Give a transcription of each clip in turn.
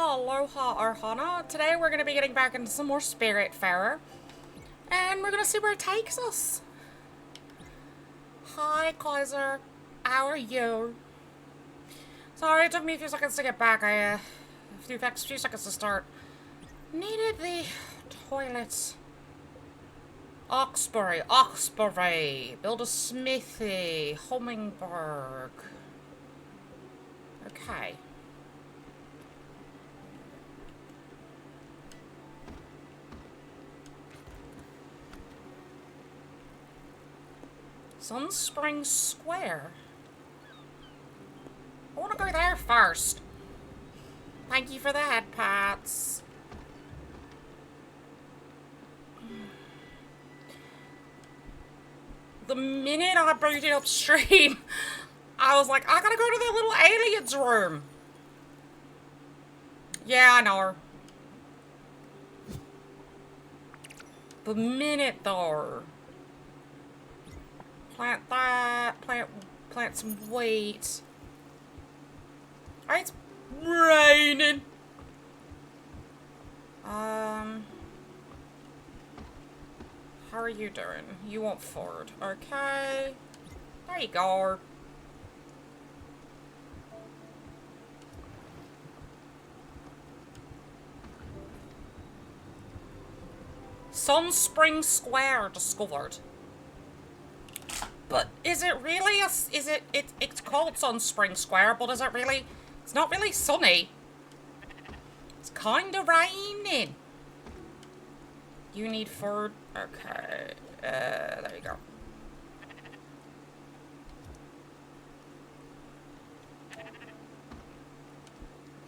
Aloha Arhana. Today we're going to be getting back into some more Spiritfarer. And we're going to see where it takes us. Hi Kaiser. How are you? Sorry, it took me a few seconds to get back. A few seconds to start. Needed the toilets. Oxbury. Build a smithy. Hummingbird. Okay. Sunspring Square. I want to go there first. Thank you for the head pats. The minute I booted upstream, I was like, I gotta go to the little alien's room. Yeah, I know her. The minute though. Plant that, plant some wheat. It's raining. How are you doing? You want Ford. Okay. There you go. Sunspring Square discovered. But is it really it's called Sunspring Square, but is it really, it's not really sunny. It's kind of raining. You need food? Okay. There you go.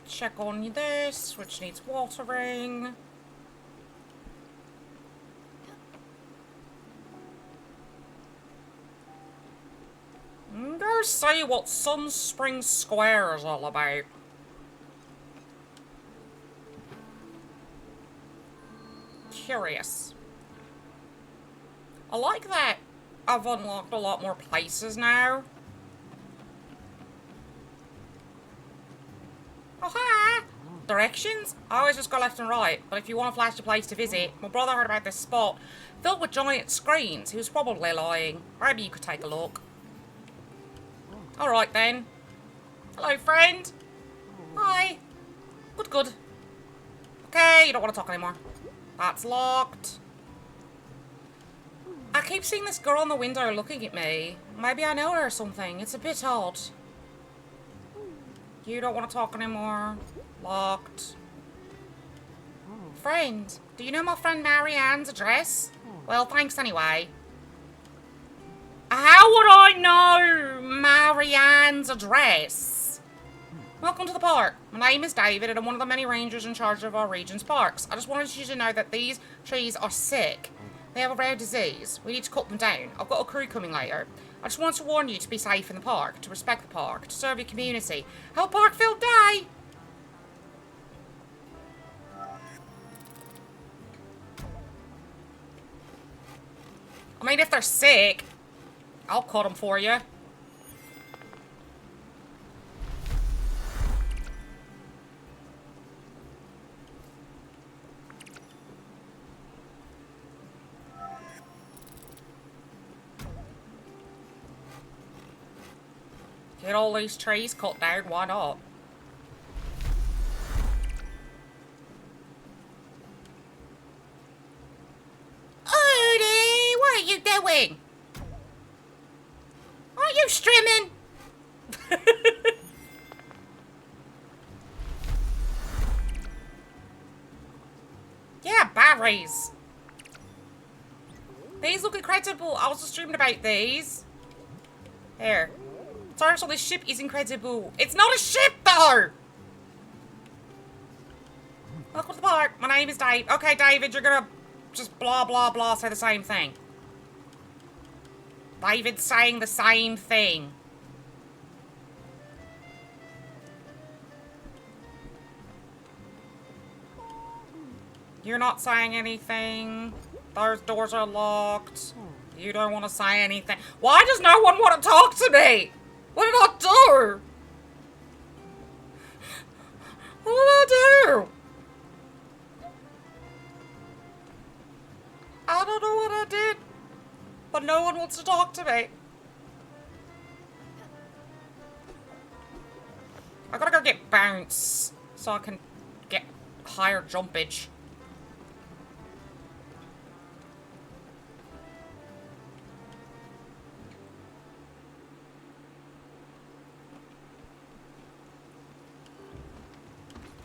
Check on this, which needs watering. I'm gonna see what Sunspring Square is all about. Curious. I like that I've unlocked a lot more places now. Oh, hi! Directions? I always just go left and right, but if you want to flash a place to visit, my brother heard about this spot filled with giant screens. He was probably lying. Maybe you could take a look. Alright then. Hello, friend. Hi. Good. Okay, you don't want to talk anymore. That's locked. I keep seeing this girl in the window looking at me. Maybe I know her or something. It's a bit odd. You don't want to talk anymore. Locked. Friend, do you know my friend Marianne's address? Well, thanks anyway. How would I know Marianne's address? Welcome to the park. My name is David and I'm one of the many rangers in charge of our region's parks. I just wanted you to know that these trees are sick. They have a rare disease. We need to cut them down. I've got a crew coming later. I just wanted to warn you to be safe in the park, to respect the park, to serve your community. Have a park-filled day! I mean, if they're sick, I'll cut them for you. Get all these trees cut down, why not? Odie, what are you doing? Are you streaming? Yeah, berries. These look incredible. I was just streaming about these. Here. Sorry, so this ship is incredible. It's not a ship, though! Welcome to the park. My name is Dave. Okay, David, you're gonna just blah, blah, blah say the same thing. David's saying the same thing. You're not saying anything. Those doors are locked. You don't want to say anything. Why does no one want to talk to me? What did I do? What did I do? But no one wants to talk to me. I gotta go get bounce so I can get higher jumpage.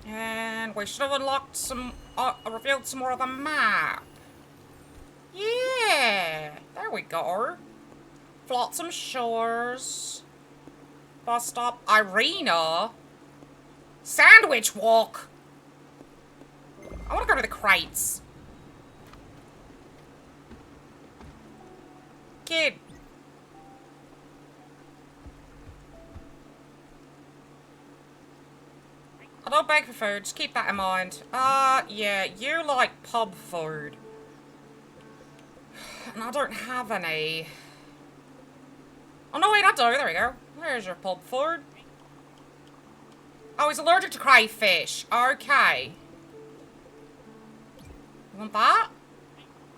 And we should have unlocked some, revealed some more of the map. Yeah, there we go. Flotsam Shores. Bus stop. Arena. Sandwich Walk. I want to go to the crates. Kid. I don't beg for food, just keep that in mind. Yeah, you like pub food. And I don't have any. Oh, no, wait, I do. There we go. There's your pub food. Oh, he's allergic to crayfish. Okay. You want that?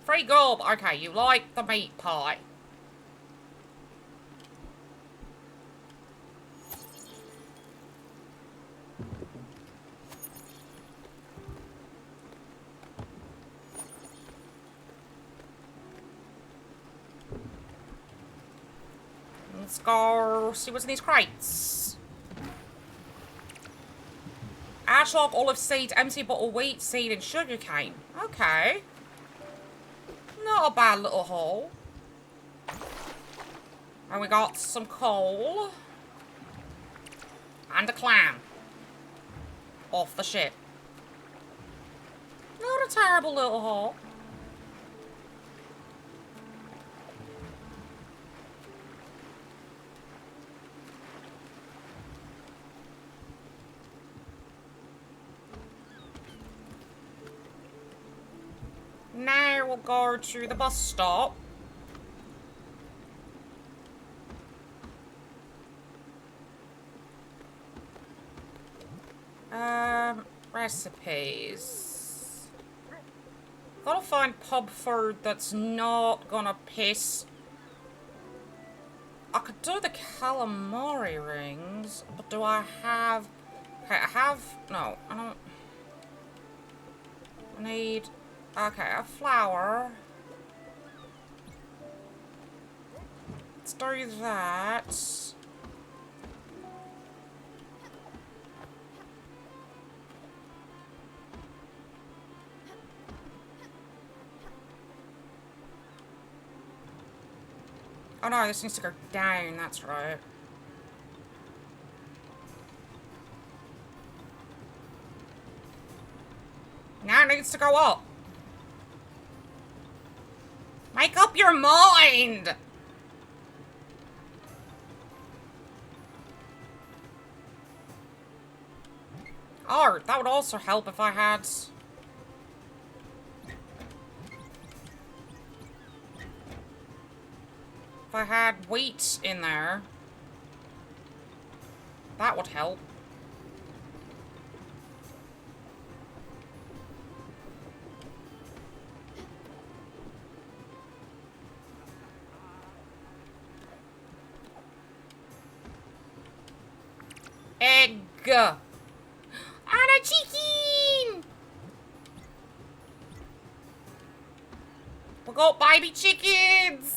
Free gold. Okay, you like the meat pie. Let's go see what's in these crates. Ashlock, olive seed, empty bottle, wheat seed, and sugarcane. Okay. Not a bad little haul. And we got some coal. And a clam. Off the ship. Not a terrible little haul. Now we'll go to the bus stop. Recipes. Gotta find pub food that's not gonna piss. I could do the calamari rings, but do I have... Okay, I have... No, I don't... I need... Okay, a flour. Let's do that. Oh no, this needs to go down, that's right. Now it needs to go up. Make up your mind! Oh, that would also help if I had... If I had wheat in there. That would help. Egg. And a chicken. We got baby chickens.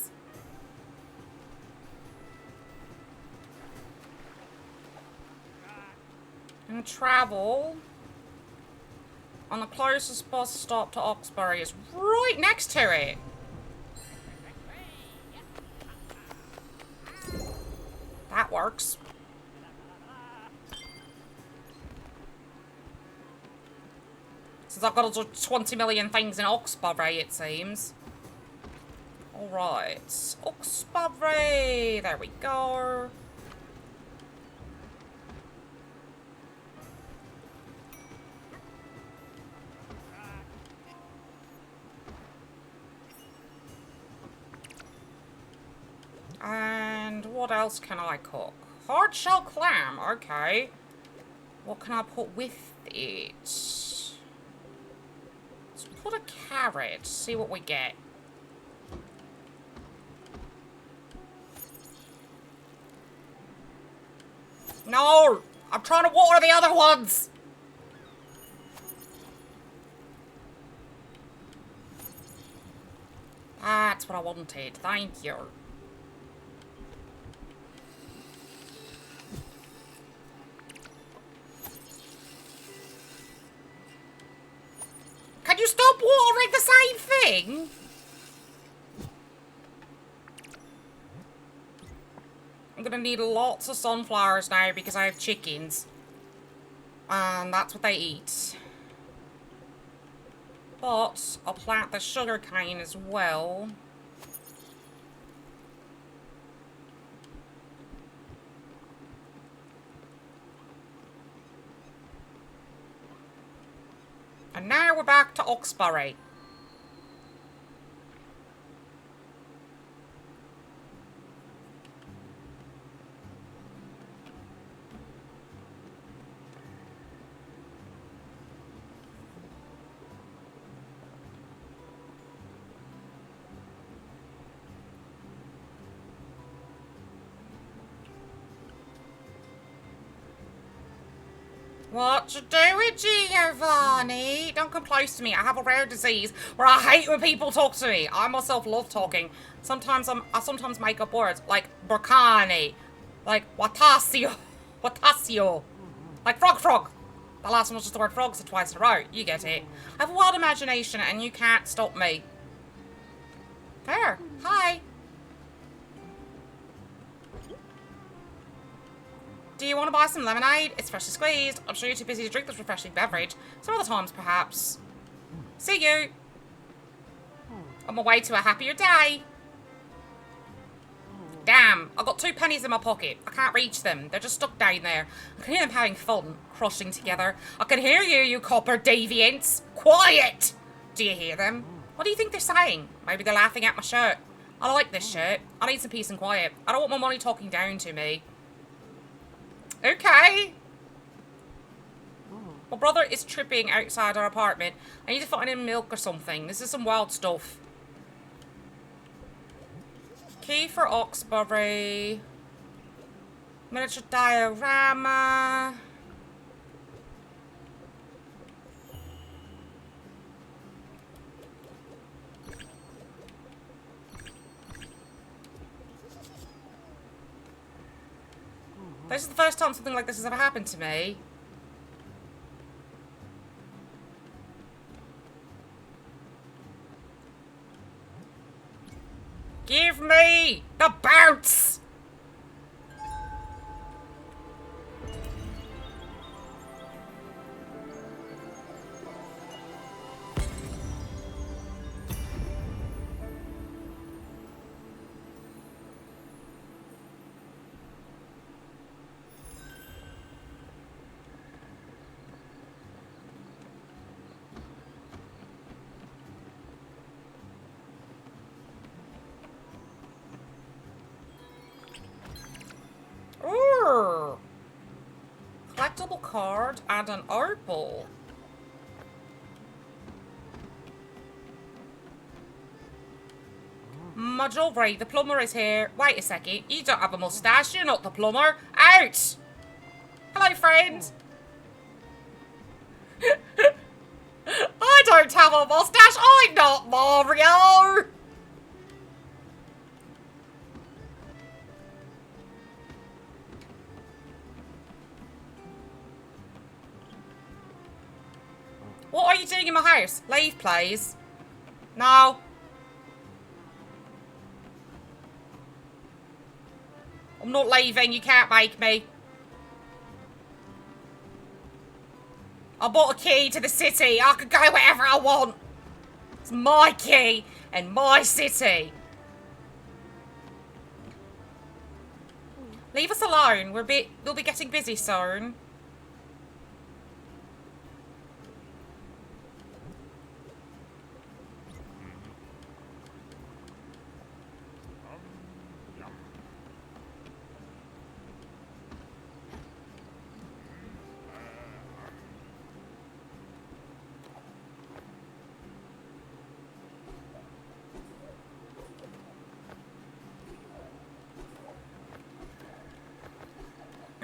And travel on the closest bus stop to Oxbury is right next to it. That works. Since I've got to do 20 million things in Oxbury, it seems. Alright. Oxbury. There we go. And what else can I cook? Hard shell clam. Okay. What can I put with it? Let's put a carrot. See what we get. No! I'm trying to water the other ones! That's what I wanted. Thank you. Can you stop watering the same thing? I'm gonna need lots of sunflowers now because I have chickens. And that's what they eat. But I'll plant the sugarcane as well. And now we're back to Oxbury. What you doing, Giovanni? Don't come close to me. I have a rare disease where I hate when people talk to me. I myself love talking. I sometimes make up words like Burkani, like Watasio, Watasio, like frog. The last one was just the word frog, so twice in a row. You get it. I have a wild imagination, and you can't stop me. There. Hi. Do you want to buy some lemonade? It's freshly squeezed. I'm sure you're too busy to drink this refreshing beverage. Some other times, perhaps. See you. On my way to a happier day. Damn, I've got 2 pennies in my pocket. I can't reach them. They're just stuck down there. I can hear them having fun, crushing together. I can hear you, you copper deviants. Quiet! Do you hear them? What do you think they're saying? Maybe they're laughing at my shirt. I like this shirt. I need some peace and quiet. I don't want my money talking down to me. Okay. My brother is tripping outside our apartment. I need to find him milk or something. This is some wild stuff. Key for Oxbury. Miniature diorama. This is the first time something like this has ever happened to me. Give me the bounce! Ooh. Collectible card and an opal. Majolbury, the plumber is here. Wait a second, you don't have a mustache, you're not the plumber. Out! Hello, friend. I don't have a mustache, I'm not Mario! What are you doing in my house? Leave, please. No. I'm not leaving. You can't make me. I bought a key to the city. I can go wherever I want. It's my key and my city. Leave us alone. We'll be getting busy soon.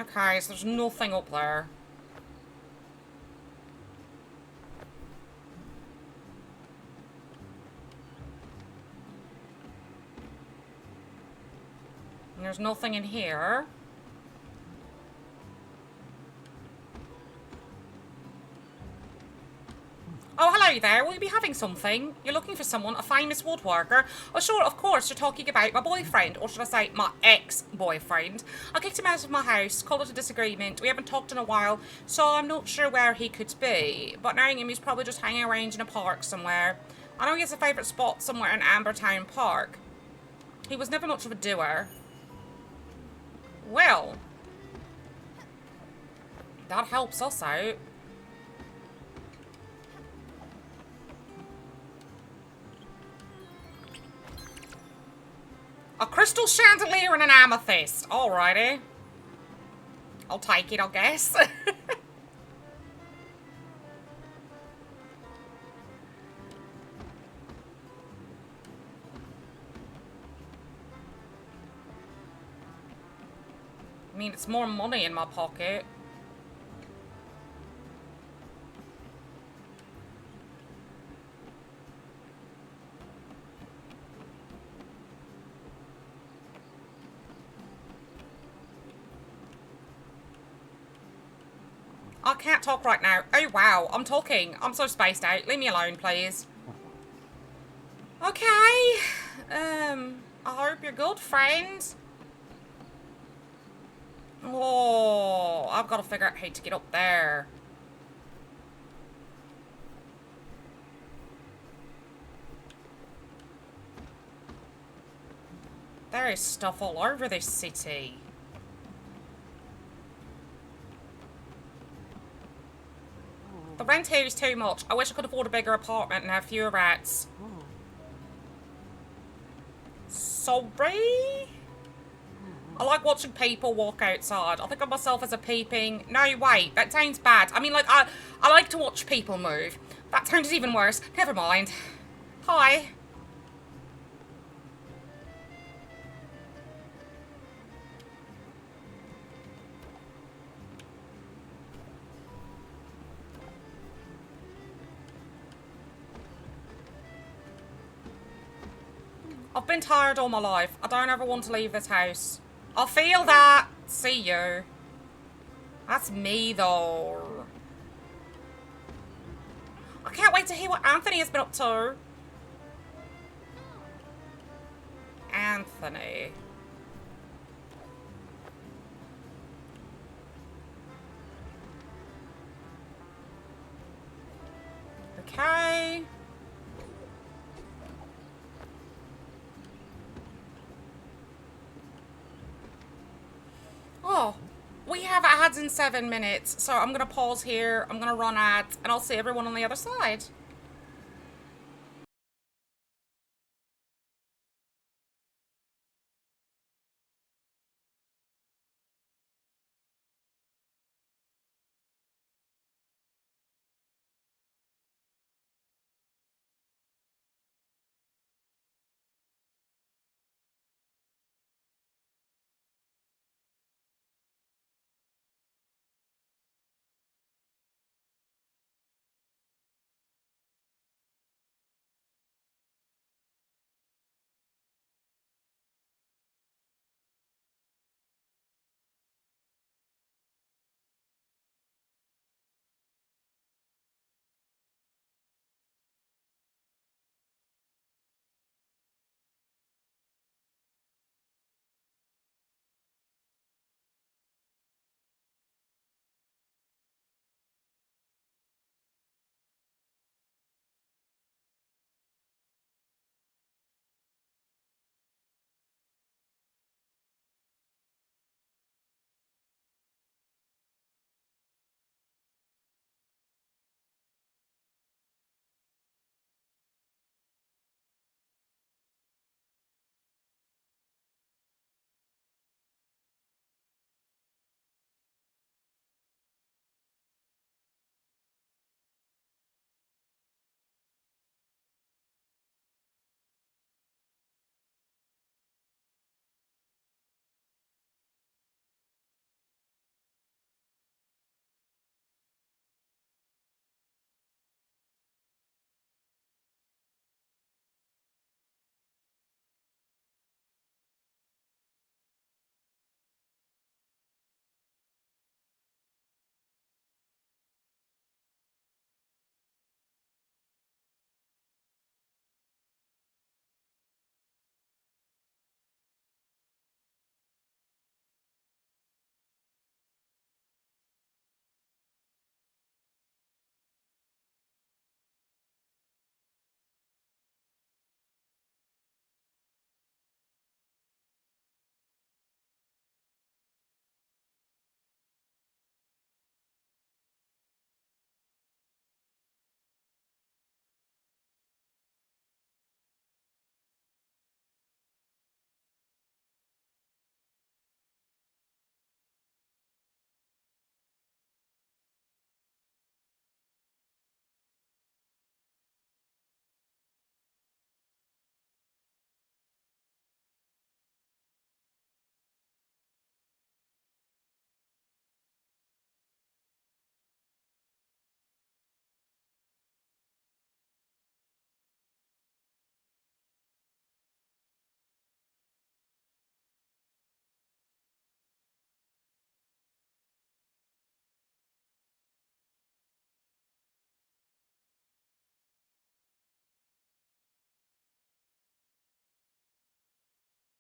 Okay, so there's nothing up there. And there's nothing in here. Oh, hello there. Will you be having something? You're looking for someone, a famous woodworker? Oh, sure, of course. You're talking about my boyfriend, or should I say my ex-boyfriend. I kicked him out of my house, called it a disagreement. We haven't talked in a while, so I'm not sure where he could be. But knowing him, he's probably just hanging around in a park somewhere. I know he has a favourite spot somewhere in Ambertown Park. He was never much of a doer. Well, that helps us out. A crystal chandelier and an amethyst. Alrighty. I'll take it, I guess. I mean, it's more money in my pocket. I can't talk right now. Oh, wow. I'm talking. I'm so spaced out. Leave me alone, please. Okay. I hope you're good, friend. Oh, I've got to figure out how to get up there. There is stuff all over this city. The rent here is too much. I wish I could afford a bigger apartment and have fewer rats. Sorry? I like watching people walk outside. I think of myself as a peeping... No, wait. That sounds bad. I mean, like, I like to watch people move. That sounded even worse. Never mind. Hi. I've been tired all my life. I don't ever want to leave this house. I feel that. See you. That's me, though. I can't wait to hear what Anthony has been up to. Anthony. Okay. Oh, we have ads in 7 minutes, so I'm gonna pause here. I'm gonna run ads, and I'll see everyone on the other side.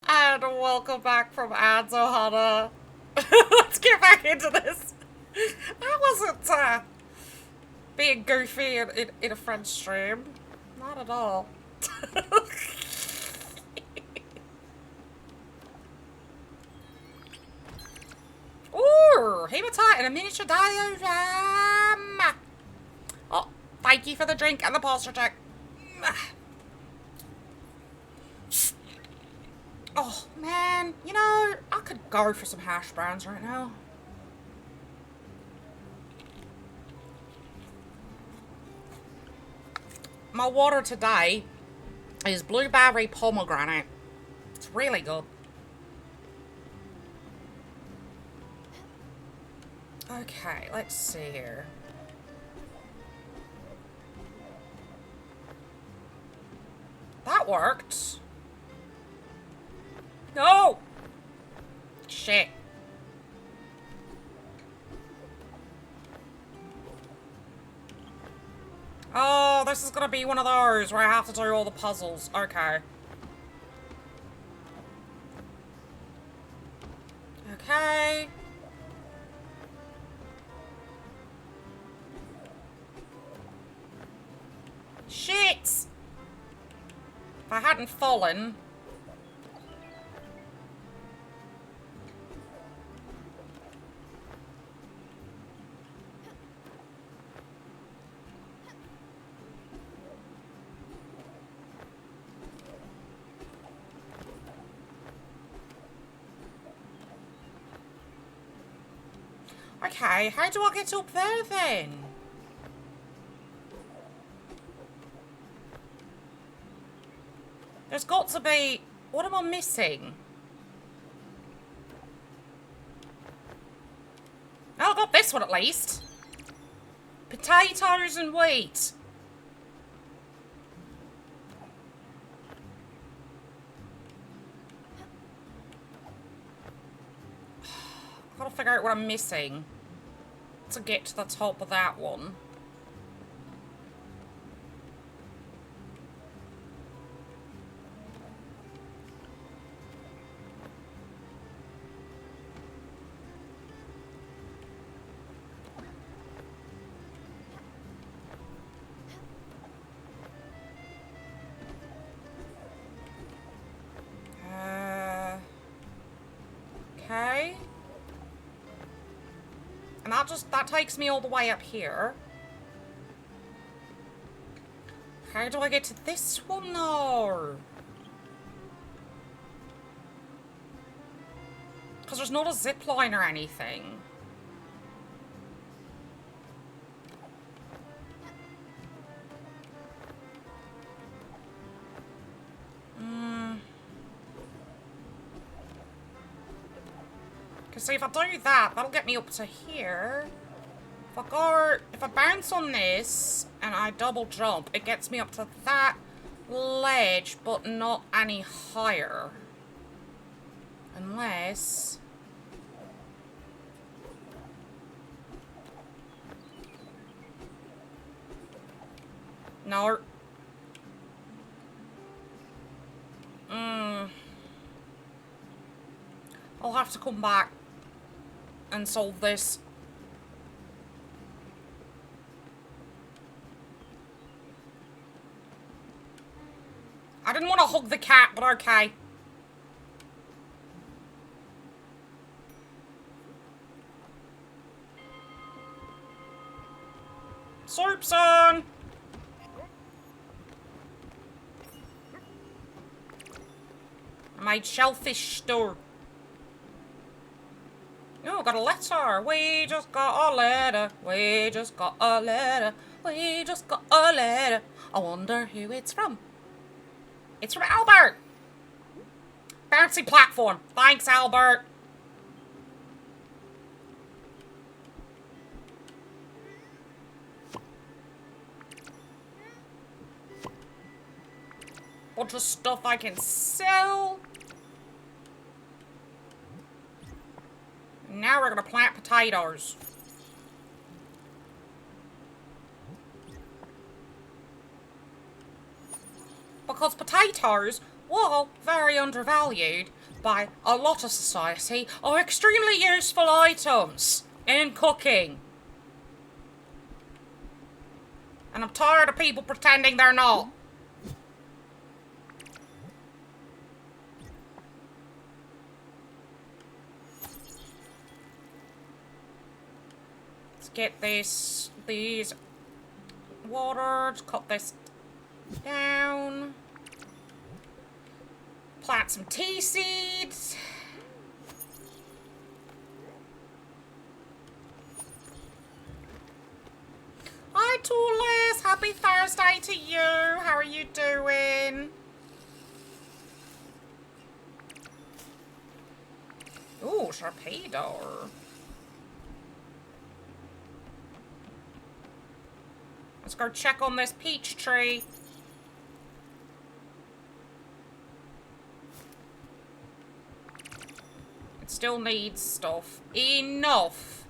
And welcome back from ads, Ohana. Let's get back into this. I wasn't being goofy in a friend's stream. Not at all. Ooh, hematite and a miniature diorama. Oh, thank you for the drink and the posture check. Oh, man. You know, I could go for some hash browns right now. My water today is blueberry pomegranate. It's really good. Okay, let's see here. That worked. No! Shit. Oh, this is gonna be one of those where I have to do all the puzzles. Okay. Okay. Shit! If I hadn't fallen... Okay, how do I get up there then? There's got to be... What am I missing? Oh, I got this one at least. Potatoes and wheat. I've got to figure out what I'm missing to get to the top of that one. Okay. And that takes me all the way up here. How do I get to this one though? Because there's not a zip line or anything. Because see, if I do that, that'll get me up to here. If I bounce on this and I double jump, it gets me up to that ledge, but not any higher. Unless... No. I'll have to come back and solve this. I didn't want to hug the cat, but okay. Soup, son! I made shellfish stew. Oh, got a letter. We just got a letter. We just got a letter. We just got a letter. I wonder who it's from. It's from Albert. Bouncy platform. Thanks, Albert. Bunch of stuff I can sell. Now we're gonna plant potatoes. Because potatoes while very undervalued by a lot of society, are extremely useful items in cooking. And I'm tired of people pretending they're not. Let's get these watered, cut this down. Plant some tea seeds. Hi, Toolis. Happy Thursday to you. How are you doing? Ooh, Sharpedo. Let's go check on this peach tree. It still needs stuff. Enough.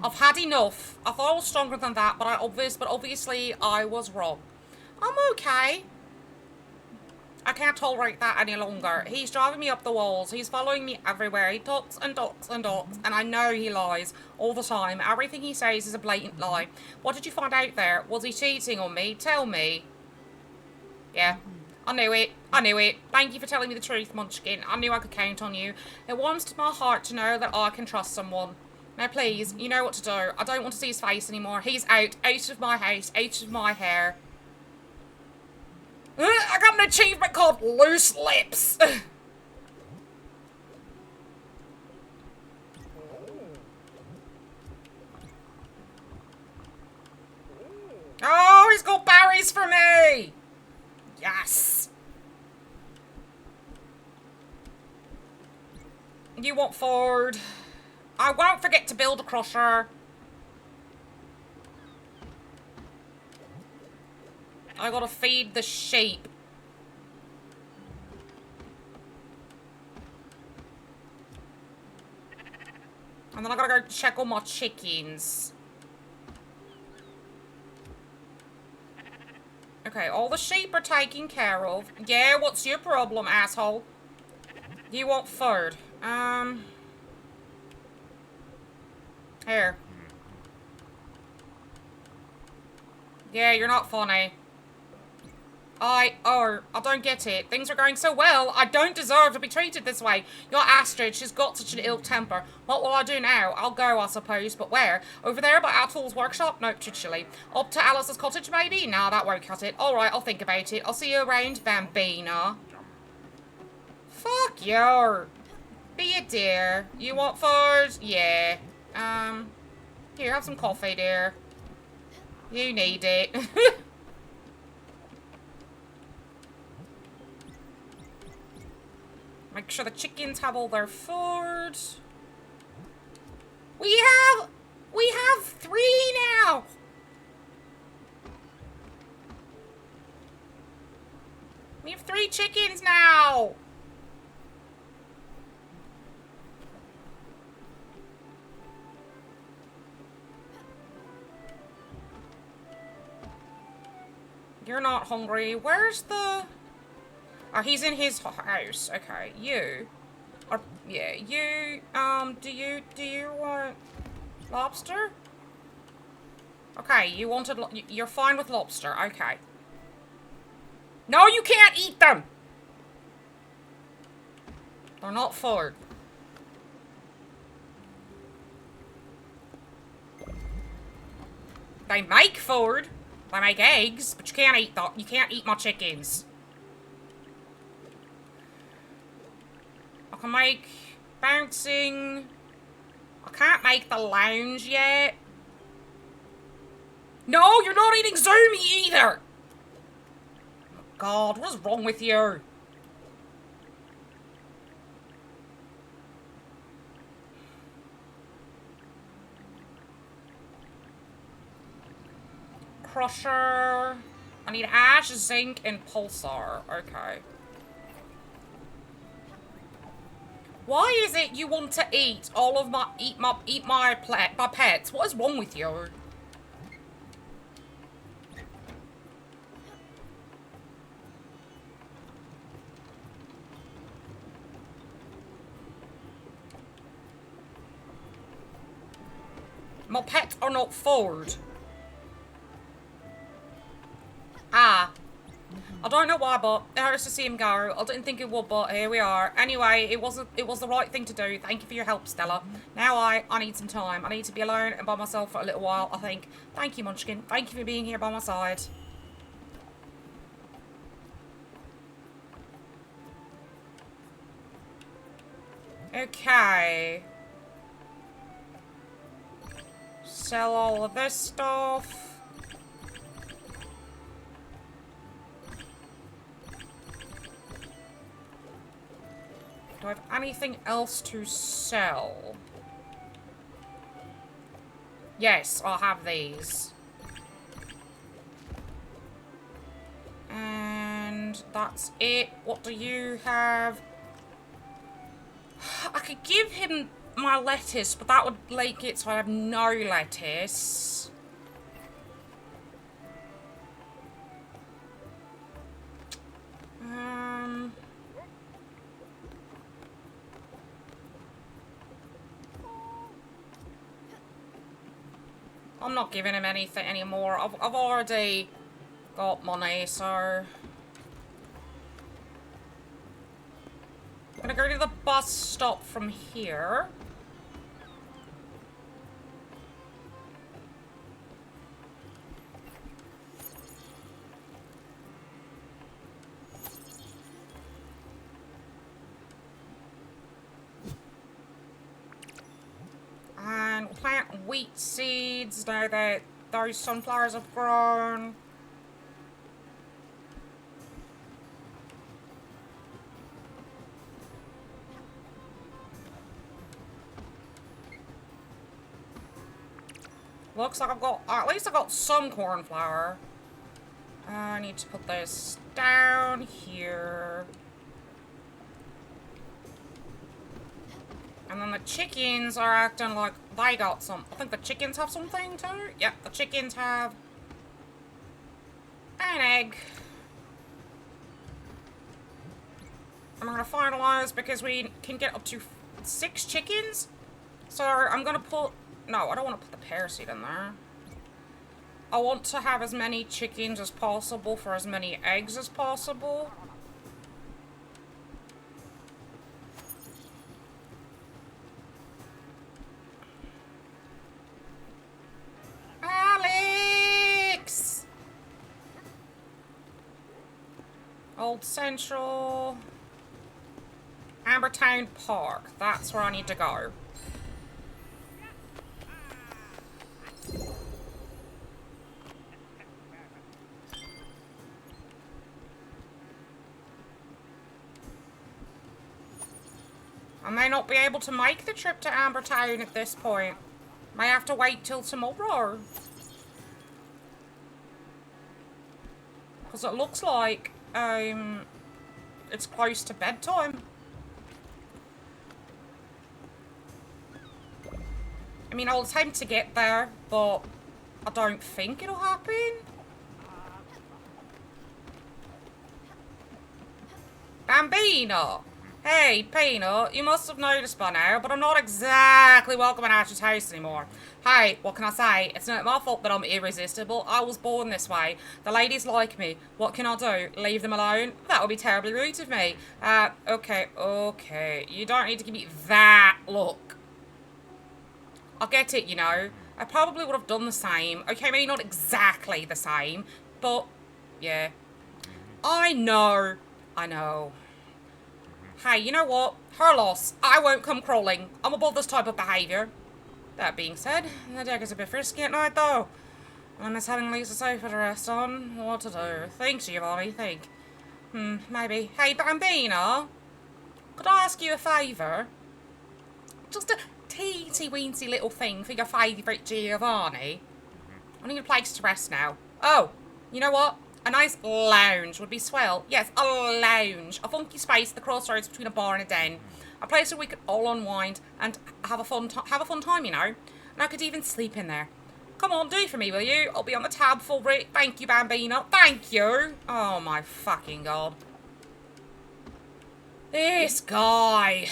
I've had enough. I thought I was stronger than that, but obviously I was wrong. I'm okay. I can't tolerate that any longer. He's driving me up the walls. He's following me everywhere. He talks and talks and talks, and I know he lies all the time. Everything he says is a blatant lie. What did you find out there? Was he cheating on me? Tell me. Yeah. I knew it. I knew it. Thank you for telling me the truth, Munchkin. I knew I could count on you. It warms my heart to know that I can trust someone. Now, please, you know what to do. I don't want to see his face anymore. He's out of my house, out of my hair. I got an achievement called Loose Lips. Oh, he's got berries for me. Yes. You want food? I won't forget to build a crusher. I gotta feed the sheep. And then I gotta go check on my chickens. Okay, all the sheep are taken care of. Yeah, what's your problem, asshole? You want food? Here. Yeah, you're not funny. I don't get it. Things are going so well. I don't deserve to be treated this way. Your Astrid, she's got such an ill temper. What will I do now? I'll go, I suppose, but where? Over there by Atul's workshop? Nope, too chilly. Up to Alice's cottage, maybe? Nah, that won't cut it. Alright, I'll think about it. I'll see you around, Bambina. Fuck you. Be a dear. You want food? Yeah. Here, have some coffee, dear. You need it. Make sure the chickens have all their food. We have 3 now. We have 3 chickens now. You're not hungry. Where's the... Oh, he's in his house. Okay, you. Yeah, you, do you want lobster? Okay, you wanted, you're fine with lobster. Okay. No, you can't eat them! They're not food. They make food. They make eggs, but you can't eat them. You can't eat my chickens. I can make bouncing. I can't make the lounge yet. No, you're not eating Zoomy either. Oh God, what is wrong with you? Crusher. I need ash, zinc, and pulsar. Okay. Why is it you want to eat all of my my pets? What is wrong with you? My pets are not food. Ah. I don't know why, but it hurts to see him go. I didn't think it would, but here we are. Anyway, it was the right thing to do. Thank you for your help, Stella. Now I need some time. I need to be alone and by myself for a little while, I think. Thank you, Munchkin. Thank you for being here by my side. Okay. Sell all of this stuff. Do I have anything else to sell? Yes, I'll have these. And that's it. What do you have? I could give him my lettuce, but that would make it so I have no lettuce. I'm not giving him anything anymore. I've already got money, so I'm gonna go to the bus stop from here. And plant wheat seeds now that those sunflowers have grown. Looks like I've got, at least I got some cornflower. I need to put this down here. And then the chickens are acting like they got some. I think the chickens have something too. Yep, the chickens have an egg. I'm gonna finalize because we can get up to 6 chickens. So I'm gonna put, no, I don't want to put the pear seed in there. I want to have as many chickens as possible for as many eggs as possible. Alex! Old Central. Ambertown Park. That's where I need to go. I may not be able to make the trip to Ambertown at this point. May have to wait till tomorrow. Because it looks like, it's close to bedtime. I mean, I'll attempt to get there, but I don't think it'll happen. Bambino! Hey, Peanut, you must have noticed by now, but I'm not exactly welcome in Ash's house anymore. Hey, what can I say? It's not my fault that I'm irresistible. I was born this way. The ladies like me. What can I do? Leave them alone? That would be terribly rude of me. Okay. You don't need to give me that look. I get it, you know. I probably would have done the same. Okay, maybe not exactly the same, but yeah. I know. Hey, you know what? Her loss. I won't come crawling. I'm above this type of behaviour. That being said, the deck is a bit frisky at night, though. I miss having Lisa sofa to rest on. What to do? Think, Giovanni, think. Maybe. Hey, Bambina, could I ask you a favour? Just a teensy-weensy little thing for your favourite Giovanni. I need a place to rest now. Oh, you know what? A nice lounge would be swell. Yes, a lounge. A funky space at the crossroads between a bar and a den. A place where we could all unwind and have a fun time, you know. And I could even sleep in there. Come on, do it for me, will you? I'll be on the tab for it. Thank you, Bambino. Thank you. Oh, my fucking God. This guy.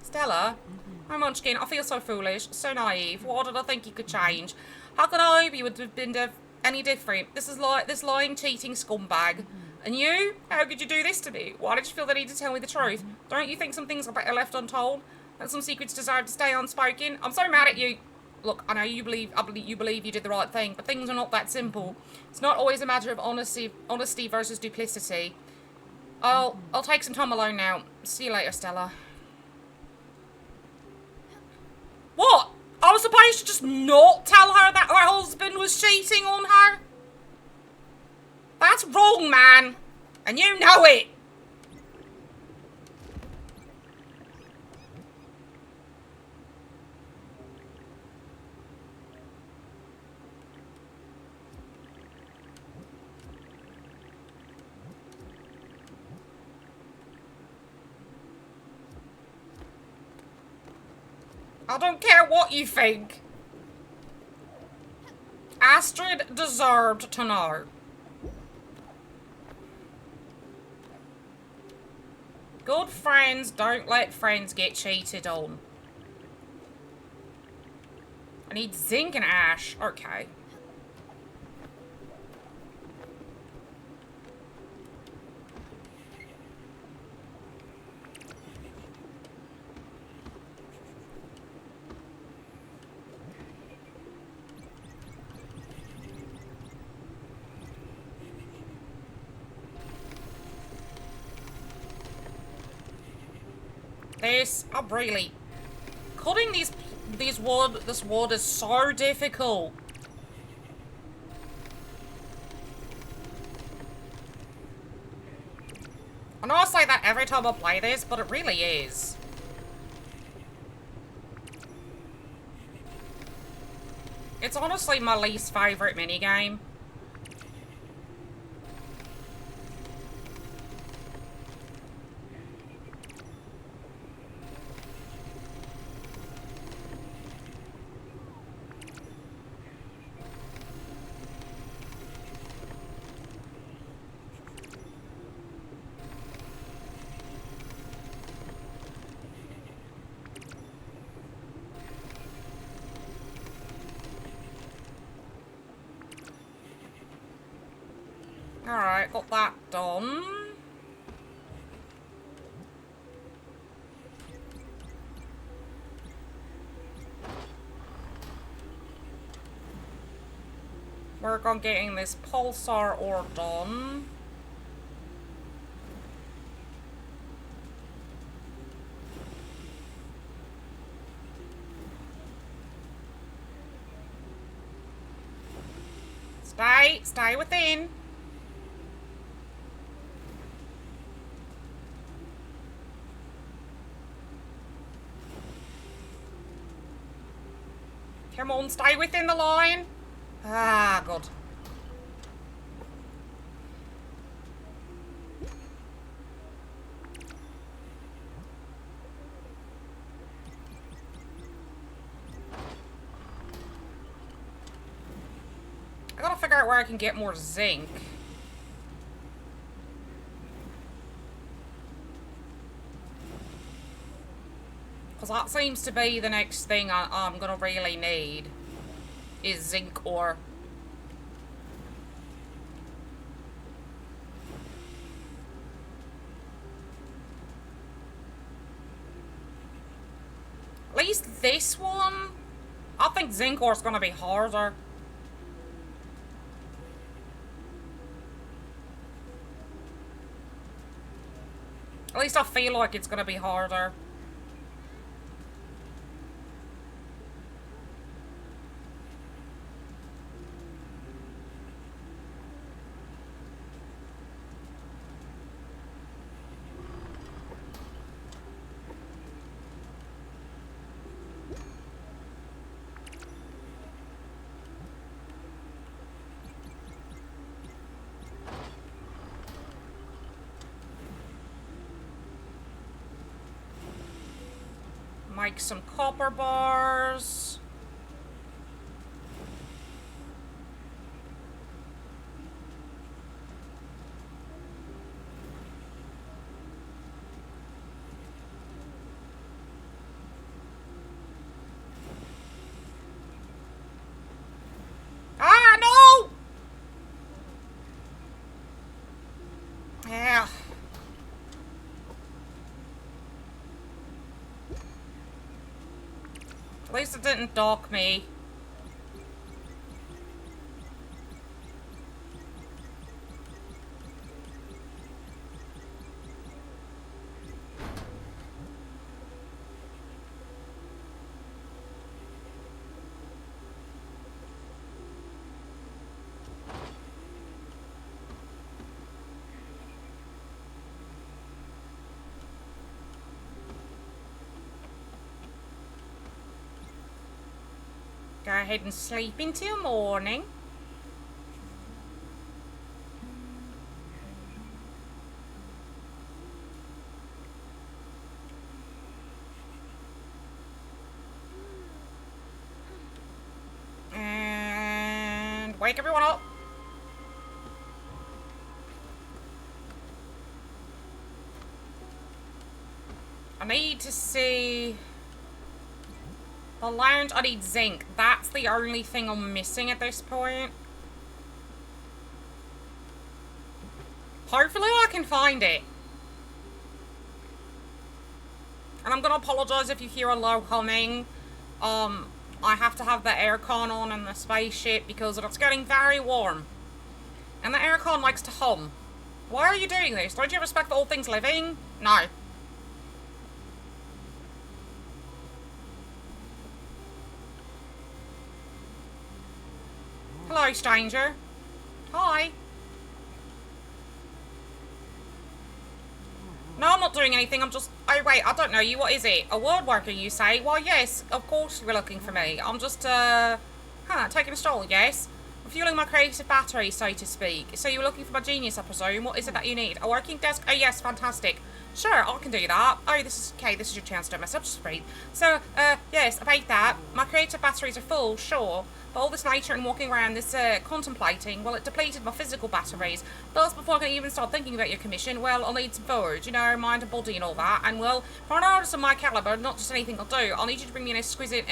Stella, Oh, Munchkin, I feel so foolish, so naive. Why did I think you could change? How could I hope you would have been any different? This is like this lying, cheating scumbag. And you? How could you do this to me? Why did you feel the need to tell me the truth? Don't you think some things are better left untold? And some secrets deserve to stay unspoken? I'm so mad at you. Look, I know you believe you did the right thing, but things are not that simple. It's not always a matter of honesty versus duplicity. I'll take some time alone now. See you later, Stella. What? I was supposed to just not tell her that her husband was cheating on her? That's wrong, man. And you know it. I don't care what you think. Astrid deserved to know. Good friends don't let friends get cheated on. I need zinc and ash. Okay. I'm really cutting this wood is so difficult. I know I say that every time I play this, but it really is. It's honestly my least favorite minigame. Alright, got that done. Work on getting this pulsar ore done. Stay within. Come on, stay within the line. Ah, good. I gotta figure out where I can get more zinc. Because that seems to be the next thing I'm gonna really need. Is zinc ore. At least this one? I think zinc ore is gonna be harder. At least I feel like it's gonna be harder. Make some copper bars. At least it didn't dock me. Go ahead and sleep until morning. And wake everyone up. I need to see... The lounge, I need zinc. That's the only thing I'm missing at this point. Hopefully I can find it. And I'm gonna apologise if you hear a low humming. I have to have the aircon on in the spaceship because it's getting very warm. And the aircon likes to hum. Why are you doing this? Don't you respect all things living? No. Hello, stranger. Hi. No, I'm not doing anything. I'm just... Oh, wait, I don't know you. What is it? A woodworker, you say? Well, yes, of course you were looking for me. I'm just, taking a stroll, yes? Refueling my creative battery, so to speak. So you were looking for my genius, I presume. What is it that you need? A working desk? Oh, yes, fantastic. Sure, I can do that. Oh, this is... Okay, this is your chance to do myself. Just breathe. So, yes, about that. My creative batteries are full, sure. But all this nature and walking around, this contemplating, well, it depleted my physical batteries. Thus, before I can even start thinking about your commission, well, I'll need some food, you know, mind and body and all that. And, well, for an artist of my calibre, not just anything I'll do, I'll need you to bring me an exquisite,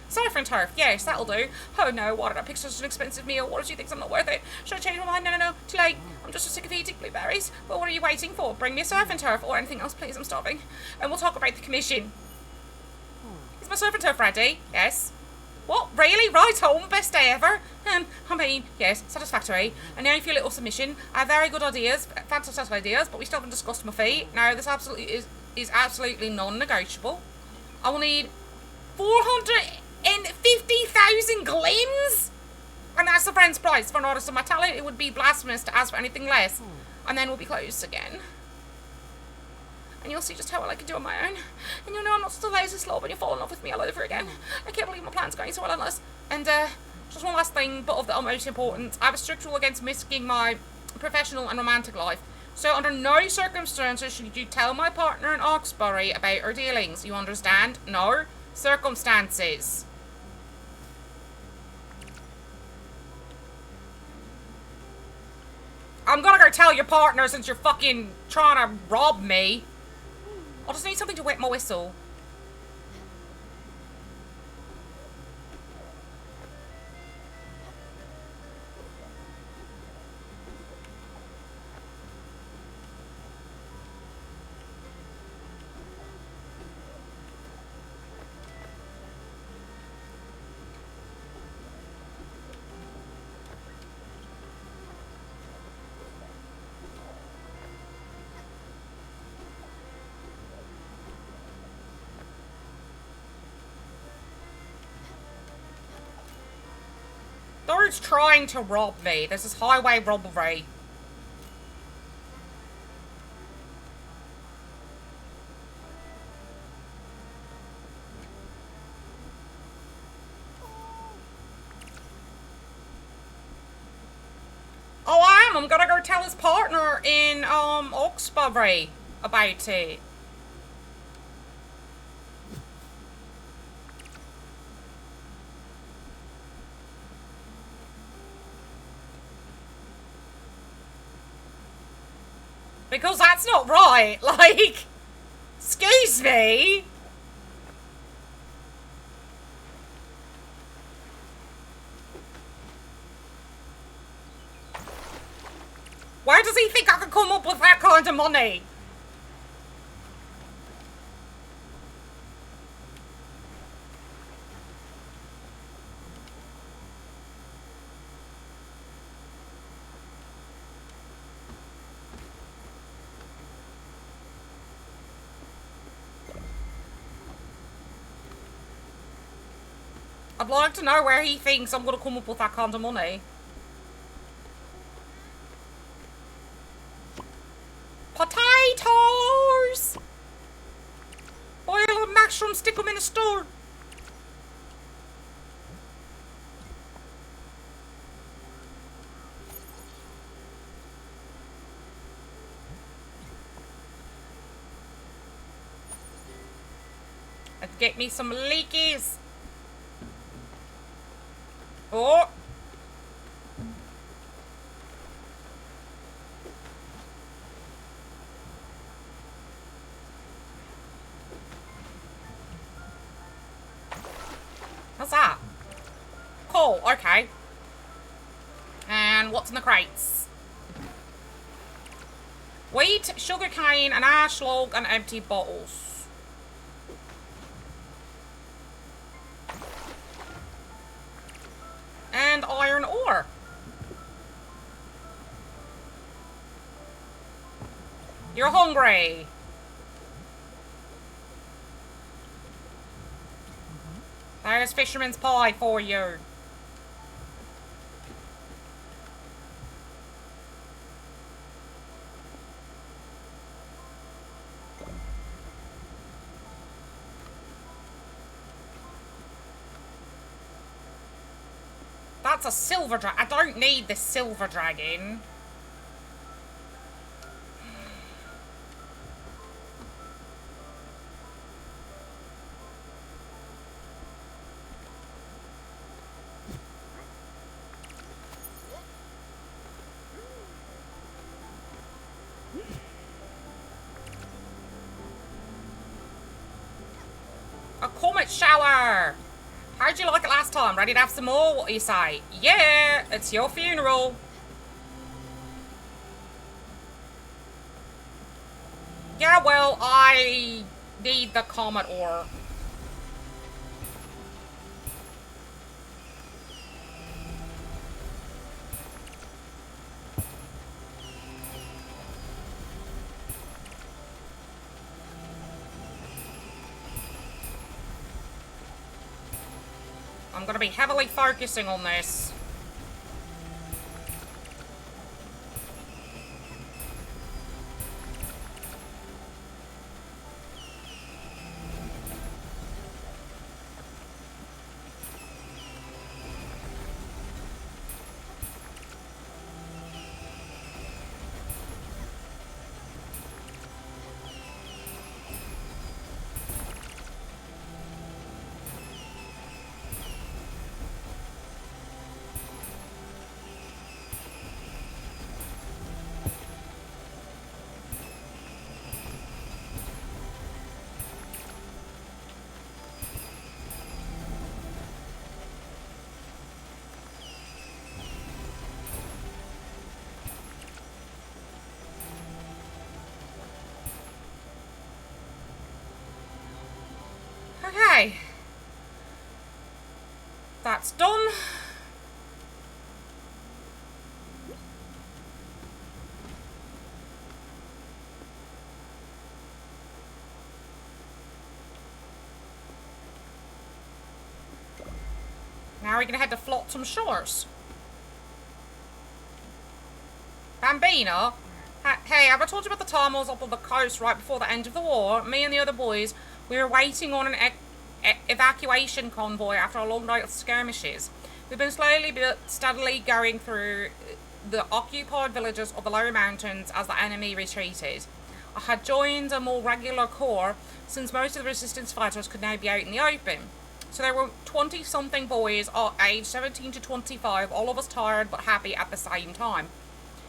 surf and turf. Yes, that'll do. Oh, no, why did I pick such an expensive meal? What did you think I'm not worth it? Should I change my mind? No, too late. I'm just sick of eating blueberries. But what are you waiting for? Bring me a surf and turf or anything else, please. I'm starving. And we'll talk about the commission. Is my surf and turf ready? Yes. What? Really? Right home? Best day ever? I mean, yes, satisfactory. And now for your little submission. I have very good ideas, fantastic ideas, but we still haven't discussed my fee. Now, this absolutely is absolutely non-negotiable. I will need 450,000 glims? And that's the friend's price. For an artist of my talent, it would be blasphemous to ask for anything less. And then we'll be closed again. And you'll see just how well I can do on my own. And you'll know I'm not just a lazy slob and you'll fall in love with me all over again. I can't believe my plan's going so well on this. And, just one last thing, but of the utmost importance. I have a strict rule against risking my professional and romantic life. So under no circumstances should you tell my partner in Oxbury about our dealings. You understand? No circumstances. I'm gonna go tell your partner since you're fucking trying to rob me. I just need something to wet my whistle. Thor's trying to rob me. This is highway robbery. Oh, I am. I'm gonna go tell his partner in, Oxbury about it. Because that's not right. Like, excuse me. Where does he think I could come up with that kind of money? I'd like to know where he thinks I'm gonna come up with that kind of money. Potatoes! Boil and mash them, stick them in a store. Let's get me some leekies. Oh! What's that? Cool, okay. And what's in the crates? Wheat, sugarcane, an ash log, and empty bottles. And iron ore. You're hungry. There's fisherman's pie for you. That's a silver dragon. I don't need this silver dragon. A comet shower! How'd you like it last time? Ready to have some more? What do you say? Yeah, it's your funeral. Yeah, well, I need the comet ore. I'm gonna be heavily focusing on this. Okay. That's done. Now we're gonna head to Flotsam Shores. Bambina? Hey, have I told you about the time I was up on the coast right before the end of the war? Me and the other boys, we were waiting on an evacuation convoy after a long night of skirmishes. We've been slowly but steadily going through the occupied villages of the lower mountains as the enemy retreated. I had joined a more regular corps since most of the resistance fighters could now be out in the open. So there were 20-something boys, aged 17 to 25, all of us tired but happy at the same time.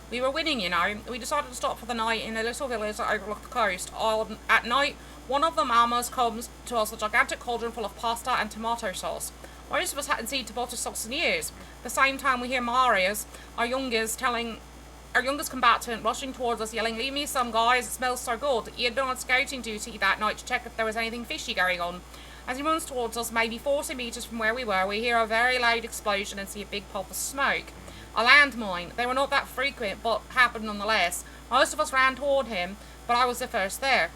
We were winning, you know. We decided to stop for the night in a little village that overlooked the coast. At night, one of the mamas comes to us with a gigantic cauldron full of pasta and tomato sauce. Most of us hadn't seen tomato sauce in years. At the same time, we hear Marius, our youngest combatant, rushing towards us, yelling, "Leave me some, guys, it smells so good." He had been on scouting duty that night to check if there was anything fishy going on. As he runs towards us, maybe 40 metres from where we were, we hear a very loud explosion and see a big puff of smoke. A landmine. They were not that frequent, but happened nonetheless. Most of us ran toward him, but I was the first there.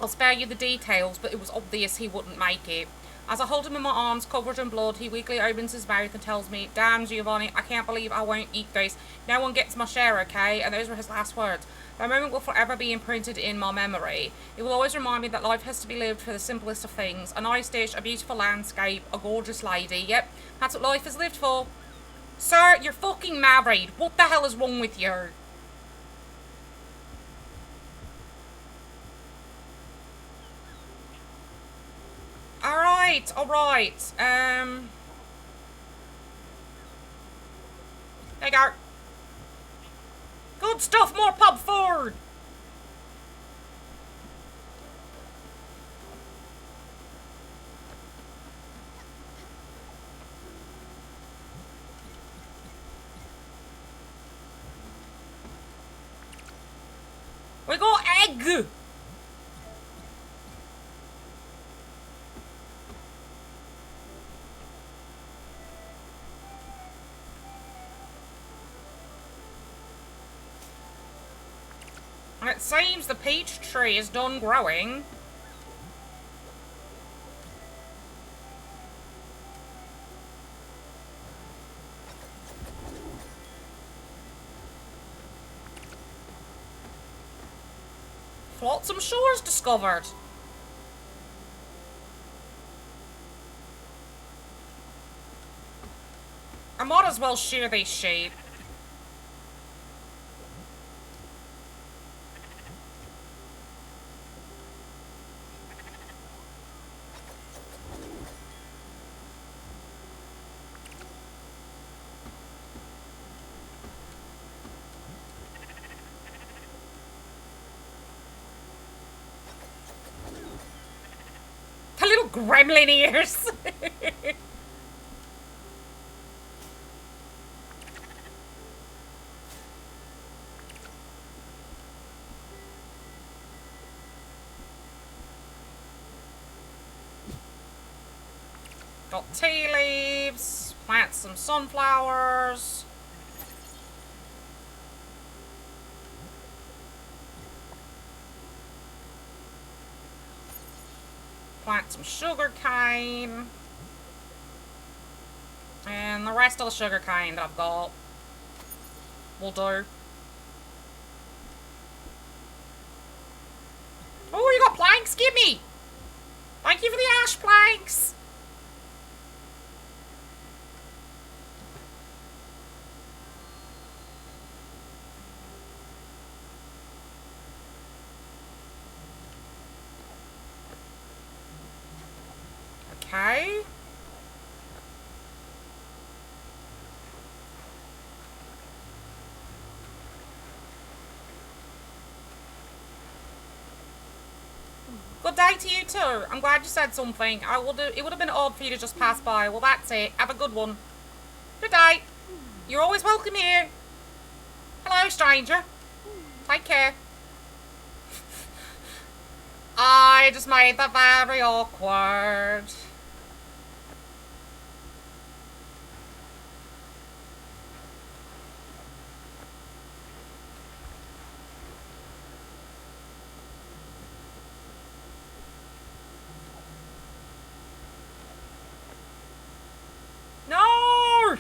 I'll spare you the details, but it was obvious he wouldn't make it. As I hold him in my arms, covered in blood, he weakly opens his mouth and tells me, "Damn, Giovanni, I can't believe I won't eat this. No one gets my share, okay?" And those were his last words. That moment will forever be imprinted in my memory. It will always remind me that life has to be lived for the simplest of things. A nice dish, a beautiful landscape, a gorgeous lady. Yep, that's what life is lived for. Sir, you're fucking married. What the hell is wrong with you? Alright, alright. There you go. Good stuff, more pub food! We got egg! And it seems the peach tree is done growing. Flotsam shores discovered. I might as well shear these sheep. The little gremlin ears. Got tea leaves, plant some sunflowers. Plant some sugar cane. And the rest of the sugar cane that I've got will do. Oh, you got planks? Gimme! Thank you for the ash planks! Okay. Good day to you too. I'm glad you said something. I will do. It would have been odd for you to just pass by. Well, that's it. Have a good one. Good day. You're always welcome here. Hello, stranger. Take care. I just made that very awkward. No!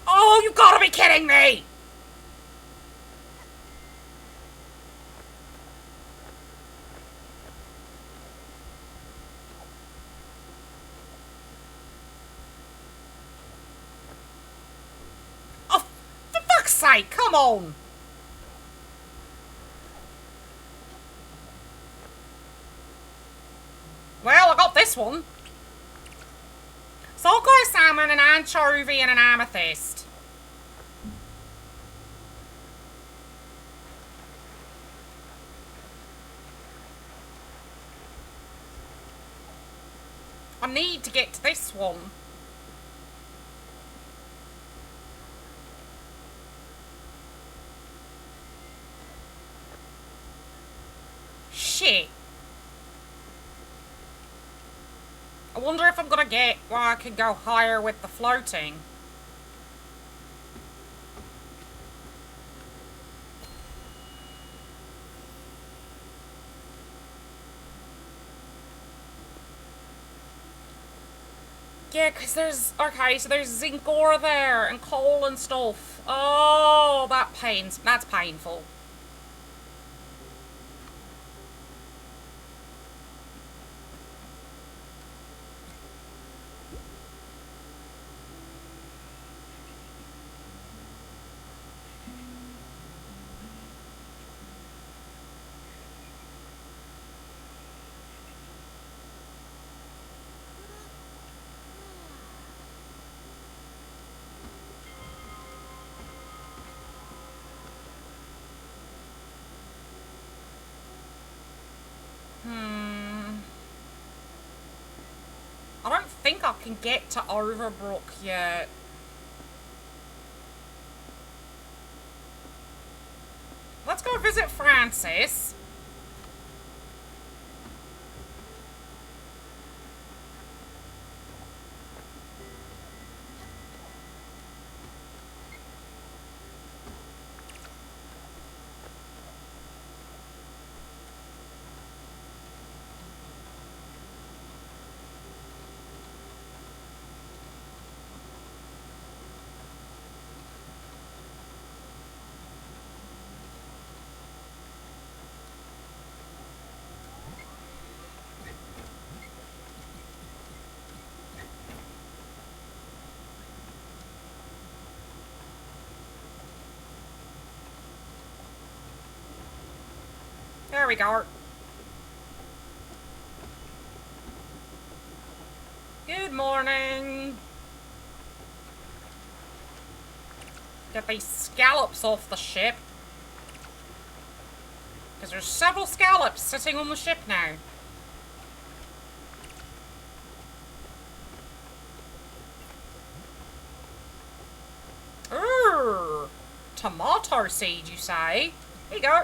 Oh, you gotta be kidding me! Oh, for fuck's sake, come on! Well, I got this one. Sockeye salmon, an anchovy, and an amethyst. I need to get to this one. Shit. I wonder if I'm gonna get where I can go higher with the floating. Yeah, because there's... Okay, so there's zinc ore there and coal and stuff. Oh, that's painful. I don't think I can get to Overbrook yet. Let's go visit Francis. There we go. Good morning. Get these scallops off the ship. Because there's several scallops sitting on the ship now. Ooh, tomato seed, you say? Here you go.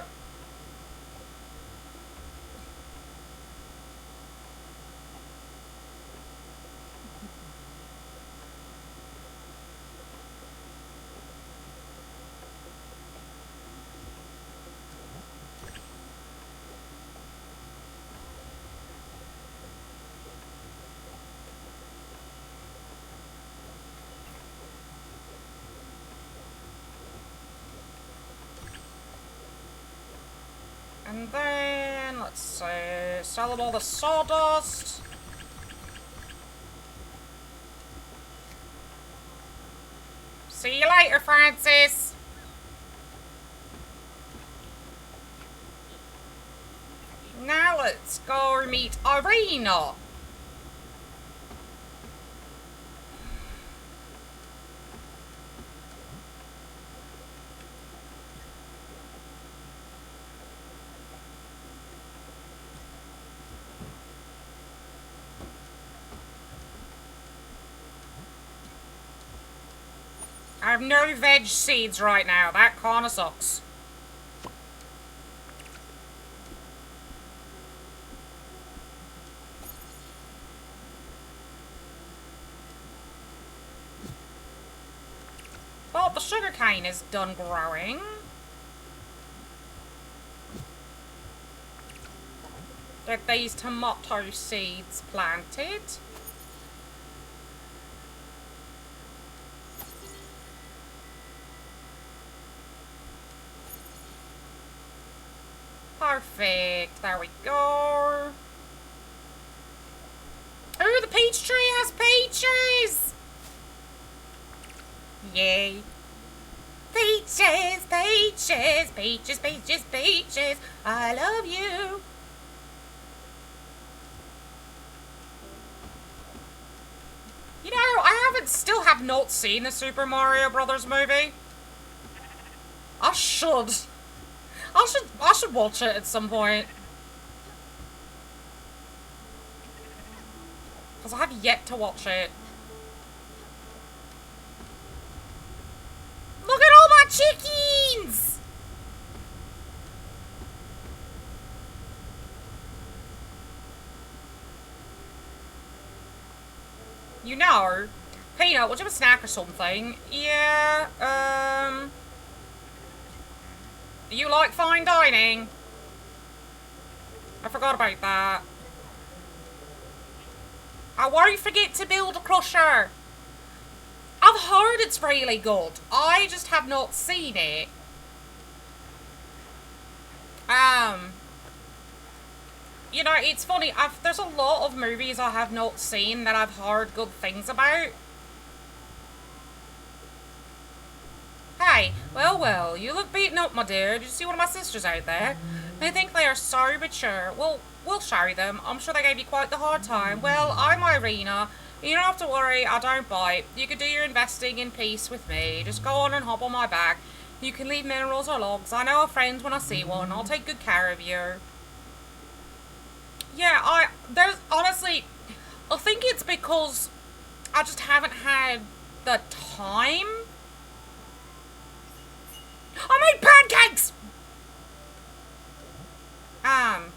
And then, let's see, sell them all the sawdust. See you later, Francis. Now let's go meet Irina. I have no veg seeds right now. That kinda sucks. But the sugarcane is done growing. Get these tomato seeds planted. Perfect. There we go. Ooh, the peach tree has peaches! Yay. Peaches, peaches, peaches, peaches, peaches. I love you. You know, I still have not seen the Super Mario Brothers movie. I should. I should watch it at some point. Because I have yet to watch it. Look at all my chickens! You know. Peanut, would you have a snack or something? Yeah, do you like fine dining? I forgot about that. I won't forget to build a crusher. I've heard it's really good. I just have not seen it. You know, it's funny. There's a lot of movies I have not seen that I've heard good things about. Hey, well, you look beaten up, my dear. Did you see one of my sisters out there? They think they are so mature. Well, we'll show them. I'm sure they gave you quite the hard time. Well, I'm Irina. You don't have to worry, I don't bite. You can do your investing in peace with me. Just go on and hop on my back. You can leave minerals or logs. I know a friend when I see one. I'll take good care of you. Yeah, there's, honestly, I think it's because I just haven't had the time. I made pancakes! I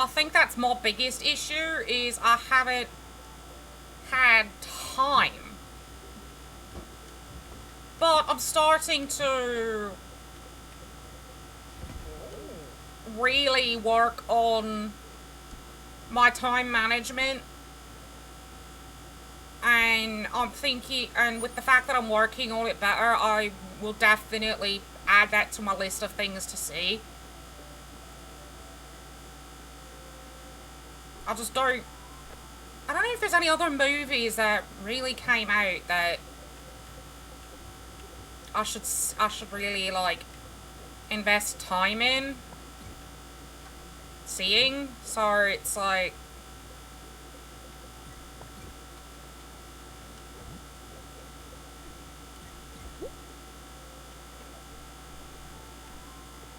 think that's my biggest issue, is I haven't had time. But I'm starting to really work on my time management. And I'm thinking, and with the fact that I'm working on it better, I will definitely add that to my list of things to see. I don't know if there's any other movies that really came out that I should really, like, invest time in seeing. So it's like,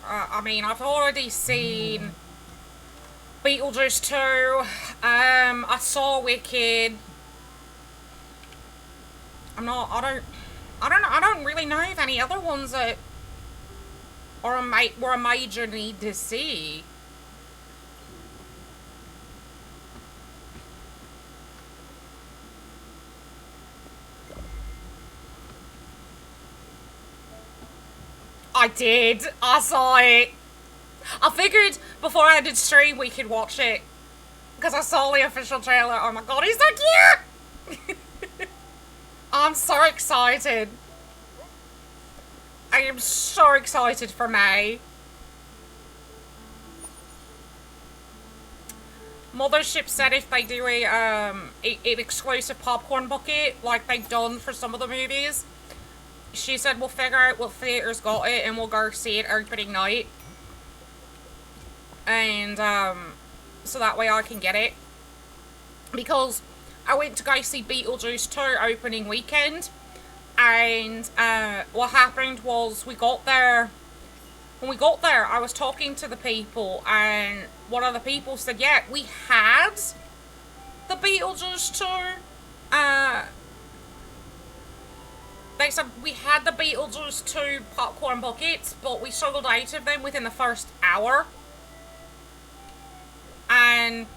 I mean, I've already seen Beetlejuice 2, I saw Wicked. I don't really know if any other ones that were a major need to see. I did. I saw it. I figured before I did stream we could watch it. Because I saw the official trailer. Oh my god, he's so cute! I'm so excited. I am so excited for May. Mothership said if they do an exclusive popcorn bucket, like they've done for some of the movies, she said we'll figure out what theaters got it and we'll go see it opening night. And, so that way I can get it. Because I went to go see Beetlejuice 2 opening weekend. And, what happened was when we got there, I was talking to the people, and one of the people said, yeah, we had the Beetlejuice 2, they said we had the Beetlejuice 2 popcorn buckets, but we sold out of them within the first hour. And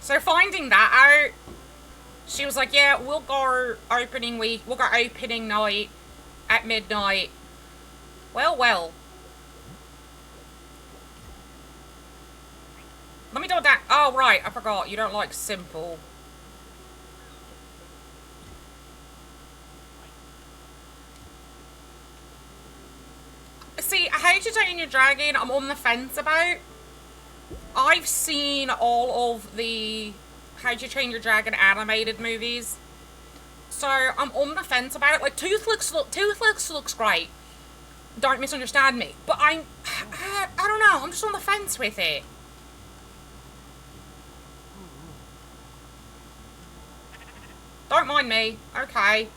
so finding that out, she was like, yeah, we'll go opening night at midnight. Well. Let me do that. Oh, right, I forgot. You don't like simple. See, How to Train Your Dragon, I'm on the fence about. I've seen all of the How to Train Your Dragon animated movies, so I'm on the fence about it. Like, Toothless looks great. Don't misunderstand me, but I don't know. I'm just on the fence with it. Don't mind me. Okay.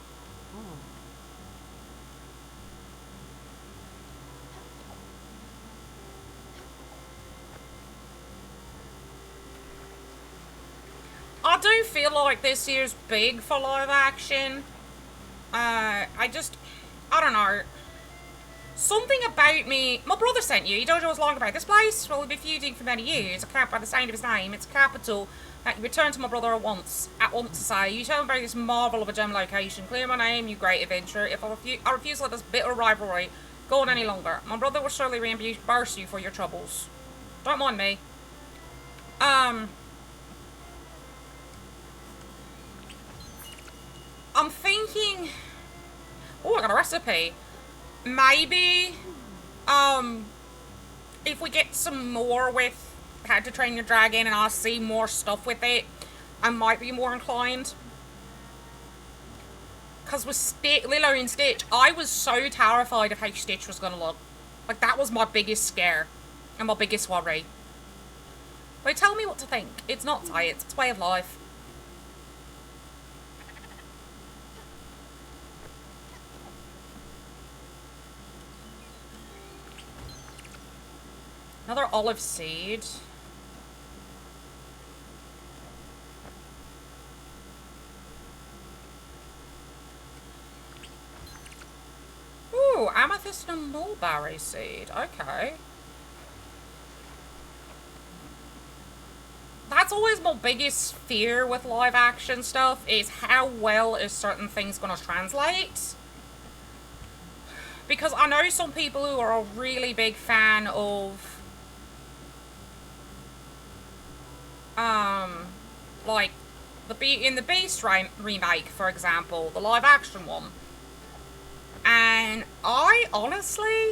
I do feel like this year's big for live action. I don't know. Something about me... My brother sent you. You don't know us long about this place. Well, we've been feuding for many years. I can't by the sound of his name. It's capital that you return to my brother at once to say. You tell him about this marvel of a gem location. Clear my name, you great adventurer. If I refuse to let this bitter rivalry go on any longer, my brother will surely reimburse you for your troubles. Don't mind me. I'm thinking... Oh, I got a recipe. Maybe, if we get some more with How to Train Your Dragon and I see more stuff with it, I might be more inclined. Because with Lilo and Stitch, I was so terrified of how Stitch was going to look. Like, that was my biggest scare and my biggest worry. But tell me what to think. It's not science, it's way of life. Another olive seed. Ooh, amethyst and a mulberry seed. Okay. That's always my biggest fear with live action stuff, is how well is certain things going to translate. Because I know some people who are a really big fan of like the Beauty and the Beast remake, for example, the live action one. And I honestly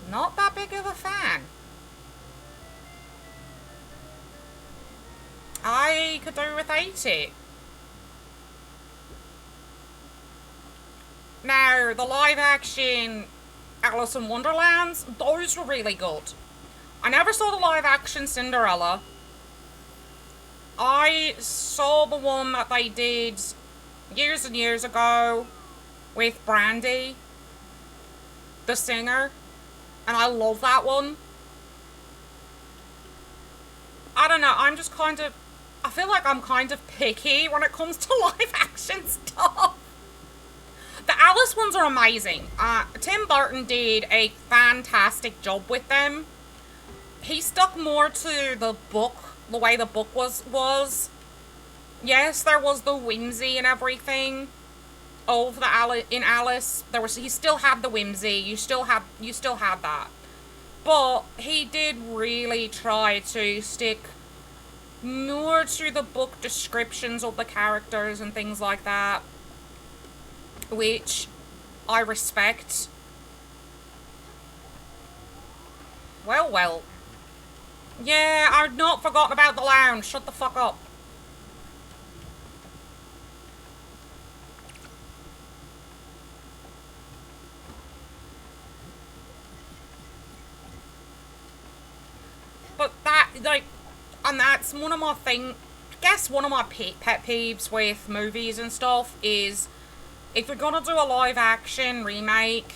not that big of a fan. I could do without it. Now, the live action Alice in Wonderlands, those were really good. I never saw the live action Cinderella. I saw the one that they did years and years ago with Brandy, the singer, and I love that one. I don't know, I'm just kind of... I feel like I'm kind of picky when it comes to live action stuff. The Alice ones are amazing. Tim Burton did a fantastic job with them. He stuck more to the book, the way the book was. Yes, there was the whimsy and everything of the in Alice. He still had the whimsy. You still had that. But he did really try to stick more to the book descriptions of the characters and things like that, which I respect. Well. Yeah, I've not forgotten about the lounge. Shut the fuck up. But that, like, and that's one of my I guess one of my pet peeves with movies and stuff is, if you're gonna do a live action remake,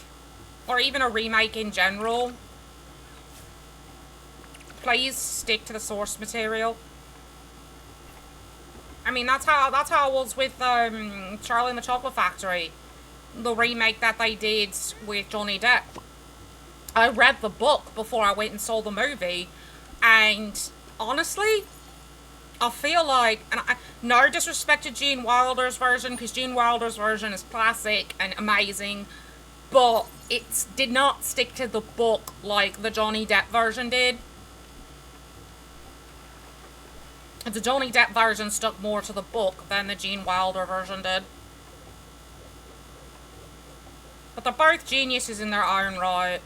or even a remake in general, please stick to the source material. I mean, that's how it was with Charlie and the Chocolate Factory, the remake that they did with Johnny Depp. I read the book before I went and saw the movie, and honestly, I feel like, and no disrespect to Gene Wilder's version, because Gene Wilder's version is classic and amazing, but it did not stick to the book like the Johnny Depp version did. The Johnny Depp version stuck more to the book than the Gene Wilder version did. But they're both geniuses in their own right.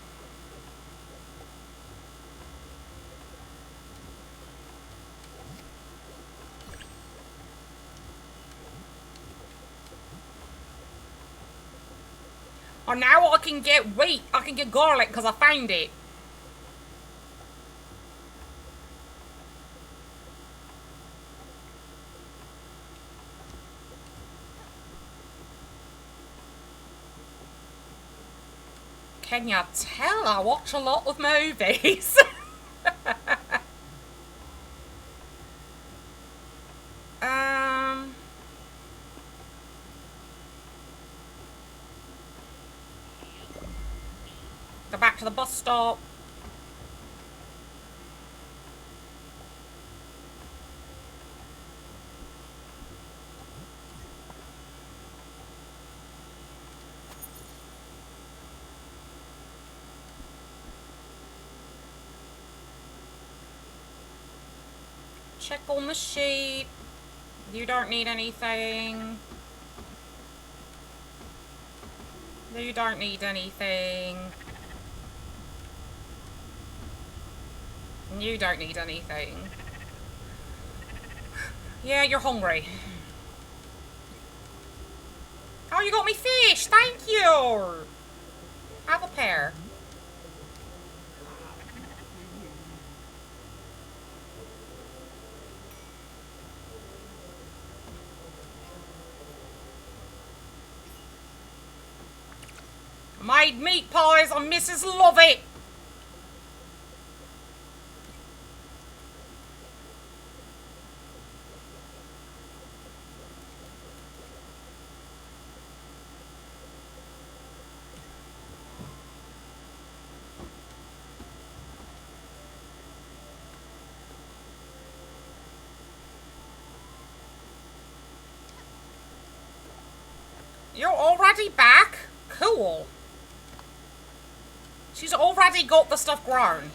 Oh, now I can get wheat. I can get garlic because I found it. Can you tell I watch a lot of movies? back to the bus stop. Check on the sheet. You don't need anything. You don't need anything. You don't need anything. Yeah, you're hungry. Oh, you got me fish! Thank you! Have a pair. Made meat pies and Mrs. Lovett. You're already back? Cool. She's already got the stuff grown.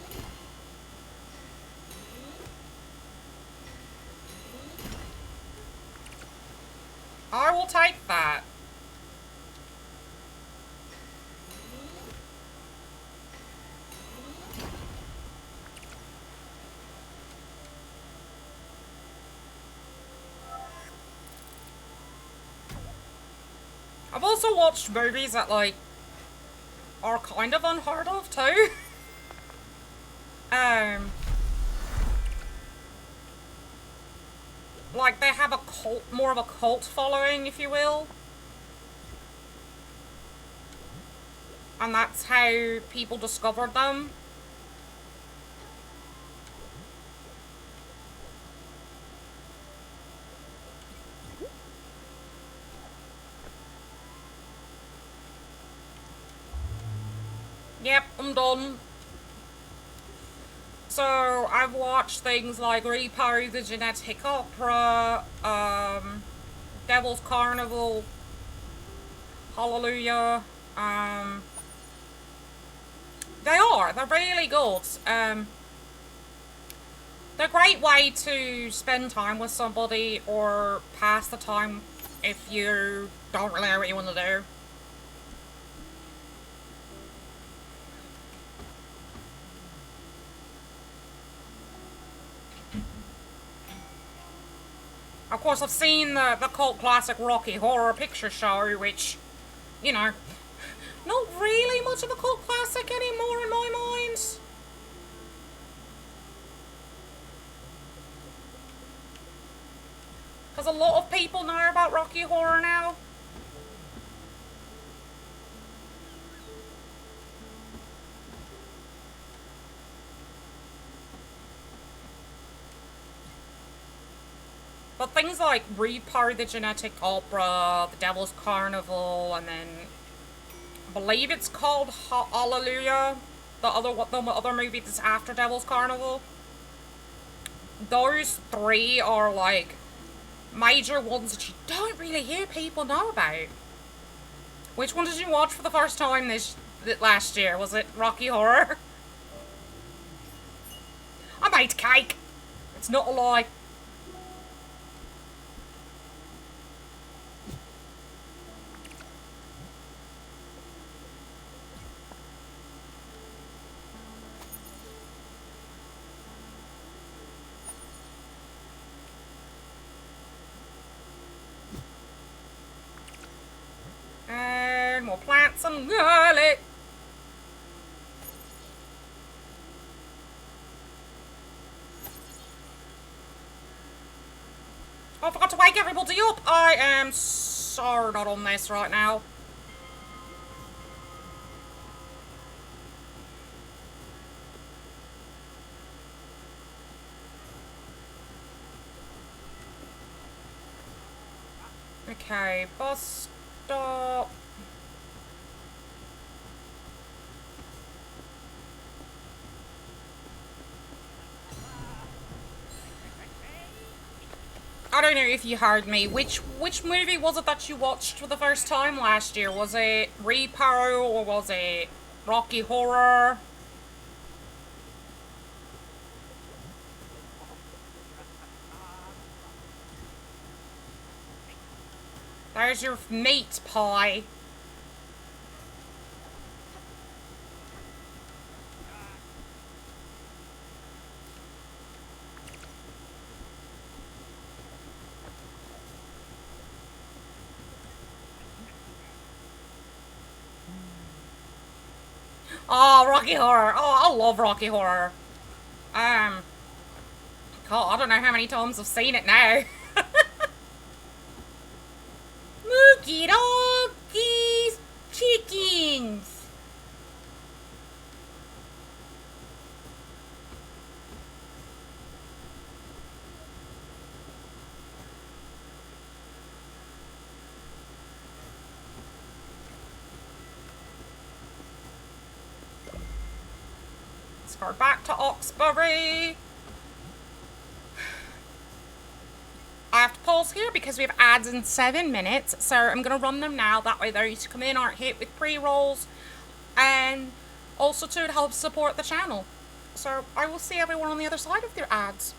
I will take that. I've also watched movies that, like, are kind of unheard of, too. Like, they have a cult, more of a cult following, if you will. And that's how people discovered them. Yep, I'm done. So, I've watched things like Repo, the Genetic Opera, Devil's Carnival, Hallelujah. They're really good. They're a great way to spend time with somebody or pass the time if you don't really know what you want to do. Of course, I've seen the cult classic Rocky Horror Picture Show, which, you know, not really much of a cult classic anymore in my mind. Because a lot of people know about Rocky Horror now. But things like Repo, the Genetic Opera, the Devil's Carnival, and then I believe it's called Hallelujah, the other movie that's after Devil's Carnival. Those three are like major ones that you don't really hear people know about. Which one did you watch for the first time last year? Was it Rocky Horror? I made cake. It's not a lie. And we'll plant some garlic. Oh, I forgot to wake everybody up. I am so not on this right now. Okay, bus stop. I don't know if you heard me. Which movie was it that you watched for the first time last year? Was it Repo or was it Rocky Horror? There's your meat pie. Oh, Rocky Horror. Oh, I love Rocky Horror. Um, God, I don't know how many times I've seen it now. Mookie doggies, chickens. Let's go back to Oxbury. I have to pause here because we have ads in 7 minutes, so I'm going to run them now. That way those who come in aren't hit with pre-rolls, and also too it helps support the channel. So I will see everyone on the other side of their ads.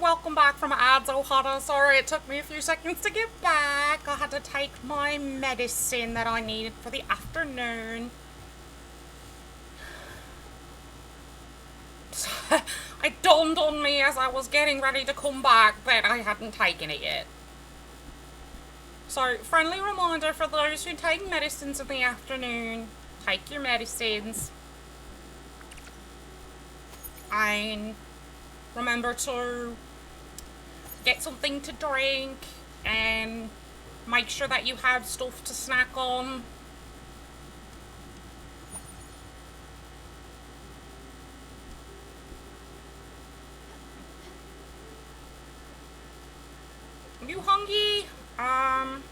welcome back from ads, Ohana. Sorry it took me a few seconds to get back. I had to take my medicine that I needed for the afternoon. It dawned on me as I was getting ready to come back that I hadn't taken it yet. So, friendly reminder for those who take medicines in the afternoon, take your medicines. And remember to get something to drink and make sure that you have stuff to snack on. Are you hungry? Want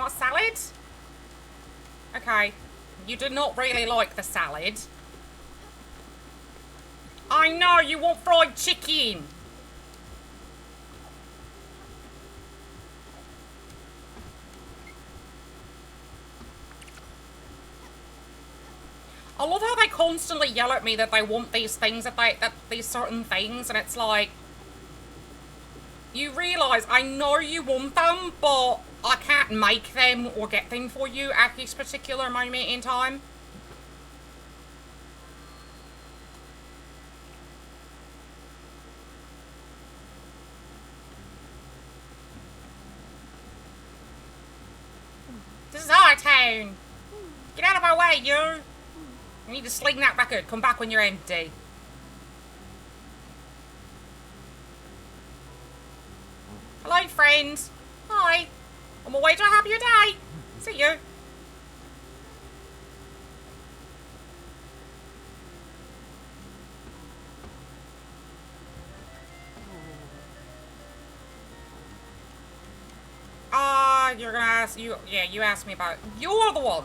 a salad? Okay. You did not really like the salad. I know, you want fried chicken. I love how they constantly yell at me that they want these things, that these certain things, and it's like, you realise I know you want them, but I can't make them or get them for you at this particular moment in time. This is our town. Get out of our way, you. You need to sling that record. Come back when you're empty. Hello, friends. Hi. On my way to a happier day. See you. You're gonna ask, you asked me about it. You're the one.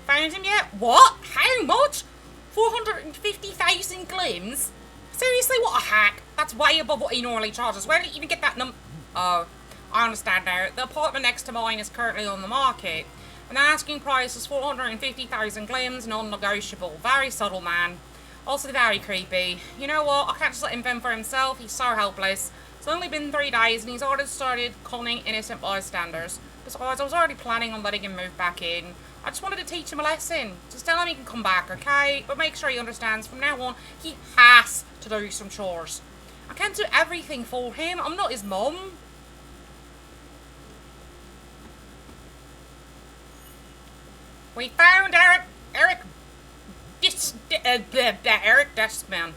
Found him yet? What? How much? 450,000 glims? Seriously, what a hack. That's way above what he normally charges. Where did you even get that number? Oh, I understand now. The apartment next to mine is currently on the market. And the asking price is 450,000 glims, non-negotiable. Very subtle, man. Also very creepy. You know what? I can't just let him fend for himself. He's so helpless. It's only been 3 days and he's already started conning innocent bystanders. Besides, I was already planning on letting him move back in. I just wanted to teach him a lesson. Just tell him he can come back, okay? But make sure he understands from now on, he has to do some chores. I can't do everything for him. I'm not his mum. We found Eric Deskman.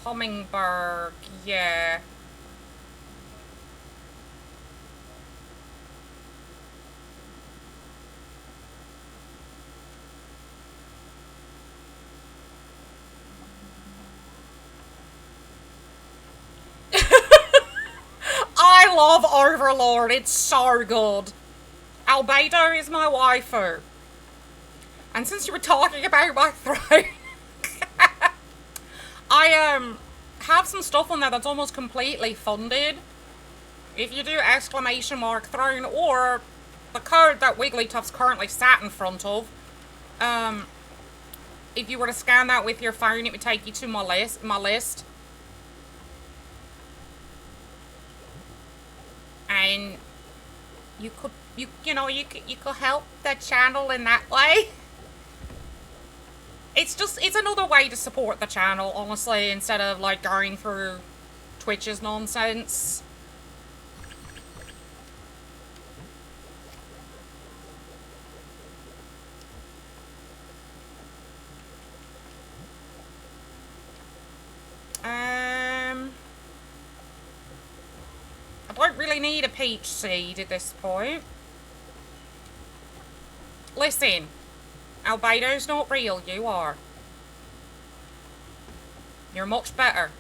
Hummingbird, yeah. I love Overlord, it's so good. Albedo is my waifu. And since you were talking about my throne, I have some stuff on there that's almost completely funded. If you do !throne or the code that Wigglytuff's currently sat in front of, if you were to scan that with your phone, it would take you to my list. And you could help the channel in that way. It's another way to support the channel, honestly, instead of like going through Twitch's nonsense. I don't really need a peach seed at this point. Listen, Albedo's not real, you are. You're much better.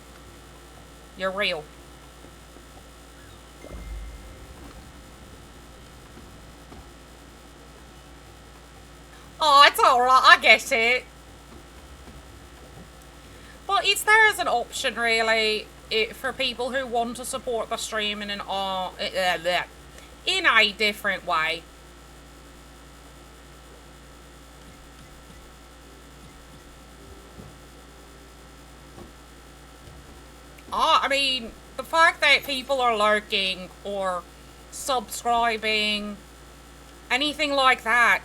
You're real. Oh, it's alright, I get it. But it's there as an option, really, for people who want to support the stream in a different way. I mean, the fact that people are lurking or subscribing, anything like that,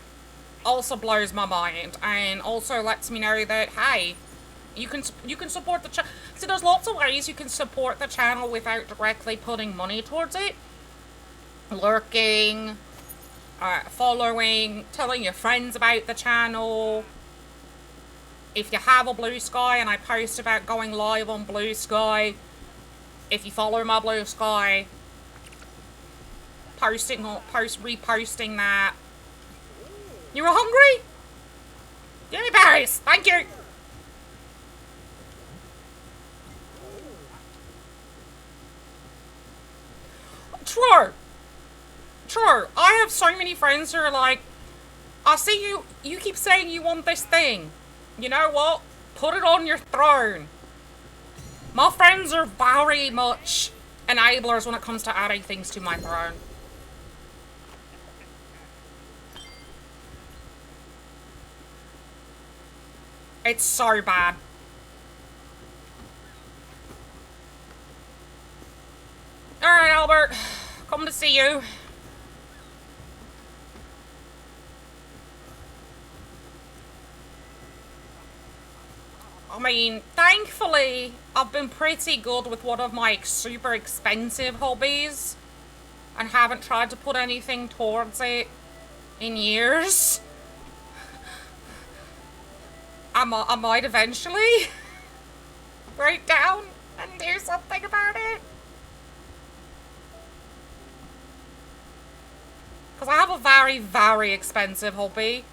also blows my mind, and also lets me know that, hey, you can support the channel. See, there's lots of ways you can support the channel without directly putting money towards it. Lurking, following, telling your friends about the channel. If you have a Blue Sky and I post about going live on Blue Sky, if you follow my Blue Sky, reposting that. You were hungry? Give me berries, thank you. True. I have so many friends who are like, I see you keep saying you want this thing. You know what? Put it on your throne. My friends are very much enablers when it comes to adding things to my throne. It's so bad. Alright, Albert. Come to see you. I mean, thankfully, I've been pretty good with one of my super expensive hobbies and haven't tried to put anything towards it in years. I might eventually break down and do something about it. Because I have a very, very expensive hobby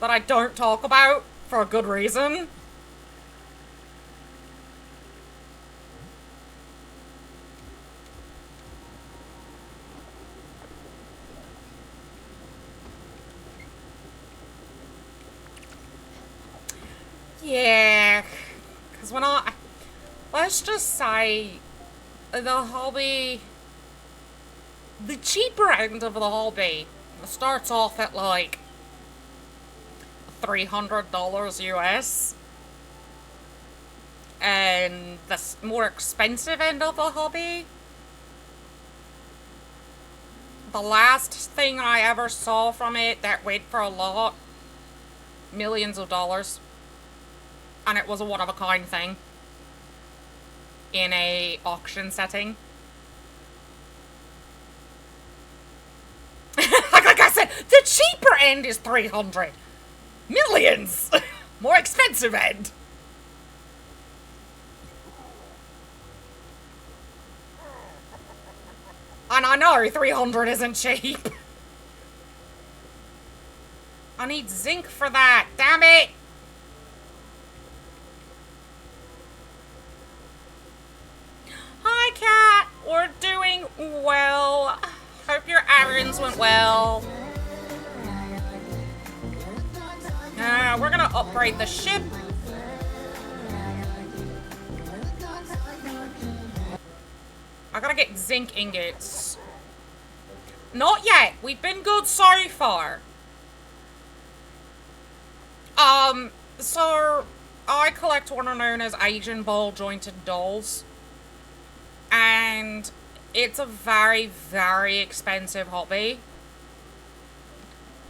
that I don't talk about for a good reason. Yeah, because when let's just say, the hobby, the cheaper end of the hobby starts off at like $300 US, and the more expensive end of the hobby, the last thing I ever saw from it that went for a lot, millions of dollars. And it was a one-of-a-kind thing in a auction setting. Like I said, the cheaper end is 300. Millions! More expensive end. And I know 300 isn't cheap. I need zinc for that, damn it! Hi, Cat. We're doing well. Hope your errands went well. We're gonna upgrade the ship. I gotta get zinc ingots. Not yet. We've been good so far. So I collect what are known as Asian ball jointed dolls. And it's a very, very expensive hobby.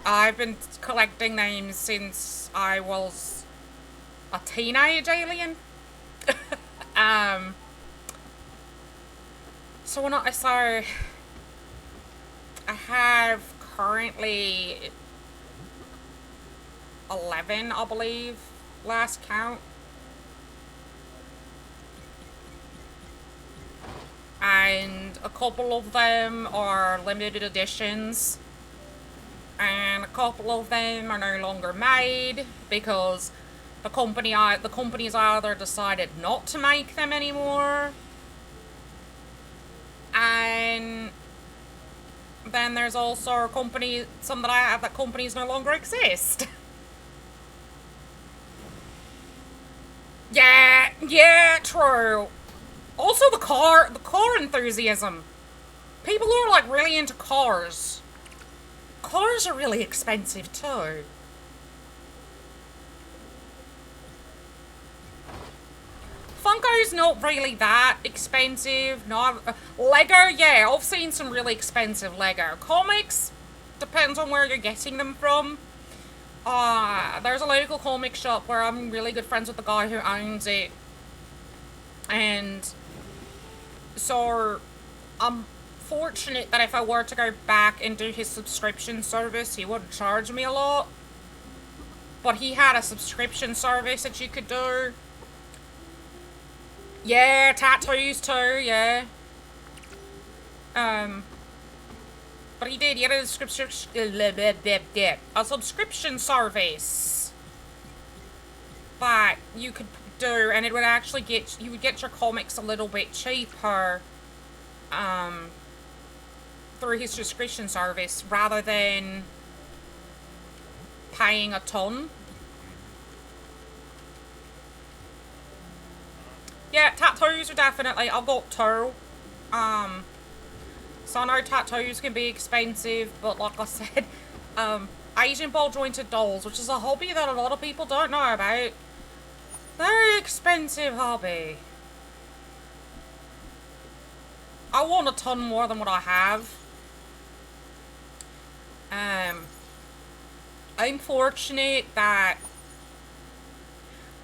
I've been collecting them since I was a teenage alien. So I have currently 11, I believe, last count. And a couple of them are limited editions, and a couple of them are no longer made because the companies either decided not to make them anymore, and then there's also some that I have that companies no longer exist. Yeah, true. Also, the car enthusiasm. People who are, like, really into cars. Cars are really expensive, too. Funko's not really that expensive. Not Lego, yeah, I've seen some really expensive Lego. Comics, depends on where you're getting them from. There's a local comic shop where I'm really good friends with the guy who owns it. And so I'm fortunate that if I were to go back and do his subscription service, he wouldn't charge me a lot. But he had a subscription service that you could do. Yeah, tattoos too, yeah. But he did, he had a subscription service that you could do, and it would actually you would get your comics a little bit cheaper, through his subscription service, rather than paying a ton. Yeah, tattoos are definitely, I've got two. So I know tattoos can be expensive, but like I said, Asian ball jointed dolls, which is a hobby that a lot of people don't know about. Very expensive hobby. I want a ton more than what I have. I'm fortunate that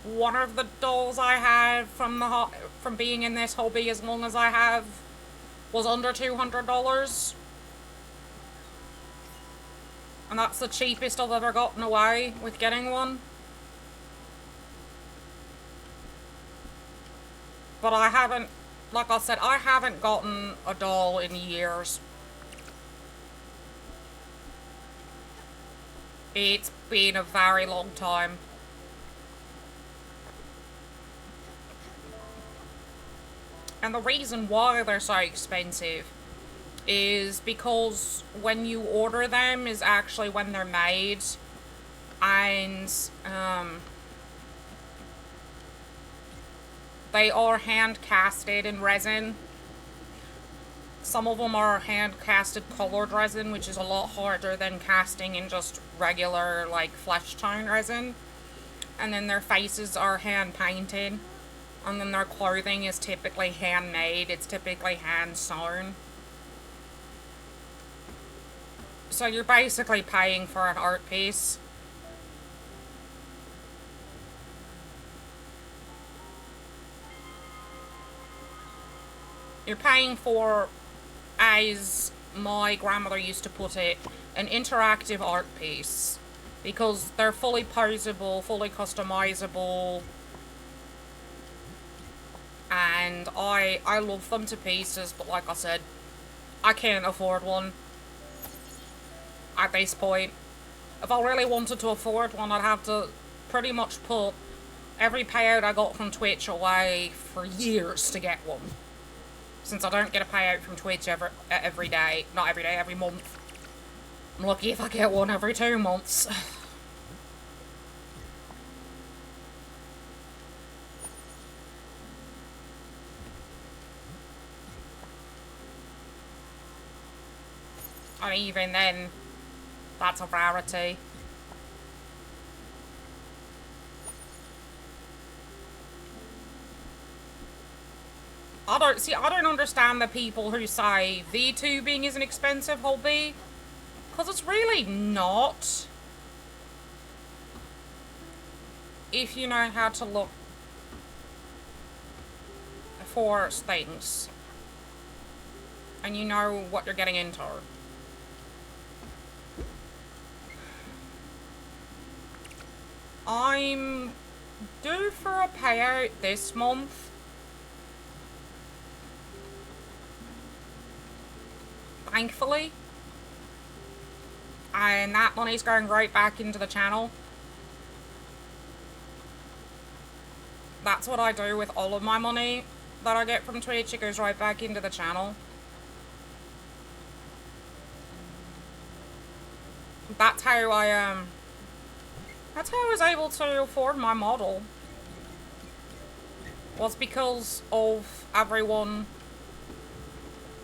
one of the dolls I have from being in this hobby as long as I have was under $200. And that's the cheapest I've ever gotten away with getting one. But I haven't, like I said, I haven't gotten a doll in years. It's been a very long time. And the reason why they're so expensive is because when you order them is actually when they're made. And, they are hand-casted in resin. Some of them are hand-casted colored resin, which is a lot harder than casting in just regular, like, flesh tone resin. And then their faces are hand-painted. And then their clothing is typically handmade. It's typically hand-sewn. So you're basically paying for an art piece. You're paying for, as my grandmother used to put it, an interactive art piece. Because they're fully posable, fully customizable. And I love them to pieces, but like I said, I can't afford one at this point. If I really wanted to afford one, I'd have to pretty much put every payout I got from Twitch away for years to get one. Since I don't get a payout from Twitch every day. Not every day, every month. I'm lucky if I get one every 2 months. And even then, that's a rarity. I don't understand the people who say VTubing is an expensive hobby. Because it's really not. If you know how to look for things. And you know what you're getting into. I'm due for a payout this month. Thankfully. And that money's going right back into the channel. That's what I do with all of my money that I get from Twitch. It goes right back into the channel. That's how I was able to afford my model. Was because of everyone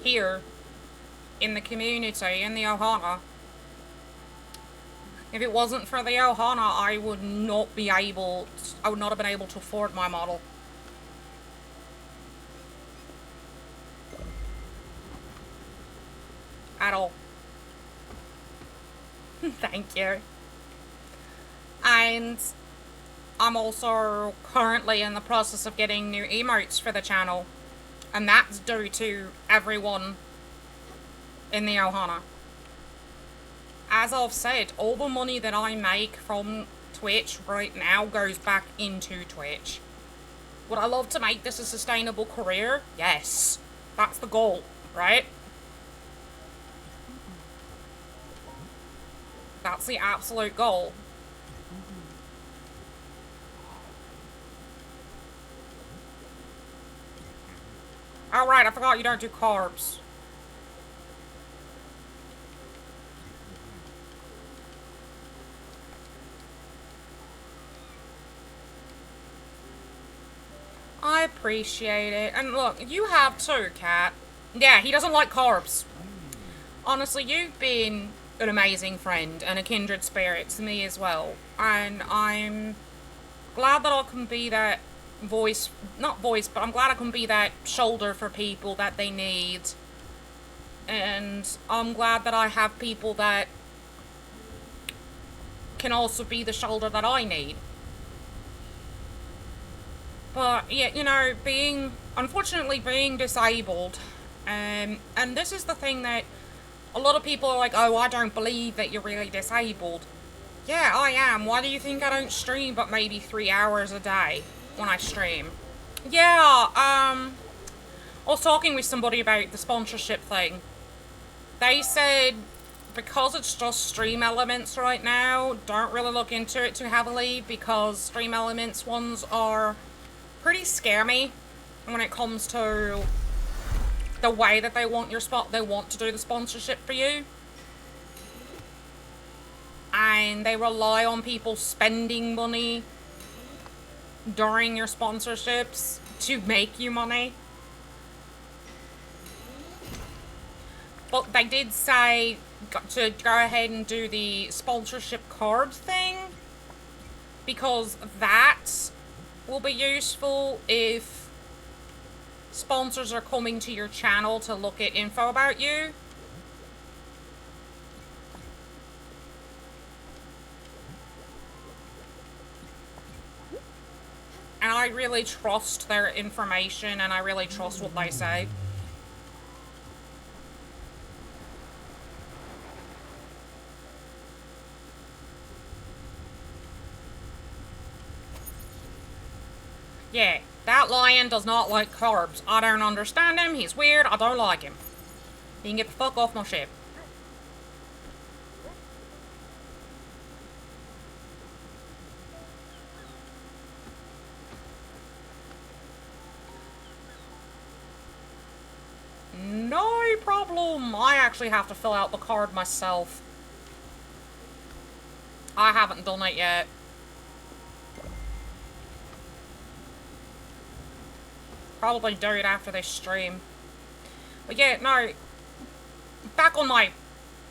here in the community, in the Ohana. If it wasn't for the Ohana, I would not have been able to afford my model. at all. Thank you. And I'm also currently in the process of getting new emotes for the channel. And that's due to everyone in the Ohana. As I've said, all the money that I make from Twitch right now goes back into Twitch. Would I love to make this a sustainable career? Yes. That's the goal, right? That's the absolute goal. Oh, right, I forgot you don't do carbs. I appreciate it. And look, you have too, Kat. Yeah, he doesn't like carbs. Honestly, you've been an amazing friend and a kindred spirit to me as well. And I'm glad that I can be that voice, not voice, but I'm glad I can be that shoulder for people that they need. And I'm glad that I have people that can also be the shoulder that I need. But, yeah, you know, unfortunately being disabled, and this is the thing that a lot of people are like, oh, I don't believe that you're really disabled. Yeah, I am. Why do you think I don't stream but maybe 3 hours a day when I stream? Yeah, I was talking with somebody about the sponsorship thing. They said because it's just Stream Elements right now, don't really look into it too heavily because Stream Elements ones are pretty scammy when it comes to the way that they want to do the sponsorship for you. And they rely on people spending money during your sponsorships to make you money. But they did say to go ahead and do the sponsorship card thing, because that will be useful if sponsors are coming to your channel to look at info about you. And I really trust their information, and I really trust what they say. Yeah, that lion does not like carbs. I don't understand him. He's weird. I don't like him. He can get the fuck off my ship. No problem. I actually have to fill out the card myself. I haven't done it yet. Probably do it after this stream. But yeah, no. Back on my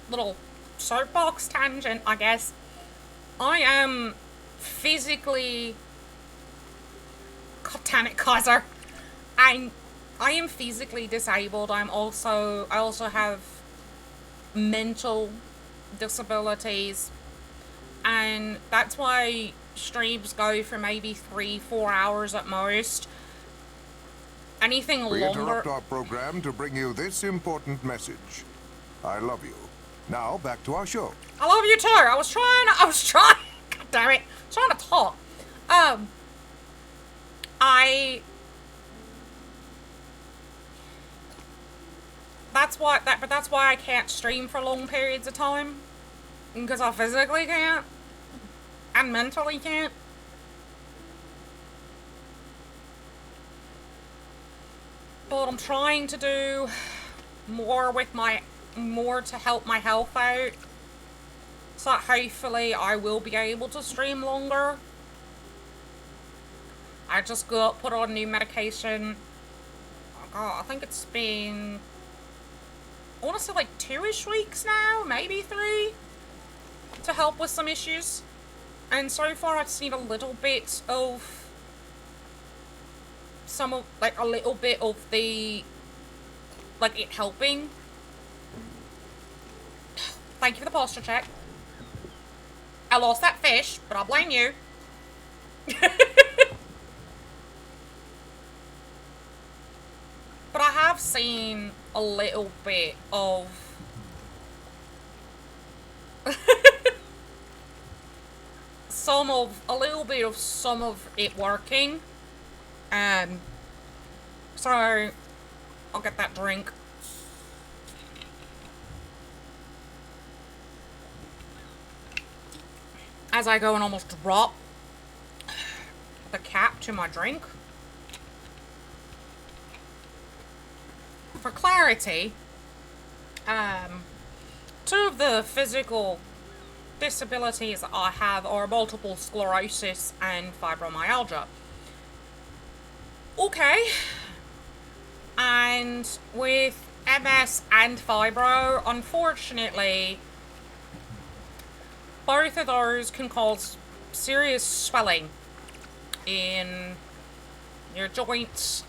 little soapbox tangent, I guess. I am physically... God damn it, Kaiser. I am physically disabled. I also have mental disabilities. And that's why streams go for maybe 3-4 hours at most. Anything longer... We interrupt our program to bring you this important message. I love you. Now, back to our show. I love you too. I was trying, God damn it. I was trying to talk. That's why I can't stream for long periods of time. Because I physically can't. And mentally can't. But I'm trying to do more to help my health out. So that hopefully I will be able to stream longer. I just put on new medication. Oh God, I think it's been, I want to say like 2-ish weeks now, maybe 3, to help with some issues. And so far I've seen a little bit of a little bit of the, like, it helping. Thank you for the posture check. I lost that fish, but I'll blame you. But I have seen a little bit of some of it working. So I'll get that drink. As I go and almost drop the cap to my drink. For clarity, two of the physical disabilities that I have are multiple sclerosis and fibromyalgia. Okay. And with MS and fibro, unfortunately, both of those can cause serious swelling in your joints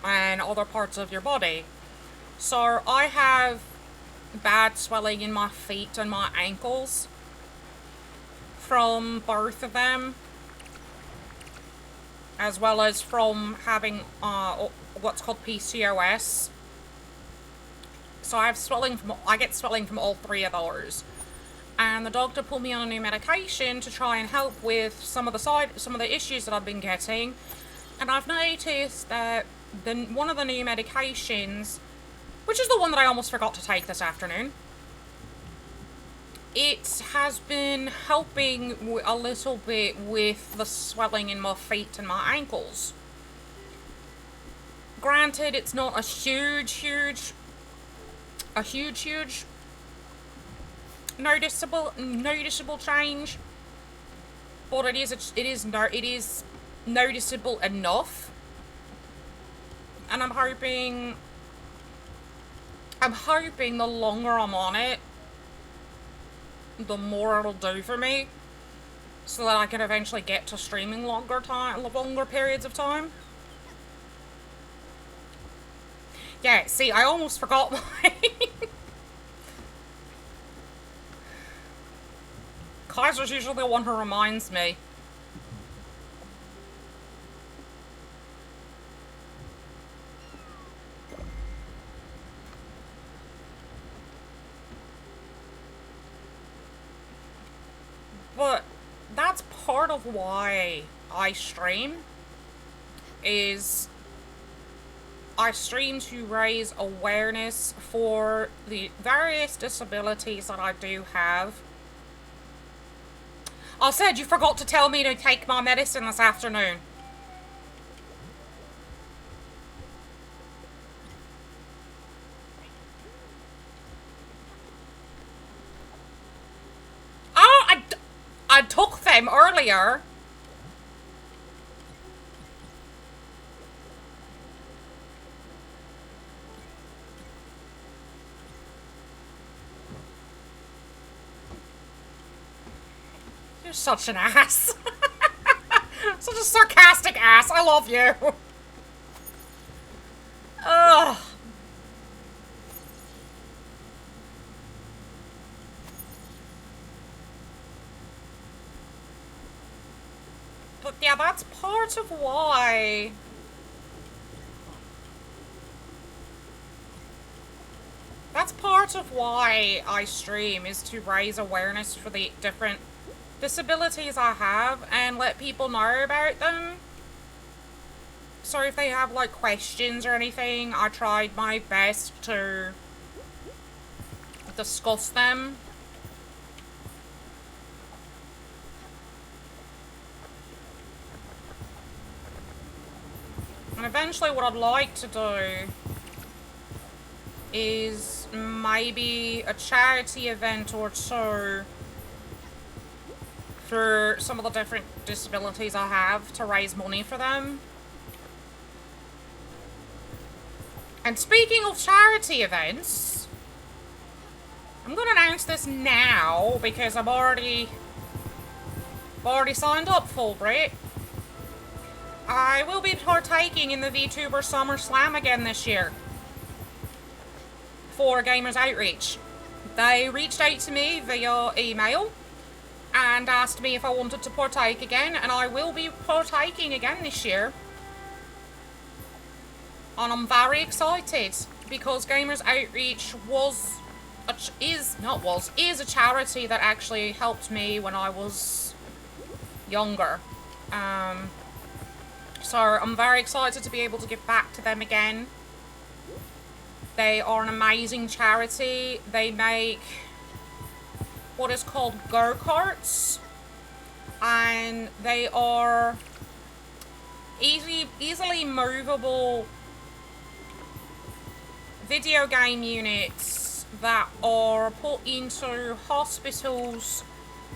and other parts of your body. So I have bad swelling in my feet and my ankles from both of them, as well as from having what's called PCOS. So I get swelling from all three of those. And the doctor put me on a new medication to try and help with some of the issues that I've been getting. And I've noticed that one of the new medications, which is the one that I almost forgot to take this afternoon, it has been helping a little bit with the swelling in my feet and my ankles. Granted, it's not a huge noticeable change, but it is noticeable enough. And I'm hoping the longer I'm on it, the more it'll do for me, so that I can eventually get to streaming longer periods of time. Yeah, see, I almost forgot mine. Kaiser's usually the one who reminds me. But that's part of why I stream, is I stream to raise awareness for the various disabilities that I do have. I said you forgot to tell me to take my medicine this afternoon. Oh, I took them earlier. You're such an ass. Such a sarcastic ass. I love you. Ugh. But yeah, that's part of why. That's part of why I stream, is to raise awareness for the different disabilities I have and let people know about them. So if they have like questions or anything, I tried my best to discuss them. And eventually what I'd like to do is maybe a charity event or two for some of the different disabilities I have, to raise money for them. And speaking of charity events, I'm going to announce this now because I've already signed up for it. I will be partaking in the Vtuber Summer Slam again this year for Gamers Outreach. They reached out to me via email and asked me if I wanted to partake again, and I will be partaking again this year. And I'm very excited because Gamers Outreach is a charity that actually helped me when I was younger. So I'm very excited to be able to give back to them again. They are an amazing charity. They make what is called go-karts, and they are easily movable video game units that are put into hospitals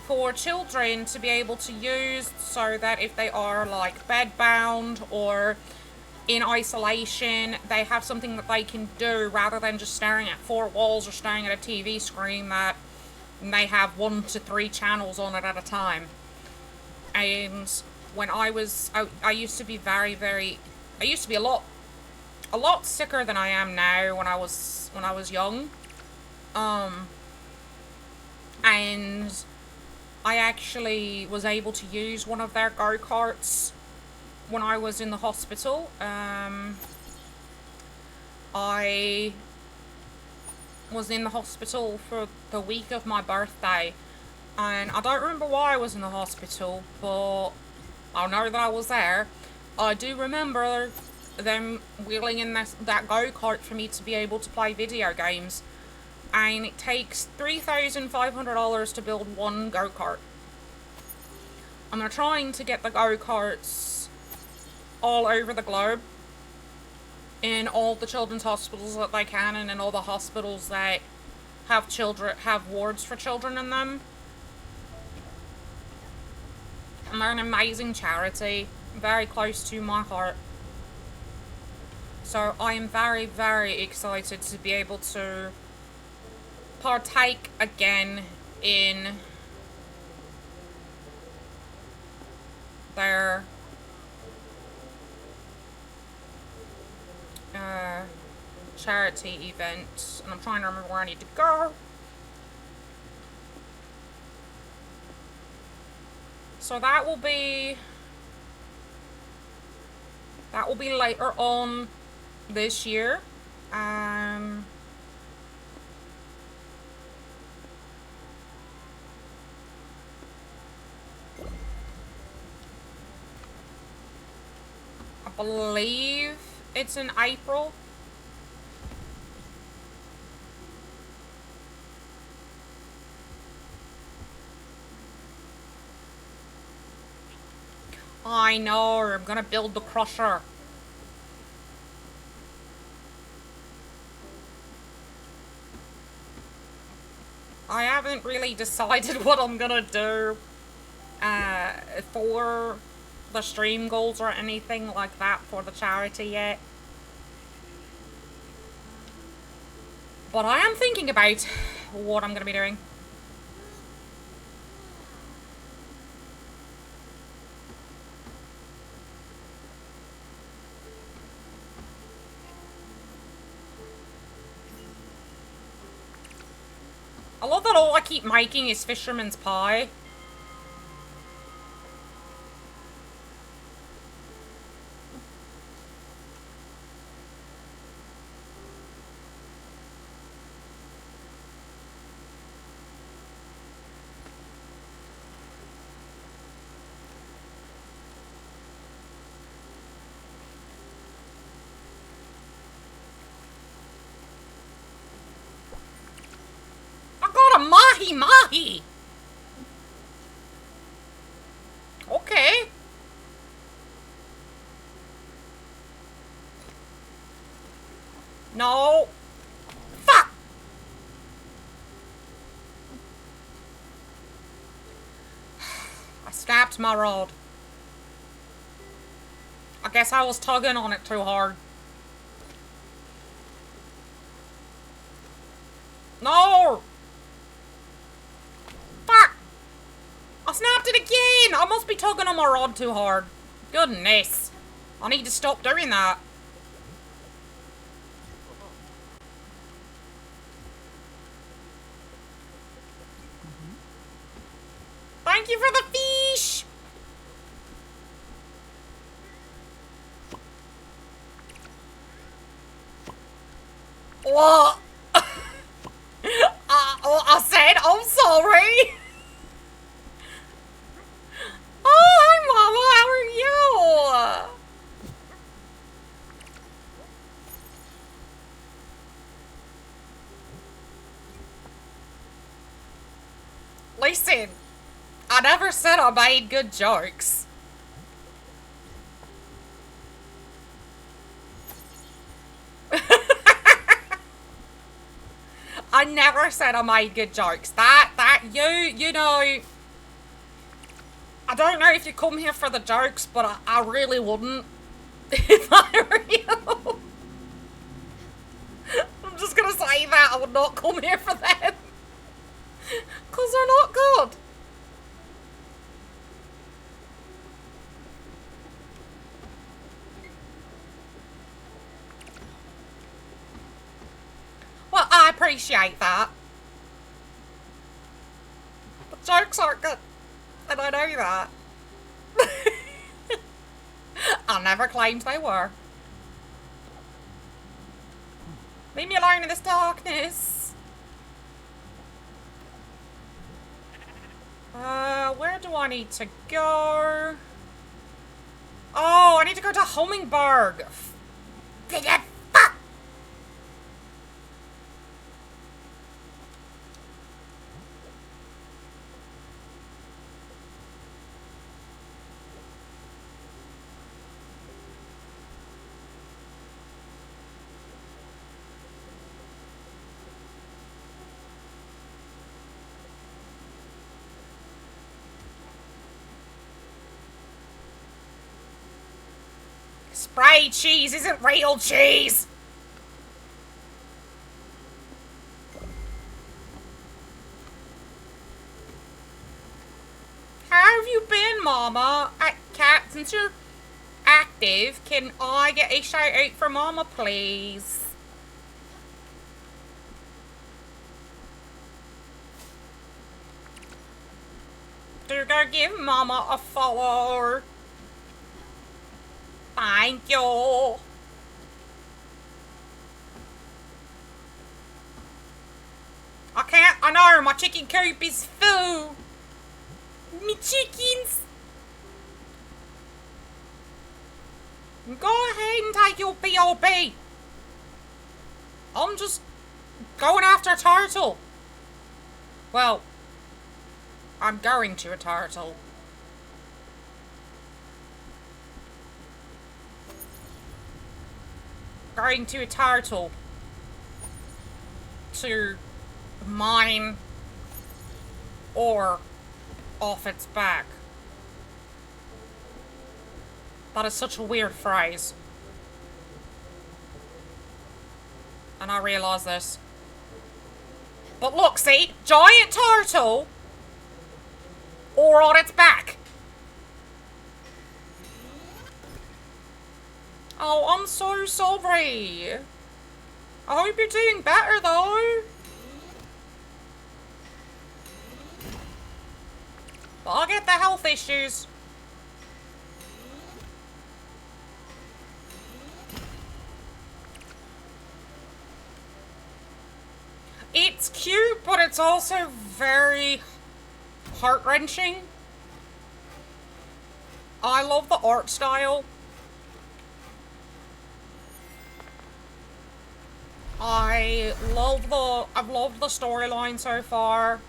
for children to be able to use, so that if they are like bedbound or in isolation, they have something that they can do rather than just staring at four walls or staring at a TV screen that may have 1 to 3 channels on it at a time. And when I used to be I used to be a lot sicker than I am now when I was young. And I actually was able to use one of their go-karts when I was in the hospital. I was in the hospital for the week of my birthday, and I don't remember why I was in the hospital, but I know that I was there. I do remember them wheeling in that go-kart for me to be able to play video games, and it takes $3,500 to build one go-kart. I'm trying to get the go-karts all over the globe, in all the children's hospitals that they can, and in all the hospitals that have wards for children in them. And they're an amazing charity, very close to my heart. So I am very, very excited to be able to partake again in their charity event, and I'm trying to remember where I need to go. So that will be later on this year. I believe it's in April. I know, I'm gonna build the crusher. I haven't really decided what I'm gonna do for the stream goals or anything like that for the charity yet. But I am thinking about what I'm gonna be doing. I love that all I keep making is fisherman's pie. Mahi! Okay. No. Fuck! I snapped my rod. I guess I was tugging on it too hard. No! I snapped it again! I must be tugging on my rod too hard. Goodness. I need to stop doing that. Thank you for the fish! What? I said I'm sorry. Oh, hi, Mama. How are you? Listen, I never said I made good jokes. I never said I made good jokes. You know, I don't know if you come here for the jokes, but I really wouldn't if I were you. I'm just gonna say that I would not come here for them. Because they're not good. Well, I appreciate that. The jokes aren't good. And I know that. I never claimed they were. Leave me alone in this darkness. Where do I need to go? Oh, I need to go to Hummingbird. Fuck! Sprayed cheese isn't real cheese! How have you been, Mama? Cat, since you're active, can I get a shout out for Mama, please? Do go give Mama a follow. Thank you. I can't, I know, my chicken coop is full. Me chickens. Go ahead and take your B.O.B. I'm just going after a turtle. Well, I'm going to a turtle. Going to a turtle to mine ore off its back. That is such a weird phrase. And I realise this. But look, see? Giant turtle ore on its back. Oh, I'm so sorry. I hope you're doing better, though. But I'll get the health issues. It's cute, but it's also very heart-wrenching. I love the art style. I've loved the storyline so far,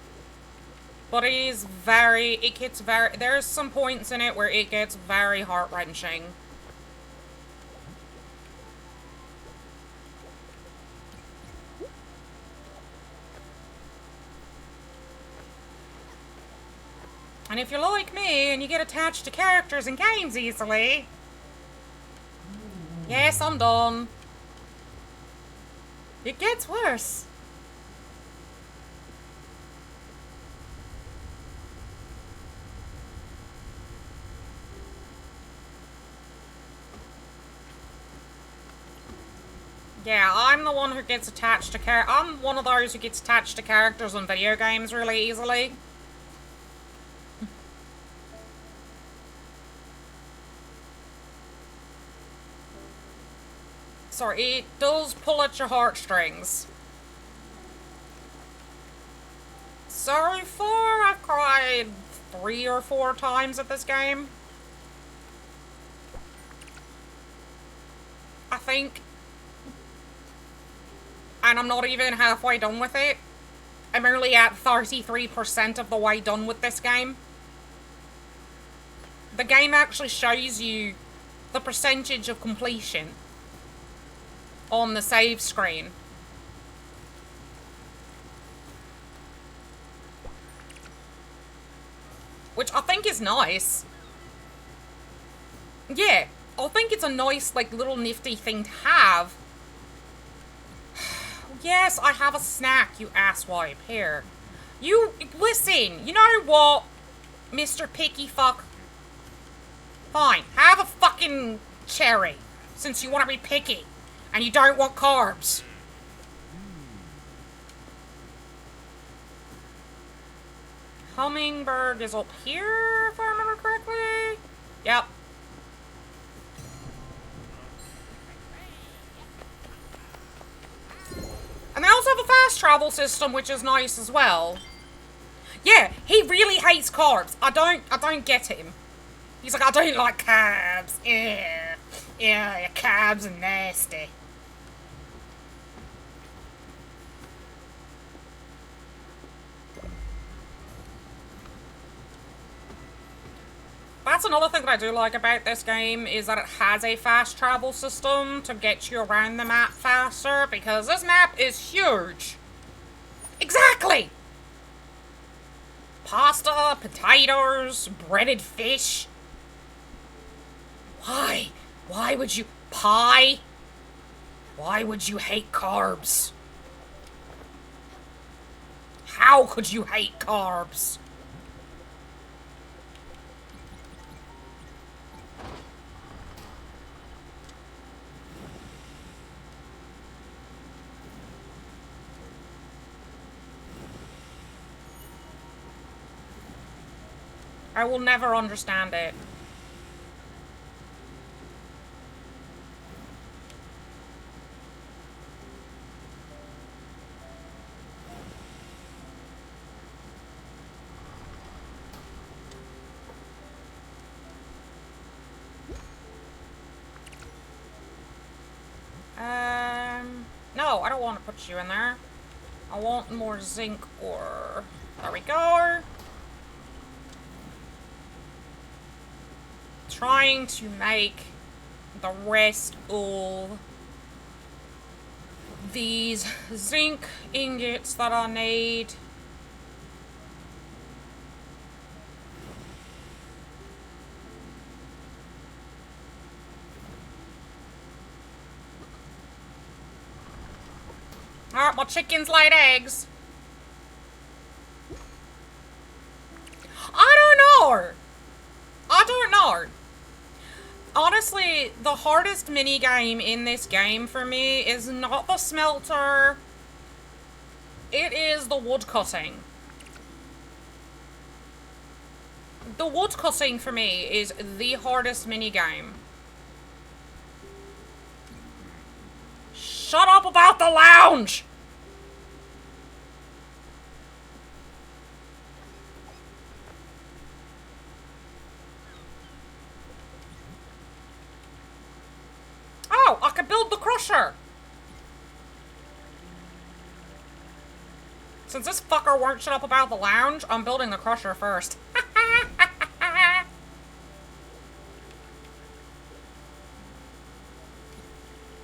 but there's some points in it where it gets very heart-wrenching. And if you're like me and you get attached to characters in games easily, yes, I'm done. It gets worse. Yeah, I'm the one who gets attached to I'm one of those who gets attached to characters in video games really easily. sorry, it does pull at your heartstrings. So far, I've cried 3 or 4 times at this game. I think. And I'm not even halfway done with it. I'm only at 33% of the way done with this game. The game actually shows you the percentage of completion on the save screen. Which I think is nice. Yeah, I think it's a nice, like, little nifty thing to have. Yes, I have a snack, you asswipe. Here. You, listen, you know what, Mr. Picky Fuck? Fine, have a fucking cherry, since you want to be picky, and you don't want carbs. Hummingbird is up here, if I remember correctly. Yep. And they also have a fast travel system, which is nice as well. Yeah, he really hates carbs. I don't get him. He's like, I don't like carbs. Yeah, your carbs are nasty. That's another thing that I do like about this game, is that it has a fast travel system to get you around the map faster, because this map is huge. Exactly! Pasta, potatoes, breaded fish. Why? Why would you... Pie? Why would you hate carbs? How could you hate carbs? I will never understand it. No, I don't want to put you in there. I want more zinc ore. There we go. Trying to make the rest of these zinc ingots that I need. Alright, my chickens laid eggs. I don't know. I don't know. Honestly, the hardest minigame in this game for me is not the smelter. It is the wood cutting. The wood cutting for me is the hardest minigame. Shut up about the lounge! Oh, I can build the crusher! Since this fucker won't shut up about the lounge, I'm building the crusher first.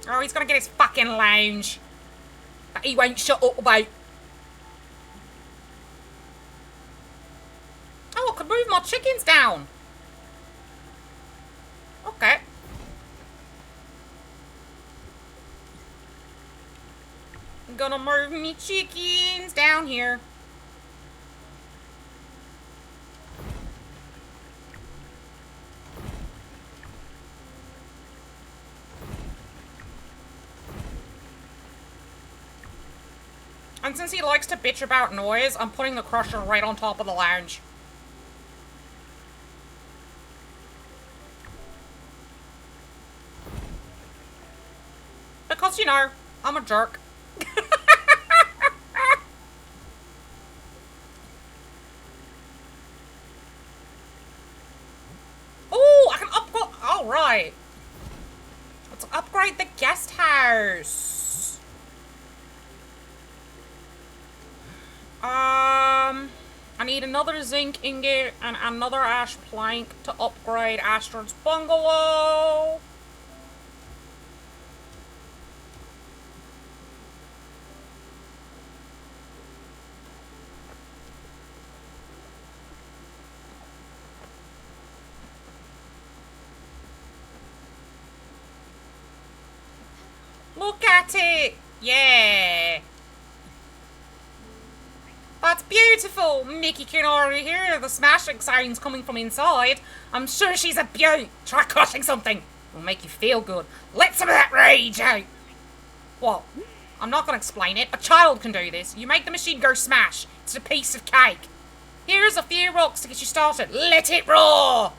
Oh, he's gonna get his fucking lounge that he won't shut up about. Oh, I could move my chickens down. Okay. I'm gonna move me chickens down here. And since he likes to bitch about noise, I'm putting the crusher right on top of the lounge. Because, you know, I'm a jerk. Oh, I can upgrade. All right. Let's upgrade the guest house. I need another zinc ingot and another ash plank to upgrade Astrid's bungalow. Look at it! Yeah! That's beautiful! Mickey can already hear the smashing sounds coming from inside. I'm sure she's a beaut. Try crushing something. It'll make you feel good. Let some of that rage out! What? I'm not gonna explain it. A child can do this. You make the machine go smash. It's a piece of cake. Here's a few rocks to get you started. Let it roar!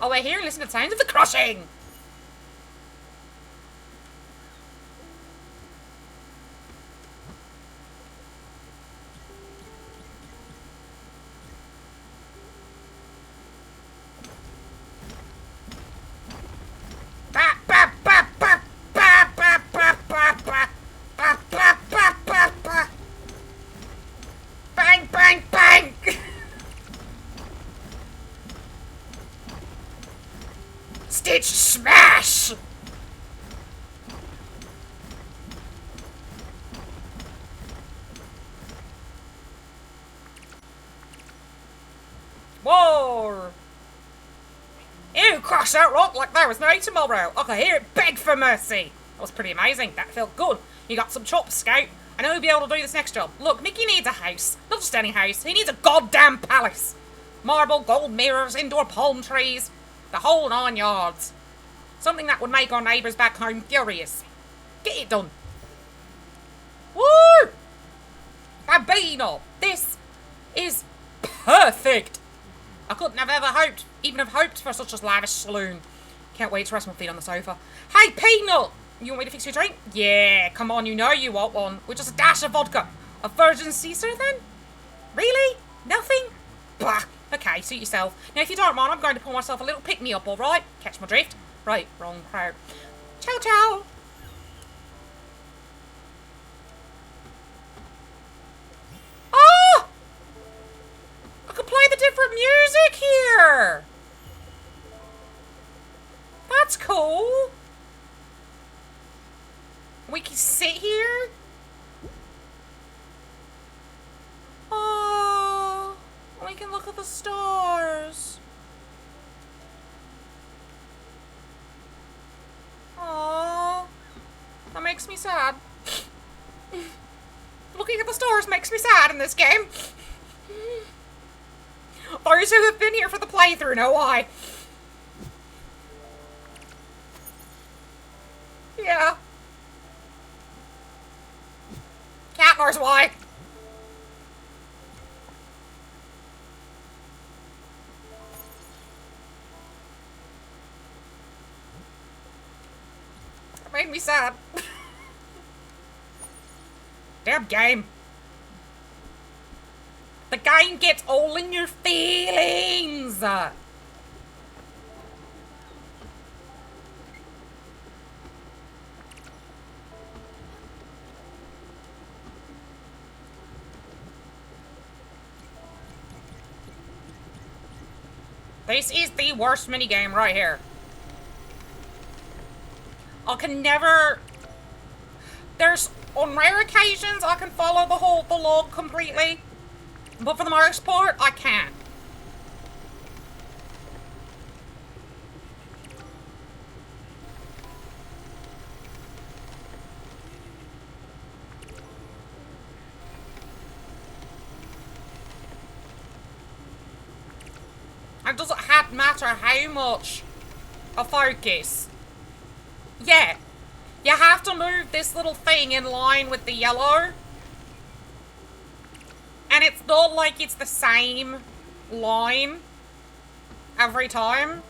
Oh, wait here and listen to the sounds of the crushing! Bang, bang, bang! Stitch smash! Whoa! Ew, crush that rock like there was no tomorrow. I could hear it beg for mercy. That was pretty amazing. That felt good. You got some chops, Scout. I know you'll be able to do this next job. Look, Mickey needs a house. Not just any house. He needs a goddamn palace. Marble, gold mirrors, indoor palm trees. The whole 9 yards. Something that would make our neighbours back home furious. Get it done. Woo! Babino, this is perfect. I couldn't have ever hoped, even have hoped for such a lavish saloon. Can't wait to rest my feet on the sofa. Hey, Peanut! You want me to fix your drink? Yeah, come on, you know you want one. With just a dash of vodka. A virgin Caesar, then? Really? Nothing? Bah! Okay, suit yourself. Now, if you don't mind, I'm going to pour myself a little pick-me-up, alright? Catch my drift? Right, wrong crowd. Ciao, ciao! Oh! I can play the different music here! That's cool! We can sit here? Oh, we can look at the stars. Oh, that makes me sad. Looking at the stars makes me sad in this game. Those who have been here for the playthrough know why. Yeah. Cat knows why. That made me sad. Damn game. The game gets all in your feelings. This is the worst minigame right here. I can never... There's... On rare occasions, I can follow the log completely. But for the most part, I can't. It doesn't matter how much I focus. Yeah. You have to move this little thing in line with the yellow. And it's not like it's the same line every time.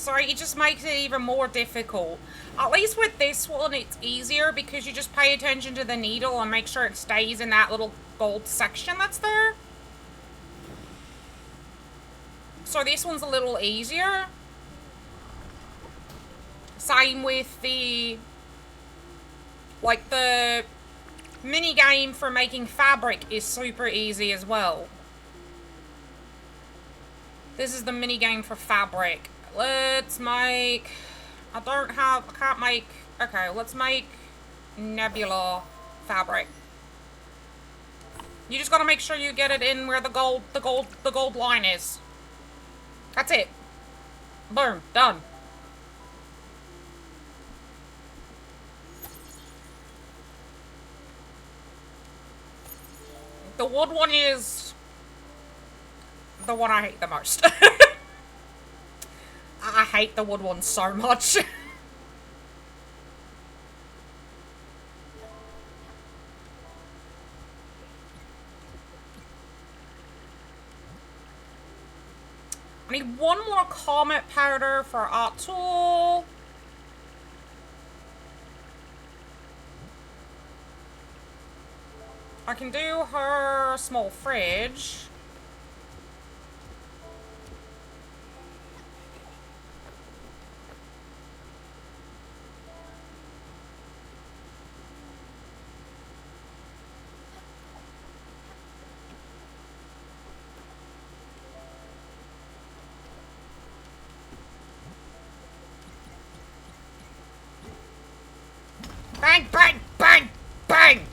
So it just makes it even more difficult. At least with this one, it's easier because you just pay attention to the needle and make sure it stays in that little gold section that's there. So this one's a little easier. Same with the... like, the mini game for making fabric is super easy as well. This is the mini game for fabric. Let's make... I can't make... Okay, let's make nebula fabric. You just gotta make sure you get it in where the gold line is. That's it. Boom, done. The wood one is the one I hate the most. I hate the wood one so much. I need one more comet powder for art tool. I can do her small fridge. Bang, bang, bang, bang!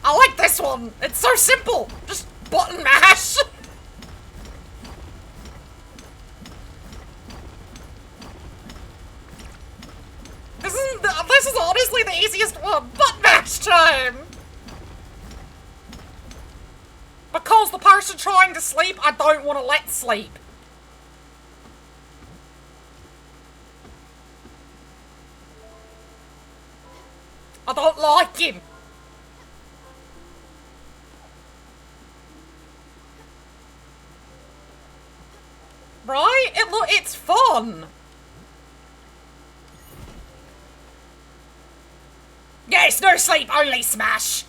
I like this one! It's so simple! Just button mash! This is honestly the easiest one! Button mash time! Because the person trying to sleep, I don't want to let sleep. I don't like him. Right? It's fun. Yes, no sleep, only smash.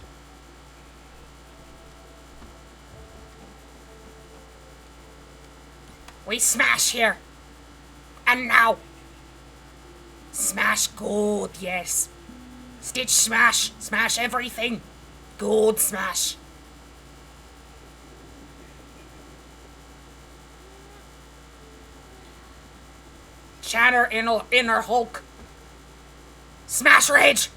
We smash here. And now. Smash good, yes. Stitch smash. Smash everything. Good smash. Shatter inner Hulk. Smash rage.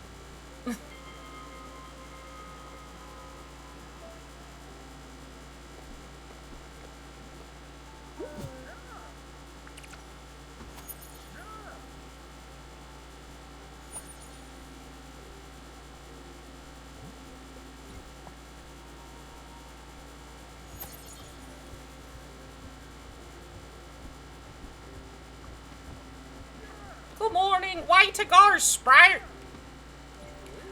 Good morning. Way to go, Sprout.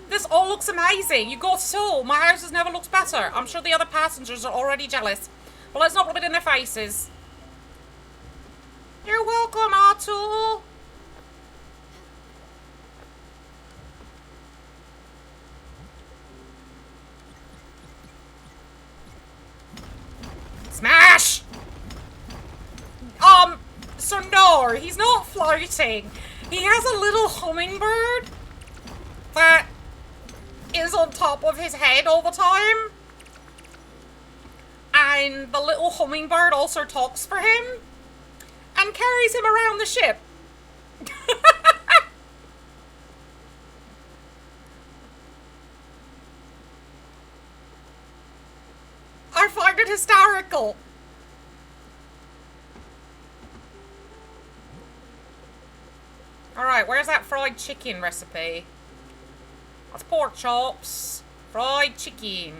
This all looks amazing. You got so. My house has never looked better. I'm sure the other passengers are already jealous. But let's not rub it in their faces. You're welcome, Artul. Smash! So no, he's not floating. He has a little hummingbird that is on top of his head all the time. And the little hummingbird also talks for him and carries him around the ship. I find it hysterical. Alright, where's that fried chicken recipe? That's pork chops. Fried chicken.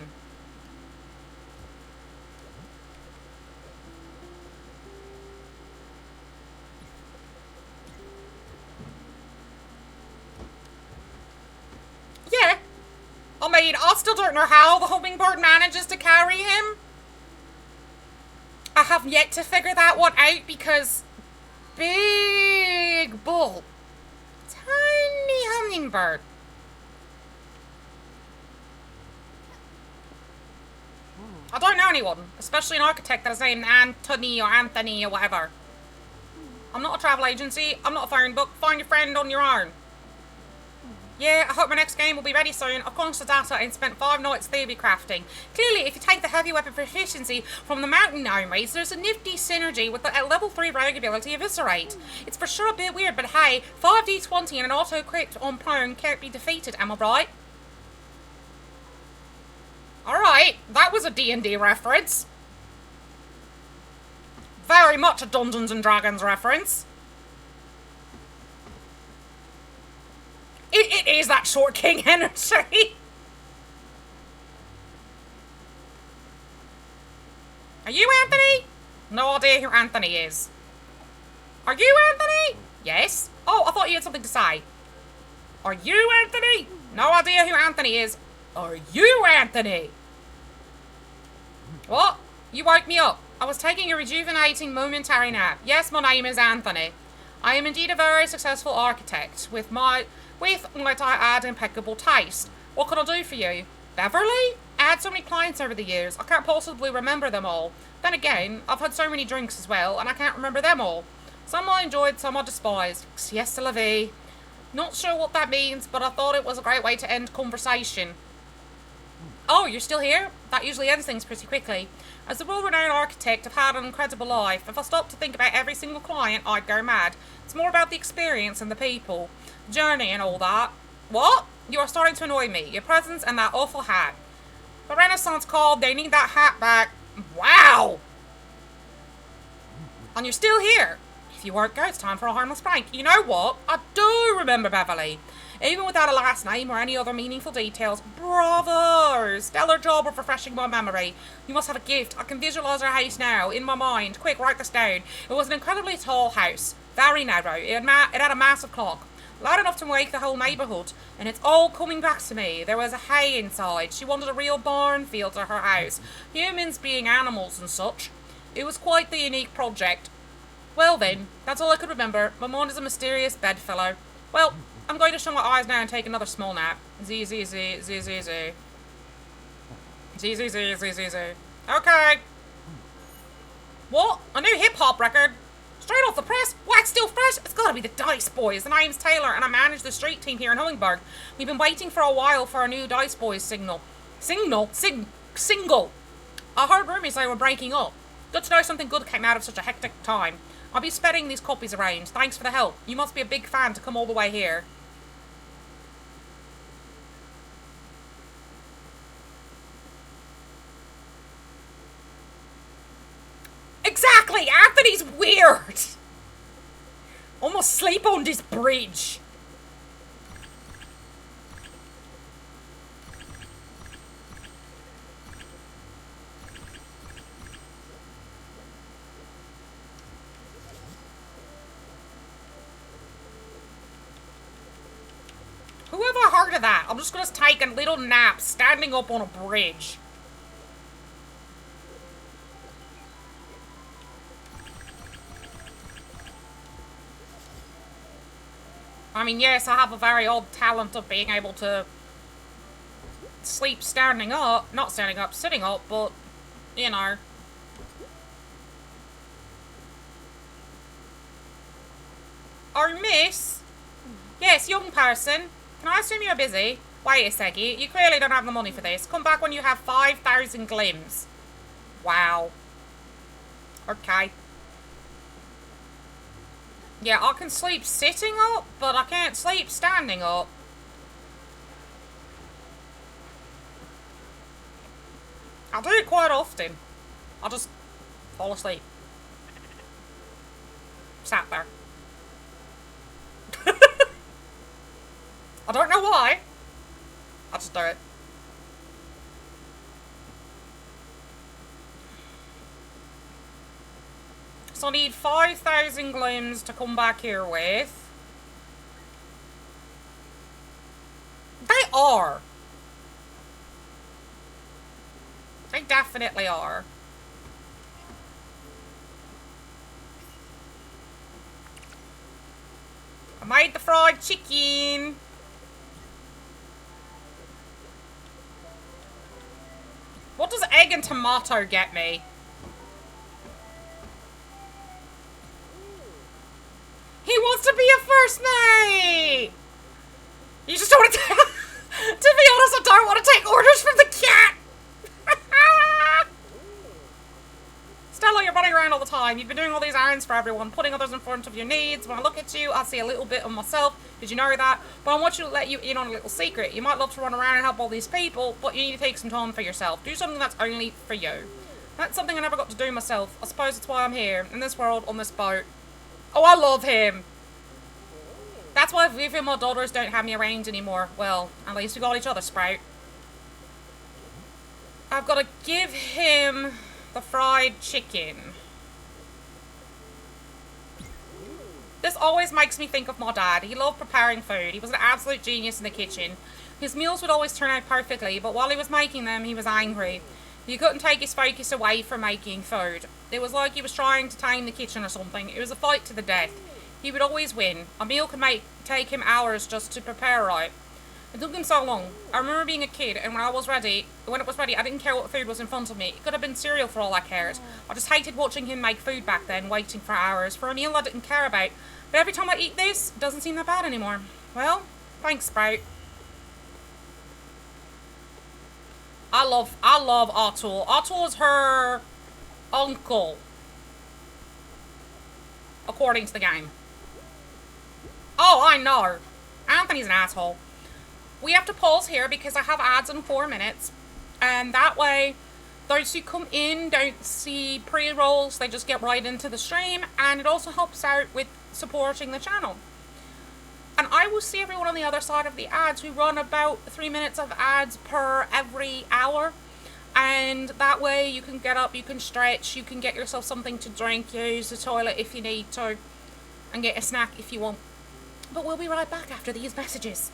Yeah. I mean, I still don't know how the hummingbird manages to carry him. I have yet to figure that one out because big bull, tiny hummingbird. I don't know anyone, especially an architect that is named Anthony or Anthony or whatever. I'm not a travel agency. I'm not a phone book. Find your friend on your own. Yeah, I hope my next game will be ready soon. I've gone to data and spent 5 nights theory crafting. Clearly, if you take the heavy weapon proficiency from the mountain gnome race, there's a nifty synergy with the level 3 rogue ability Eviscerate. It's for sure a bit weird, but hey, 5d20 and an auto-crit on prone can't be defeated, am I right? Alright, that was a D&D reference. Very much a Dungeons and Dragons reference. It is that Short King energy. Are you Anthony? No idea who Anthony is. Are you Anthony? Yes. Oh, I thought you had something to say. Are you Anthony? No idea who Anthony is. Are you Anthony? What? You woke me up. I was taking a rejuvenating momentary nap. Yes, my name is Anthony. I am indeed a very successful architect with might I add, impeccable taste. What can I do for you? Beverly? I had so many clients over the years, I can't possibly remember them all. Then again, I've had so many drinks as well, and I can't remember them all. Some I enjoyed, some I despised. Siesta la vie. Not sure what that means, but I thought it was a great way to end conversation. Oh, you're still here? That usually ends things pretty quickly. As a world-renowned architect, I've had an incredible life. If I stopped to think about every single client, I'd go mad. It's more about the experience and the people. Journey and all that. What? You are starting to annoy me. Your presence and that awful hat. The Renaissance called. They need that hat back. Wow! And you're still here. If you won't go, it's time for a harmless prank. You know what? I do remember Beverly. Even without a last name or any other meaningful details. Bravo! Stellar job of refreshing my memory. You must have a gift. I can visualise her house now, in my mind. Quick, write this down. It was an incredibly tall house. Very narrow. It had a massive clock. Loud enough to wake the whole neighbourhood. And it's all coming back to me. There was a hay inside. She wanted a real barn feel to her house. Humans being animals and such. It was quite the unique project. Well then, that's all I could remember. My mind is a mysterious bedfellow. Well, I'm going to shut my eyes now and take another small nap. Z. Okay. What? A new hip-hop record? Straight off the press? Why, it's still fresh? It's gotta be the Dice Boys. The name's Taylor, and I manage the street team here in Hummingbird. We've been waiting for a while for a new Dice Boys single. Single? I heard rumours they were breaking up. Good to know something good came out of such a hectic time. I'll be spreading these copies around. Thanks for the help. You must be a big fan to come all the way here. Exactly! Anthony's weird! Almost sleep on this bridge. Whoever heard of that? I'm just gonna take a little nap standing up on a bridge. I mean, yes, I have a very odd talent of being able to sleep standing up. Not standing up, sitting up, but, you know. Oh, miss? Yes, young person. Can I assume you're busy? Wait a second. You clearly don't have the money for this. Come back when you have 5,000 glims. Wow. Okay. Yeah, I can sleep sitting up, but I can't sleep standing up. I do it quite often. I'll just fall asleep. Sat there. I don't know why. I'll just do it. So I need 5,000 glims to come back here with. They are. They definitely are. I made the fried chicken. What does egg and tomato get me? He wants to be a first mate! You just don't want to take... To be honest, I don't want to take orders from the cat! Stella, you're running around all the time. You've been doing all these errands for everyone, putting others in front of your needs. When I look at you, I see a little bit of myself. Did you know that? But I want you to let you in on a little secret. You might love to run around and help all these people, but you need to take some time for yourself. Do something that's only for you. That's something I never got to do myself. I suppose that's why I'm here, in this world, on this boat. Oh, I love him! That's why Vivi and my daughters don't have me around anymore. Well, at least we got each other, Sprout. I've got to give him the fried chicken. This always makes me think of my dad. He loved preparing food. He was an absolute genius in the kitchen. His meals would always turn out perfectly, but while he was making them, he was angry. He couldn't take his focus away from making food. It was like he was trying to tame the kitchen or something. It was a fight to the death. He would always win. A meal could take him hours just to prepare right. It took him so long. I remember being a kid, and when it was ready, I didn't care what food was in front of me. It could have been cereal for all I cared. I just hated watching him make food back then, waiting for hours for a meal I didn't care about. But every time I eat this, it doesn't seem that bad anymore. Well, thanks, Sprout. I love Artul. Artul is her uncle, according to the game. Oh, I know. Anthony's an asshole. We have to pause here because I have ads in 4 minutes. And that way, those who come in don't see pre-rolls. They just get right into the stream. And it also helps out with supporting the channel. And I will see everyone on the other side of the ads. We run about 3 minutes of ads per every hour. And that way you can get up, you can stretch, you can get yourself something to drink, use the toilet if you need to, and get a snack if you want. But we'll be right back after these messages.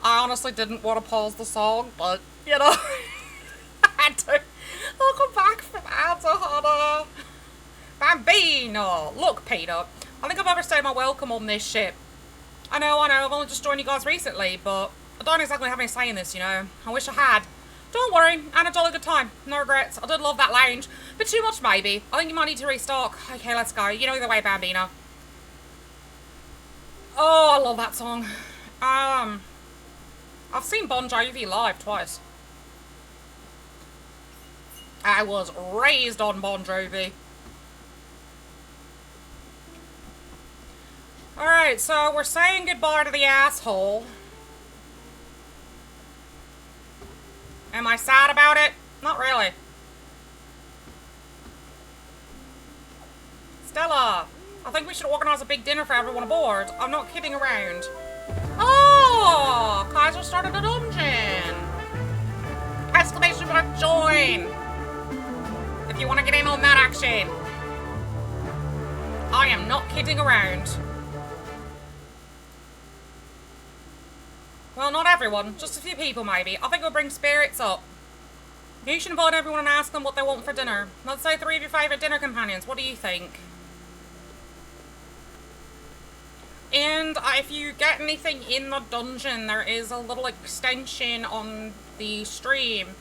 I honestly didn't want to pause the song, but, you know, I had to. Welcome back from Adahana. Bambino! Look, Peter, I think I've overstayed my welcome on this ship. I know, I've only just joined you guys recently, but I don't exactly have any say in this, you know. I wish I had. Don't worry, I had a jolly good time. No regrets. I did love that lounge. Bit too much, maybe. I think you might need to restock. Okay, let's go. You know the way, Bambino. Oh, I love that song. I've seen Bon Jovi live twice. I was raised on Bon Jovi. Alright, so we're saying goodbye to the asshole. Am I sad about it? Not really. Stella, I think we should organize a big dinner for everyone aboard. I'm not kidding around. Oh! Kaiser started a dungeon! Exclamation mark join! If you want to get in on that action. I am not kidding around. Well, not everyone. Just a few people, maybe. I think we'll bring spirits up. You should invite everyone and ask them what they want for dinner. Let's say 3 of your favourite dinner companions. What do you think? And if you get anything in the dungeon, there is a little extension on the stream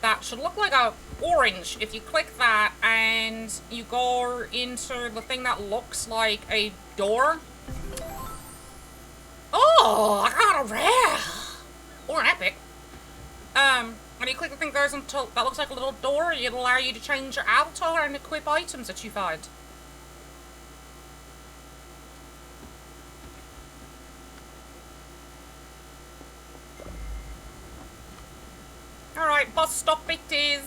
that should look like a orange. If you click that and you go into the thing that looks like a door. Oh, I got a rare! Or an epic. When you click the thing that goes into that looks like a little door, it'll allow you to change your avatar and equip items that you find. Alright, bus stop it is.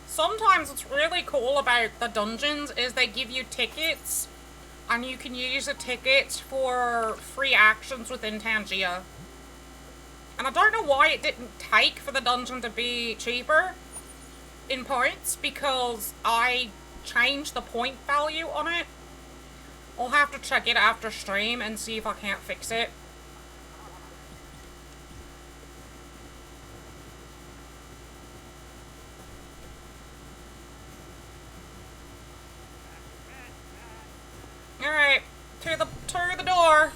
Sometimes what's really cool about the dungeons is they give you tickets, and you can use the tickets for free actions within Tangia. And I don't know why it didn't take for the dungeon to be cheaper in points, because I changed the point value on it. I'll have to check it after stream and see if I can't fix it. Alright, to the door.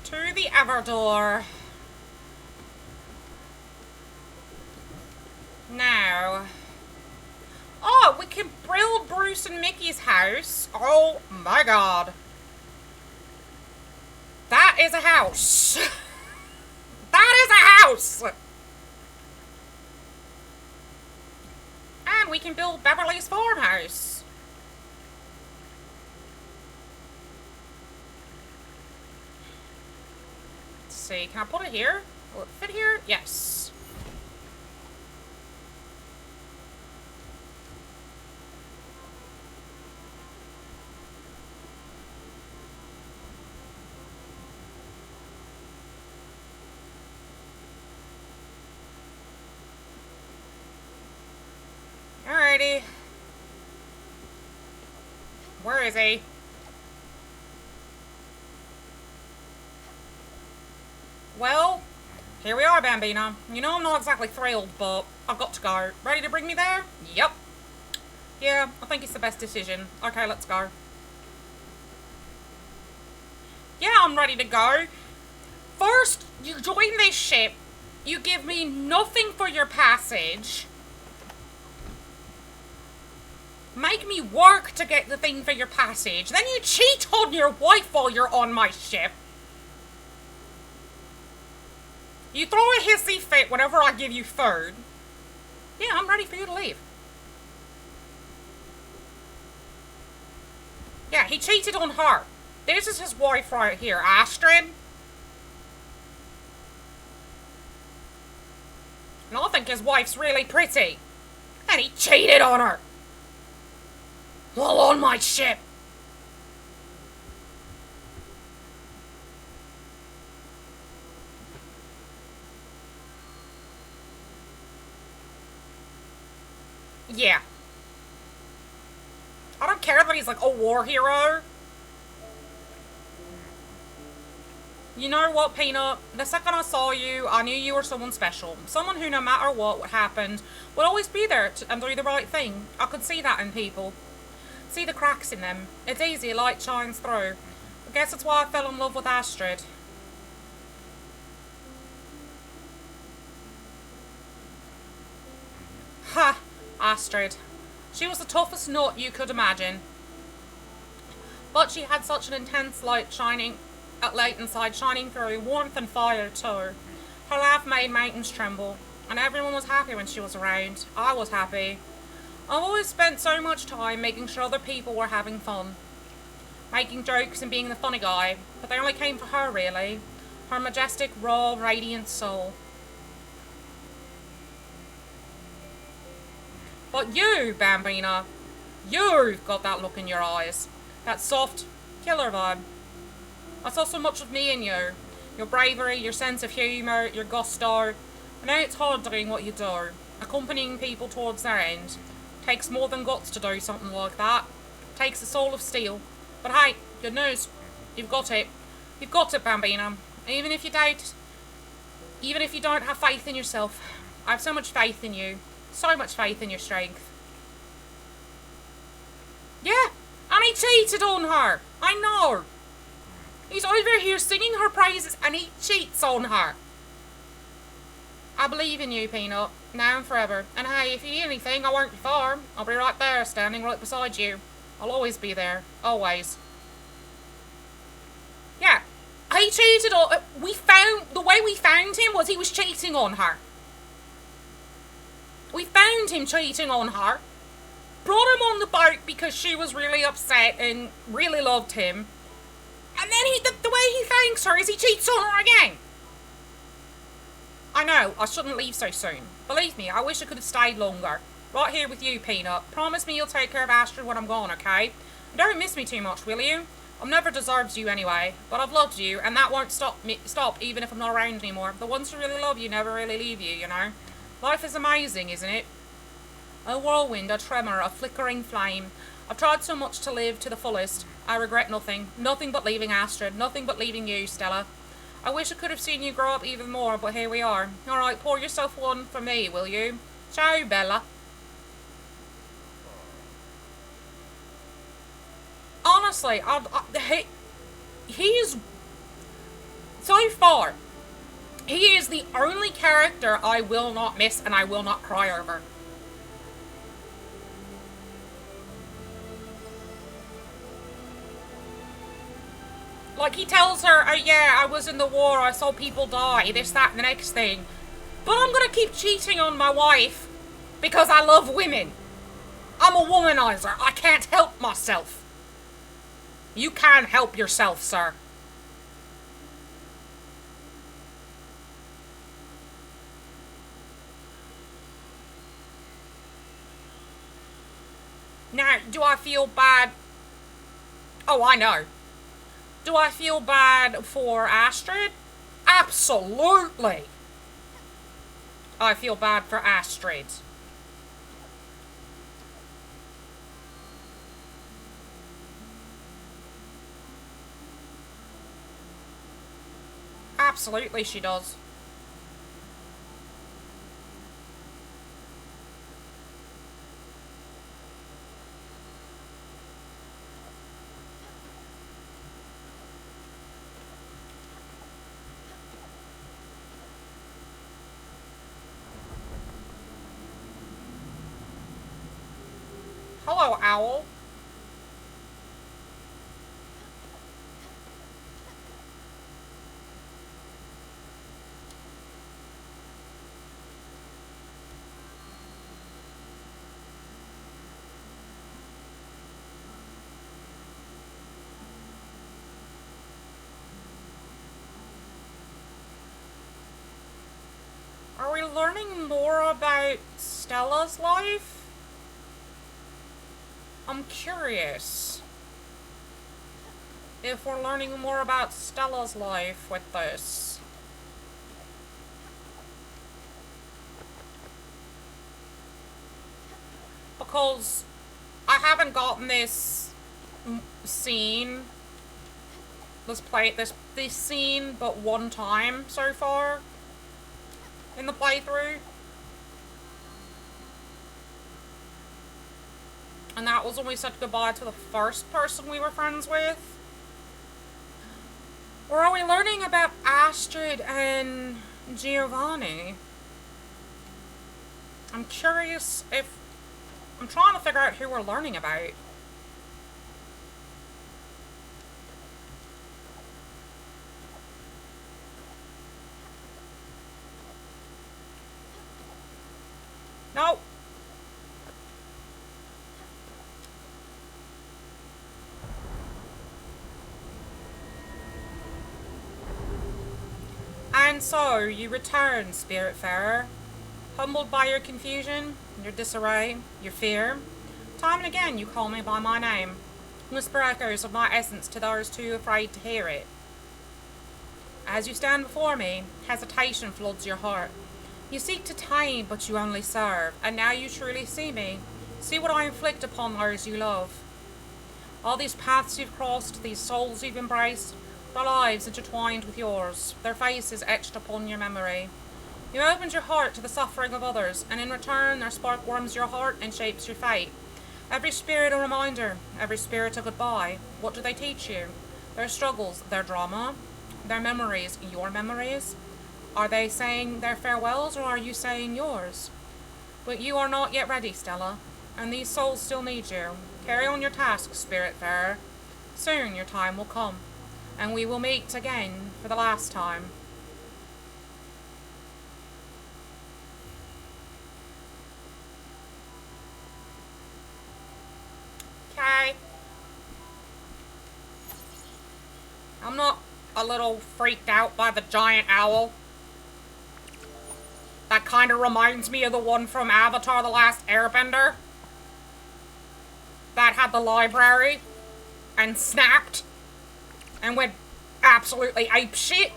To the other door. Now. Oh, we can build Bruce and Mickey's house. Oh my god. That is a house. That is a house! And we can build Beverly's farmhouse. Let's see, can I put it here? Will it fit here? Yes. Alrighty. Where is he? Well, here we are, Bambino. You know I'm not exactly thrilled, but I've got to go. Ready to bring me there? Yep. Yeah, I think it's the best decision. Okay, let's go. Yeah, I'm ready to go. First, you join this ship. You give me nothing for your passage. Make me work to get the thing for your passage. Then you cheat on your wife while you're on my ship. You throw a hissy fit whenever I give you food. Yeah, I'm ready for you to leave. Yeah, he cheated on her. This is his wife right here, Astrid. And I think his wife's really pretty. And he cheated on her. While on my ship. Yeah. I don't care that he's like a war hero. You know what, Peanut? The second I saw you, I knew you were someone special. Someone who, no matter what happened, would always be there and do the right thing. I could see that in people. See the cracks in them. It's easy, light shines through. I guess that's why I fell in love with Astrid. Ha! Astrid. She was the toughest nut you could imagine. But she had such an intense light inside, shining through, warmth and fire too. Her laugh made mountains tremble, and everyone was happy when she was around. I was happy. I've always spent so much time making sure other people were having fun. Making jokes and being the funny guy, but they only came for her, really. Her majestic, raw, radiant soul. But you, Bambina, you've got that look in your eyes. That soft, killer vibe. I saw so much of me in you. Your bravery, your sense of humour, your gusto. I know it's hard doing what you do. Accompanying people towards their end. Takes more than guts to do something like that. Takes a soul of steel. But hey, good news. You've got it. You've got it, Bambina. Even if you don't have faith in yourself. I have so much faith in you. So much faith in your strength. Yeah, and he cheated on her. I know. He's over here singing her praises and he cheats on her. I believe in you, Peanut. Now and forever. And hey, if you need anything, I won't be far. I'll be right there, standing right beside you. I'll always be there. Always. Yeah. He cheated on... The way we found him was he was cheating on her. We found him cheating on her. Brought him on the boat because she was really upset and really loved him. And then the way he thanks her is he cheats on her again. I know, I shouldn't leave so soon. Believe me, I wish I could have stayed longer. Right here with you, Peanut. Promise me you'll take care of Astrid when I'm gone, okay? And don't miss me too much, will you? I've never deserved you anyway, but I've loved you, and that won't stop even if I'm not around anymore. The ones who really love you never really leave you, you know? Life is amazing, isn't it? A whirlwind, a tremor, a flickering flame. I've tried so much to live to the fullest. I regret nothing. Nothing but leaving Astrid. Nothing but leaving you, Stella. I wish I could have seen you grow up even more, but here we are. Alright, pour yourself one for me, will you? Ciao, Bella. Honestly, he is... So far, he is the only character I will not miss and I will not cry over. Like, he tells her, oh yeah, I was in the war, I saw people die, this, that, and the next thing. But I'm gonna keep cheating on my wife because I love women. I'm a womanizer. I can't help myself. You can help yourself, sir. Now, do I feel bad? Oh, I know. Do I feel bad for Astrid? Absolutely. I feel bad for Astrid. Absolutely she does. Hello, Owl. Are we learning more about Stella's life? I'm curious if we're learning more about Stella's life with this. Because I haven't gotten this scene, this scene but one time so far in the playthrough. And that was when we said goodbye to the first person we were friends with. Or are we learning about Astrid and Giovanni? I'm curious if... I'm trying to figure out who we're learning about. No. And so, you return, Spiritfarer. Humbled by your confusion, your disarray, your fear. Time and again you call me by my name. Whisper echoes of my essence to those too afraid to hear it. As you stand before me, hesitation floods your heart. You seek to tame, but you only serve, and now you truly see me. See what I inflict upon those you love. All these paths you've crossed, these souls you've embraced, their lives intertwined with yours, their faces etched upon your memory. You opened your heart to the suffering of others, and in return their spark warms your heart and shapes your fate. Every spirit a reminder, every spirit a goodbye. What do they teach you? Their struggles, their drama, their memories, your memories? Are they saying their farewells, or are you saying yours? But you are not yet ready, Stella, and these souls still need you. Carry on your task, Spiritfarer. Soon your time will come, and we will meet again for the last time. Okay. I'm not a little freaked out by the giant owl. That kind of reminds me of the one from Avatar: The Last Airbender. That had the library and snapped and went absolutely apeshit.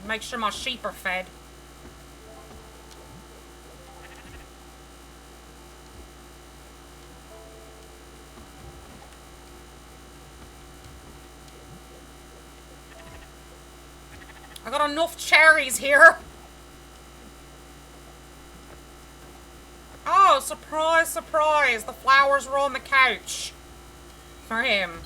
Make sure my sheep are fed. I got enough cherries here. Oh, surprise, surprise. The flowers were on the couch. For him.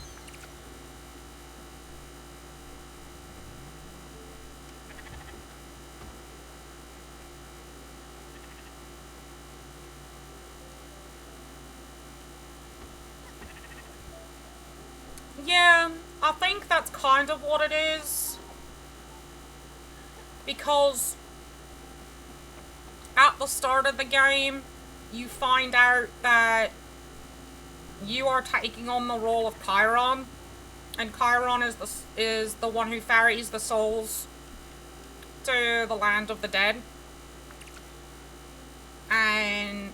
Yeah, I think that's kind of what it is. Because at the start of the game, you find out that you are taking on the role of Chiron, and Chiron is the one who ferries the souls to the land of the dead. And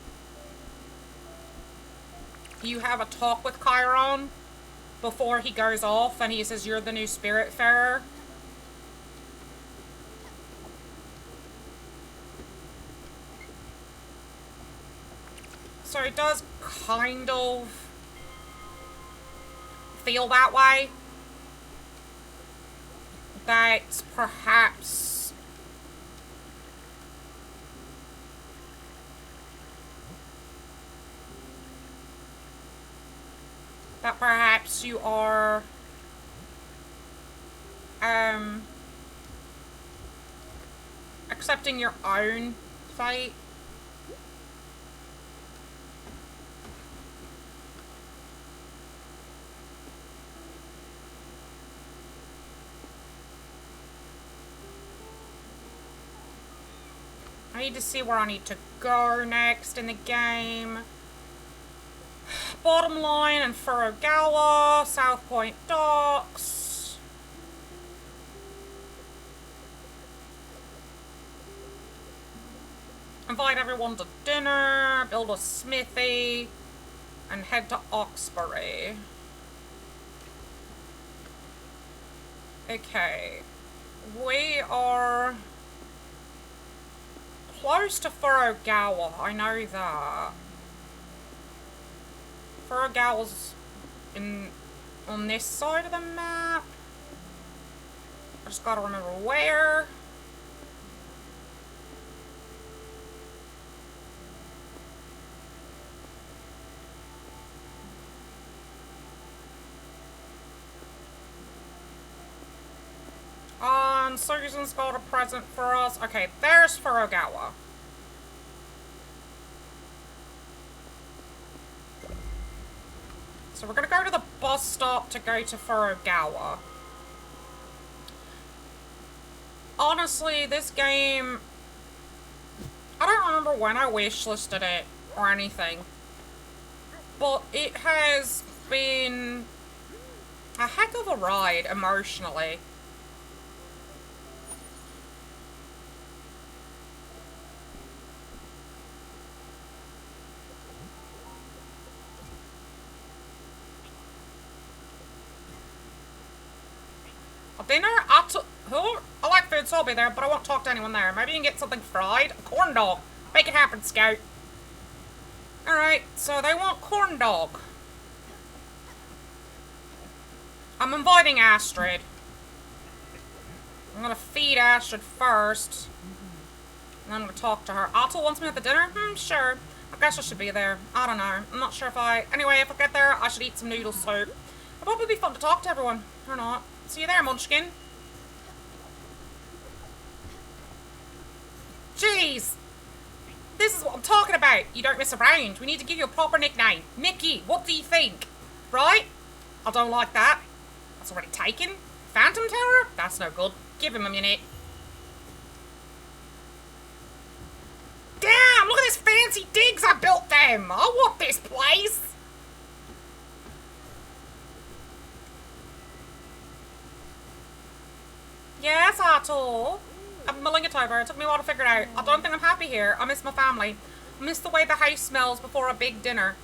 you have a talk with Chiron before he goes off, and he says, "You're the new Spiritfarer." So it does kind of feel that way. That perhaps you are accepting your own fate. need to see where I need to go next in the game. Bottom line and Furugawa, South Point Docks. Invite everyone to dinner, build a smithy, and head to Oxbury. Okay. We are close to Furugawa, I know that. Furugawa's on this side of the map. I just gotta remember where. Susan's got a present for us. Okay, there's Furugawa. So we're gonna go to the bus stop to go to Furugawa. Honestly, this game... I don't remember when I wishlisted it or anything. But it has been a heck of a ride emotionally. Dinner at... I like food, so I'll be there, but I won't talk to anyone there. Maybe you can get something fried? A corn dog. Make it happen, Scout. Alright, so they want corn dog. I'm inviting Astrid. I'm gonna feed Astrid first. And then I'm gonna talk to her. Otto wants me at the dinner? Sure. I guess I should be there. I don't know. I'm not sure if I... Anyway, if I get there, I should eat some noodle soup. It'll probably be fun to talk to everyone. Or not. See you there, Munchkin. Jeez! This is what I'm talking about. You don't mess around. We need to give you a proper nickname. Mickey, what do you think? Right? I don't like that. That's already taken. Phantom Tower? That's no good. Give him a minute. Damn! Look at this fancy digs I built them! I want this place! Yes, Otto. I'm mulling it over. It took me a while to figure it out. I don't think I'm happy here. I miss my family. I miss the way the house smells before a big dinner.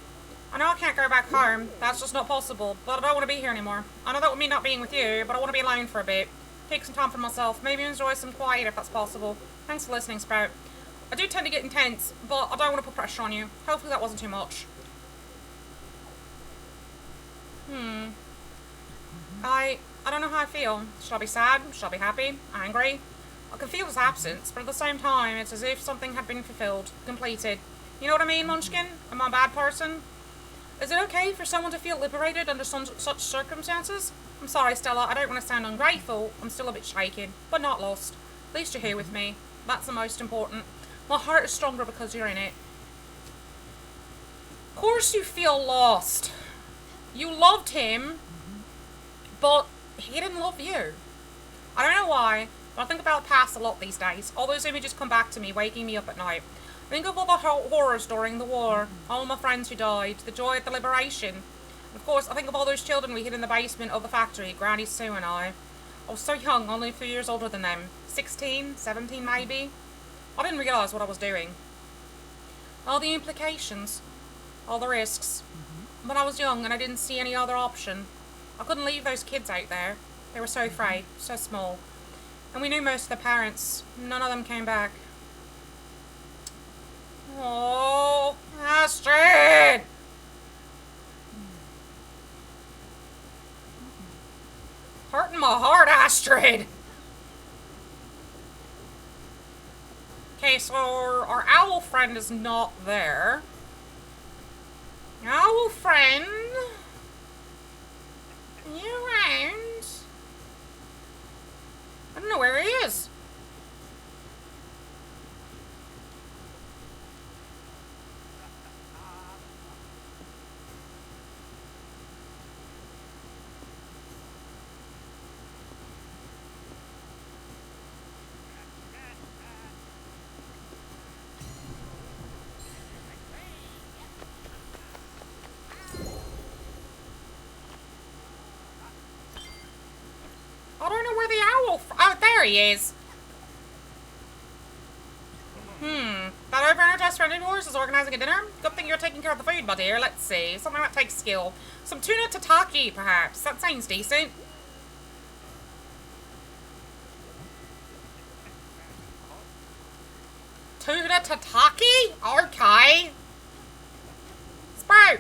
I know I can't go back home. That's just not possible. But I don't want to be here anymore. I know that would mean not being with you, but I want to be alone for a bit. Take some time for myself. Maybe enjoy some quiet if that's possible. Thanks for listening, Sprout. I do tend to get intense, but I don't want to put pressure on you. Hopefully that wasn't too much. I don't know how I feel. Should I be sad? Should I be happy? Angry? I can feel his absence, but at the same time, it's as if something had been fulfilled, completed. You know what I mean, Munchkin? Am I a bad person? Is it okay for someone to feel liberated under such circumstances? I'm sorry, Stella, I don't want to sound ungrateful. I'm still a bit shaken, but not lost. At least you're here with me. That's the most important. My heart is stronger because you're in it. Of course you feel lost. You loved him, but he didn't love you. I don't know why, but I think about the past a lot these days. All those images come back to me, waking me up at night. I think of all the horrors during the war, all my friends who died, the joy at the liberation. And of course, I think of all those children we hid in the basement of the factory, Granny Sue and I. I was so young, only a few years older than them. 16, 17 maybe. I didn't realise what I was doing. All the implications, all the risks. But I was young and I didn't see any other option. I couldn't leave those kids out there. They were so afraid, so small. And we knew most of the parents. None of them came back. Oh, Astrid! Hurting my heart, Astrid! Okay, so our owl friend is not there. Owl friend? Are you around? I don't know where he is. he is. That over-energized friend of yours is organizing a dinner? Good thing you're taking care of the food, my dear. Let's see. Something that takes skill. Some tuna tataki, perhaps. That sounds decent. Tuna tataki? Okay. Sprout!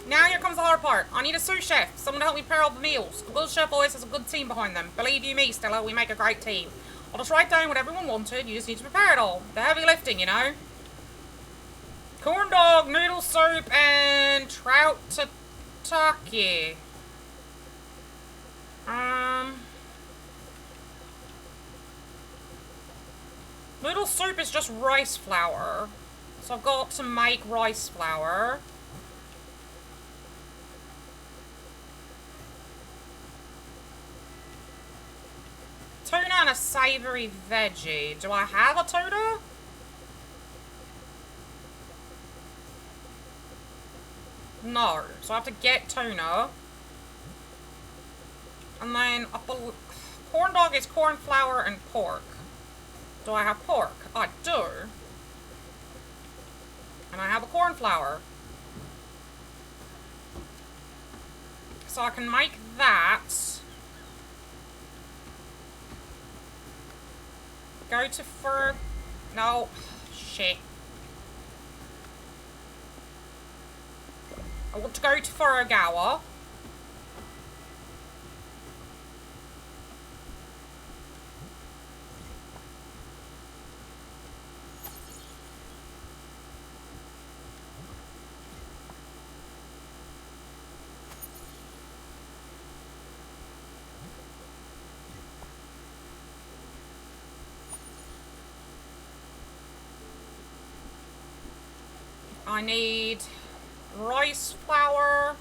Now here comes the hard part. I need a sous chef. Someone to help me prepare all the meals. The good chef always has a good team behind them. Believe you me, Stella, we make a great team. I'll just write down what everyone wanted. You just need to prepare it all. The heavy lifting, you know. Corn dog, noodle soup, and trout tataki. Noodle soup is just rice flour. So I've got to make rice flour. Tuna and a savory veggie. Do I have a tuna? No. So I have to get tuna. And then corn dog is corn flour and pork. Do I have pork? I do. And I have a corn flour. So I can make that. Go to no. Shit. I want to go to Furugawa. I need rice flour.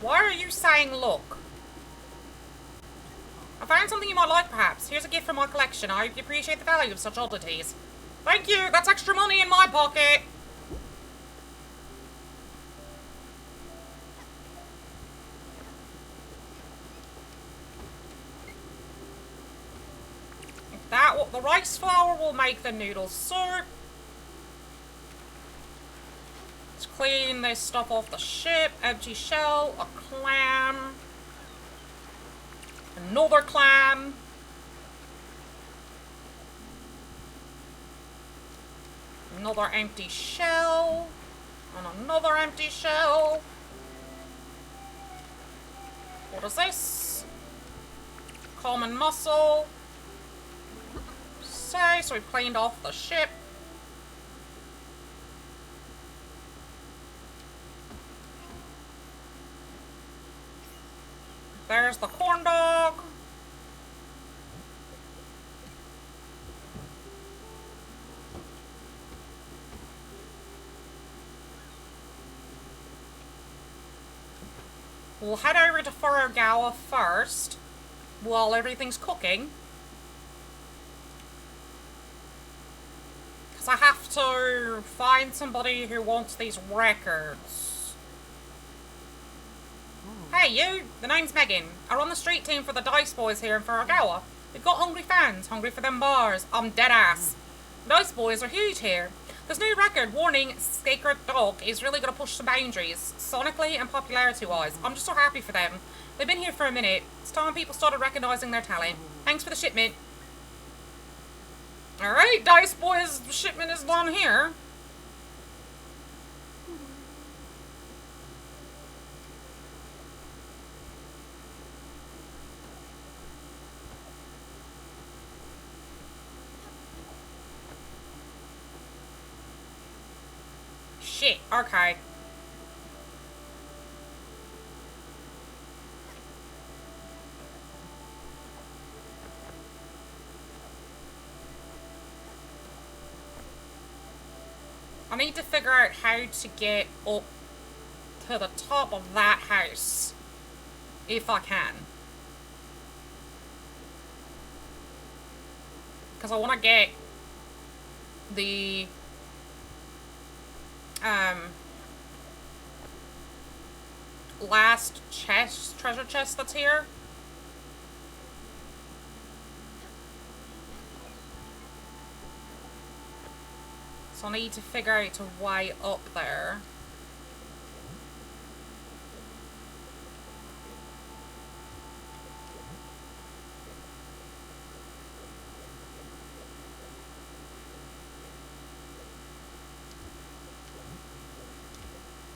Why are you saying look? I found something you might like, perhaps. Here's a gift from my collection. I hope you appreciate the value of such oddities. Thank you! That's extra money in my pocket! The rice flour will make the noodle soup. Let's clean this stuff off the ship. Empty shell, a clam. Another clam. Another empty shell. And another empty shell. What is this? Common mussel. So we've cleaned off the ship. There's the corn dog. We'll head over to Furugawa first, while everything's cooking. Because I have to find somebody who wants these records. Hey, you! The name's Megan. I run the street team for the Dice Boys here in Furugawa. We've got hungry fans, hungry for them bars. I'm dead ass. The Dice Boys are huge here. This new record, Warning, Sacred Dog, is really going to push some boundaries, sonically and popularity-wise. I'm just so happy for them. They've been here for a minute. It's time people started recognising their talent. Thanks for the shipment. Alright, Dice Boys, shipment is done here. Shit, okay. I need to figure out how to get up to the top of that house, if I can. because I want to get the last treasure chest that's here. So I need to figure out a way up there.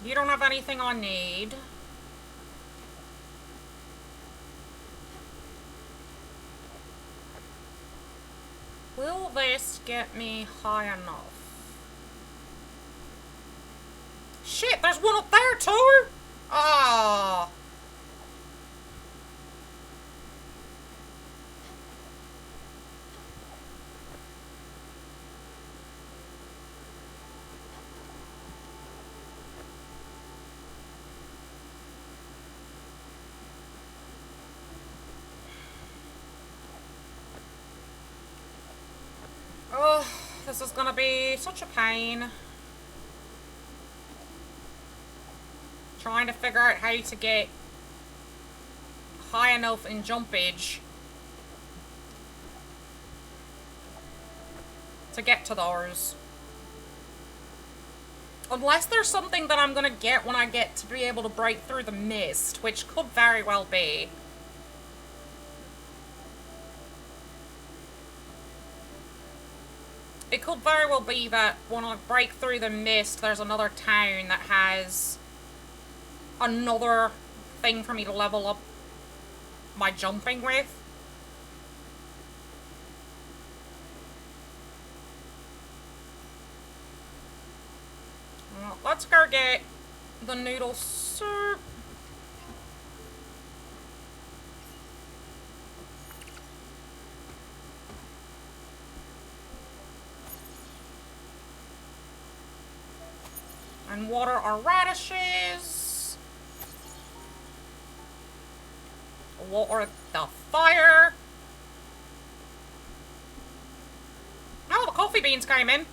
You don't have anything I need. Will this get me high enough? Shit, there's one up there too? Ah. Oh, this is gonna be such a pain. Trying to figure out how to get high enough in jumpage to get to those. Unless there's something that I'm gonna get when I get to be able to break through the mist, which could very well be. It could very well be that when I break through the mist, there's another town that has another thing for me to level up my jumping with. Well, let's go get the noodle soup. And water our radishes. Water the fire. Oh, the coffee beans came in.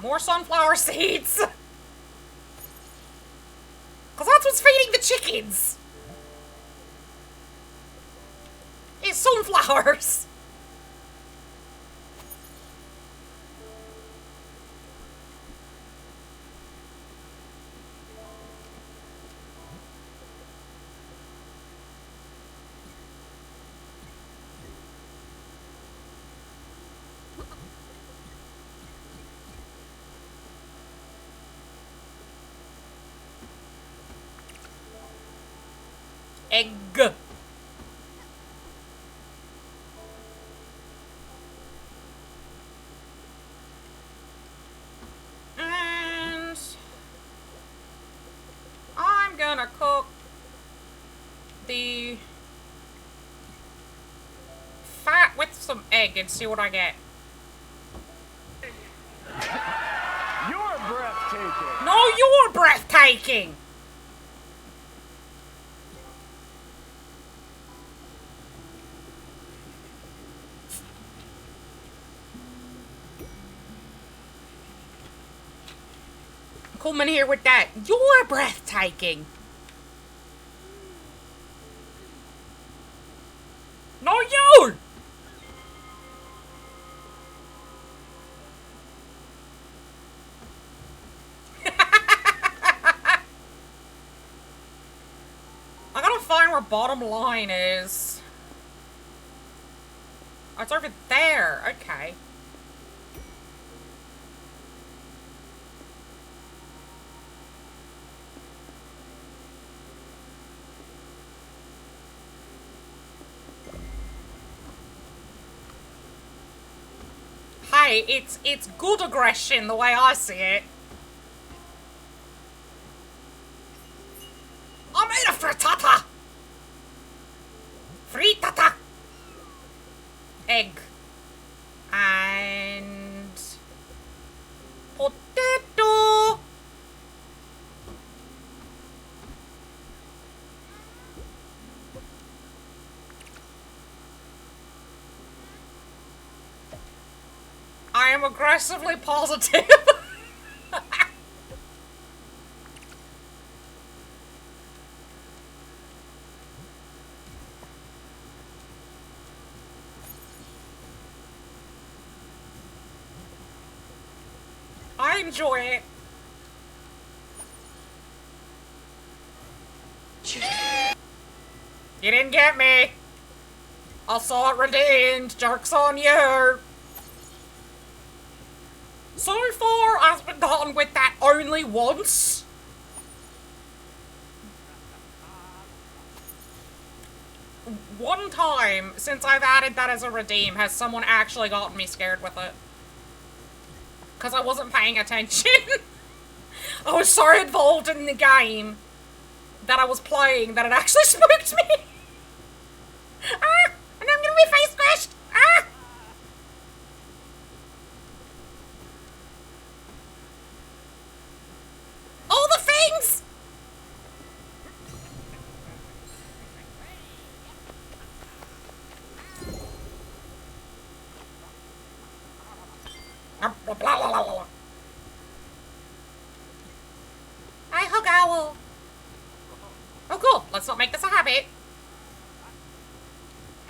More sunflower seeds. Because that's what's feeding the chickens. Is sunflowers. Egg. And I'm gonna cook the fat with some egg and see what I get. You're breathtaking. No, you're breathtaking. Come in here with that. You're breathtaking. No, you. I gotta find where bottom line is. Oh, it's over there. Okay. Hey, it's good aggression the way I see it. I made a frittata. Frittata. Egg. And potato. am aggressively positive. I enjoy it. You didn't get me. I saw it redeemed. Jerk's on you. So far, I've been gotten with that only once. One time, since I've added that as a redeem, has someone actually gotten me scared with it. Because I wasn't paying attention. I was so involved in the game that I was playing that it actually spooked me. Ah! And I'm gonna be face squished! Ah! All the things! I hug Owl. Oh, cool. Let's not make this a habit.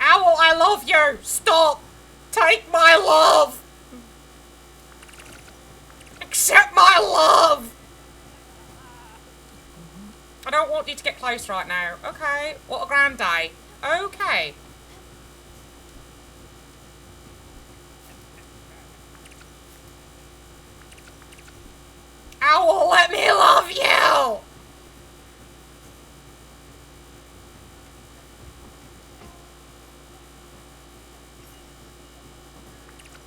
Owl, I love you. Stop. Take my love. Accept my love. I don't want you to get close right now. Okay. What a grand day. Okay. Owl, let me love you.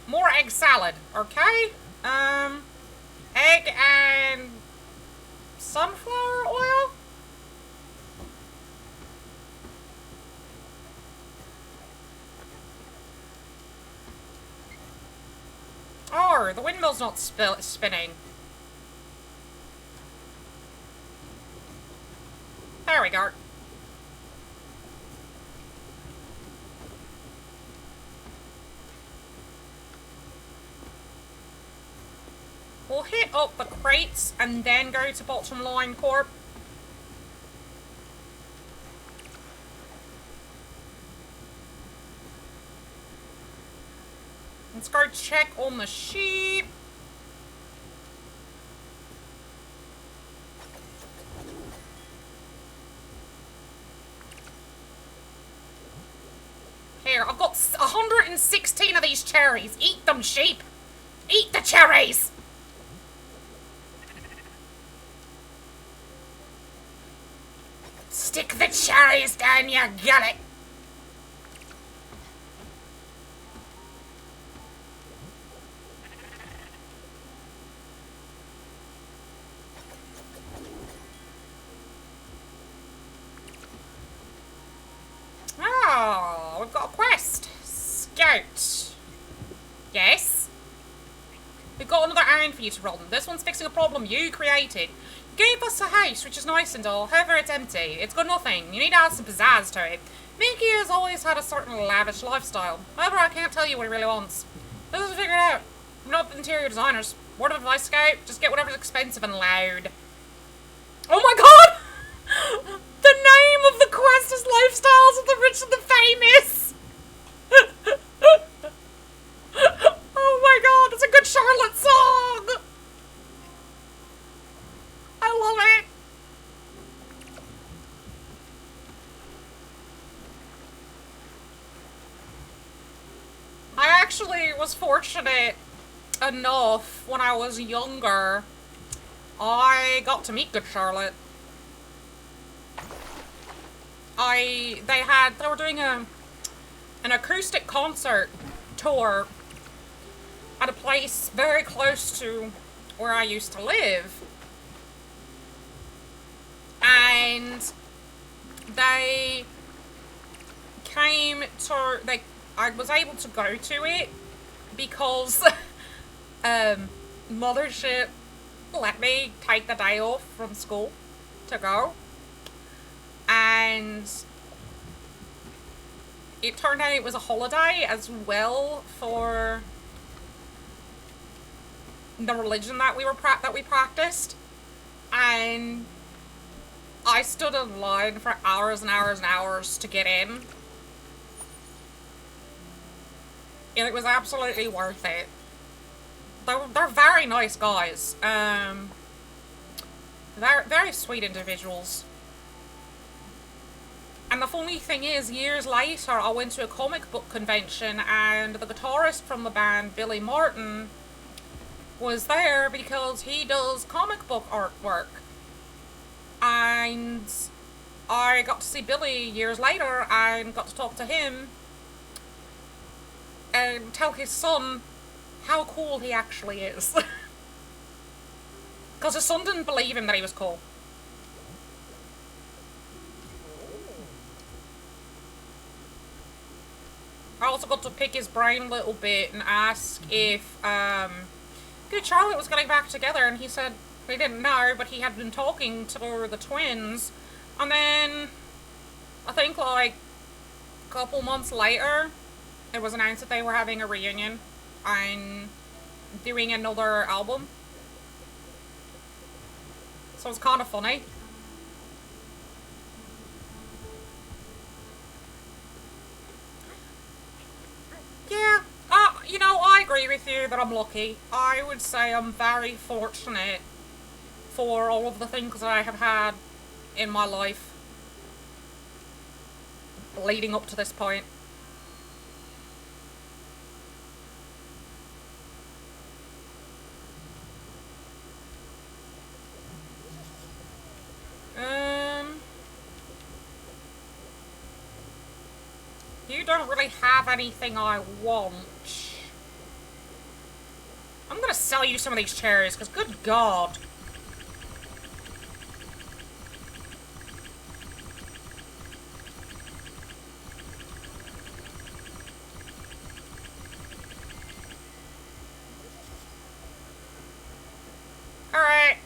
More egg salad, okay? Egg and sunflower oil? Oh, the windmill's not spinning. There we go. We'll hit up the crates and then go to bottom line corp. Let's go check on the sheep. Here, I've got 116 of these cherries. Eat them, sheep. Eat the cherries. Stick the cherries down your gullet. Oh, we've got a quest. Scout. Yes? We've got another errand for you to run. This one's fixing a problem you created. You gave us a house, which is nice and all. However, it's empty. It's got nothing. You need to add some pizzazz to it. Mickey has always had a certain lavish lifestyle. However, I can't tell you what he really wants. This is figured out. We're not the interior designers. Word of advice, Scout, just get whatever's expensive and loud. Oh my god! The name of the quest is Lifestyles of the Rich and the Famous! Oh my god, it's a good Charlotte song! I love it! I actually was fortunate enough when I was younger. I got to meet Good Charlotte. They were doing an acoustic concert tour at a place very close to where I used to live. And they came to, I was able to go to it because Mothership let me take the day off from school to go. And it turned out it was a holiday as well for the religion that we practiced, and I stood in line for hours and hours and hours to get in. And it was absolutely worth it. They're very nice guys. They're very sweet individuals. And the funny thing is, years later, I went to a comic book convention, and the guitarist from the band, Billy Martin, was there because he does comic book artwork. And I got to see Billy years later and got to talk to him and tell his son how cool he actually is. Because his son didn't believe him that he was cool. I also got to pick his brain a little bit and ask if Good Charlotte was getting back together, and he said he didn't know, but he had been talking to the twins. And then I think like a couple months later, it was announced that they were having a reunion and doing another album. So it's kind of funny. Yeah, you know, I agree with you that I'm lucky. I would say I'm very fortunate for all of the things that I have had in my life leading up to this point. You don't really have anything I want. I'm gonna sell you some of these cherries, because good God. Alright.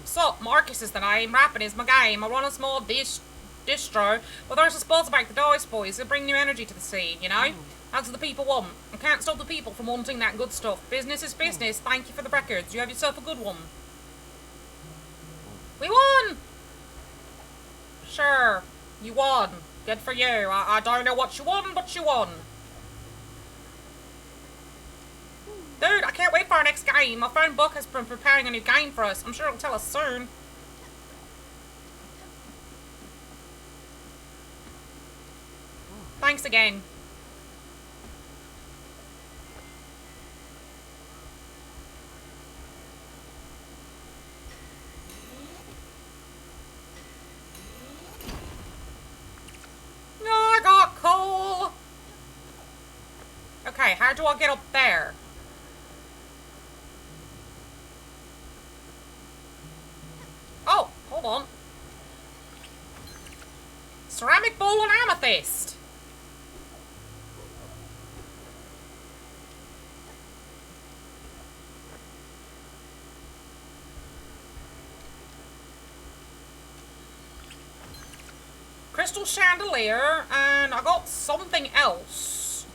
So, Marcus is the name, rapping is my game. I run a small distro, but there's a spot to make the dice, boys. They bring new energy to the scene, you know? That's what the people want. I can't stop the people from wanting that good stuff. Business is business. Thank you for the records. You have yourself a good one. We won! Sure. You won. Good for you. I don't know what you won, but you won. Dude, I can't wait for our next game. My friend Buck has been preparing a new game for us. I'm sure he'll tell us soon. Thanks again. No, I got coal. Okay, how do I get up there? Oh, hold on. Ceramic bowl and amethyst. Crystal chandelier, and I got something else.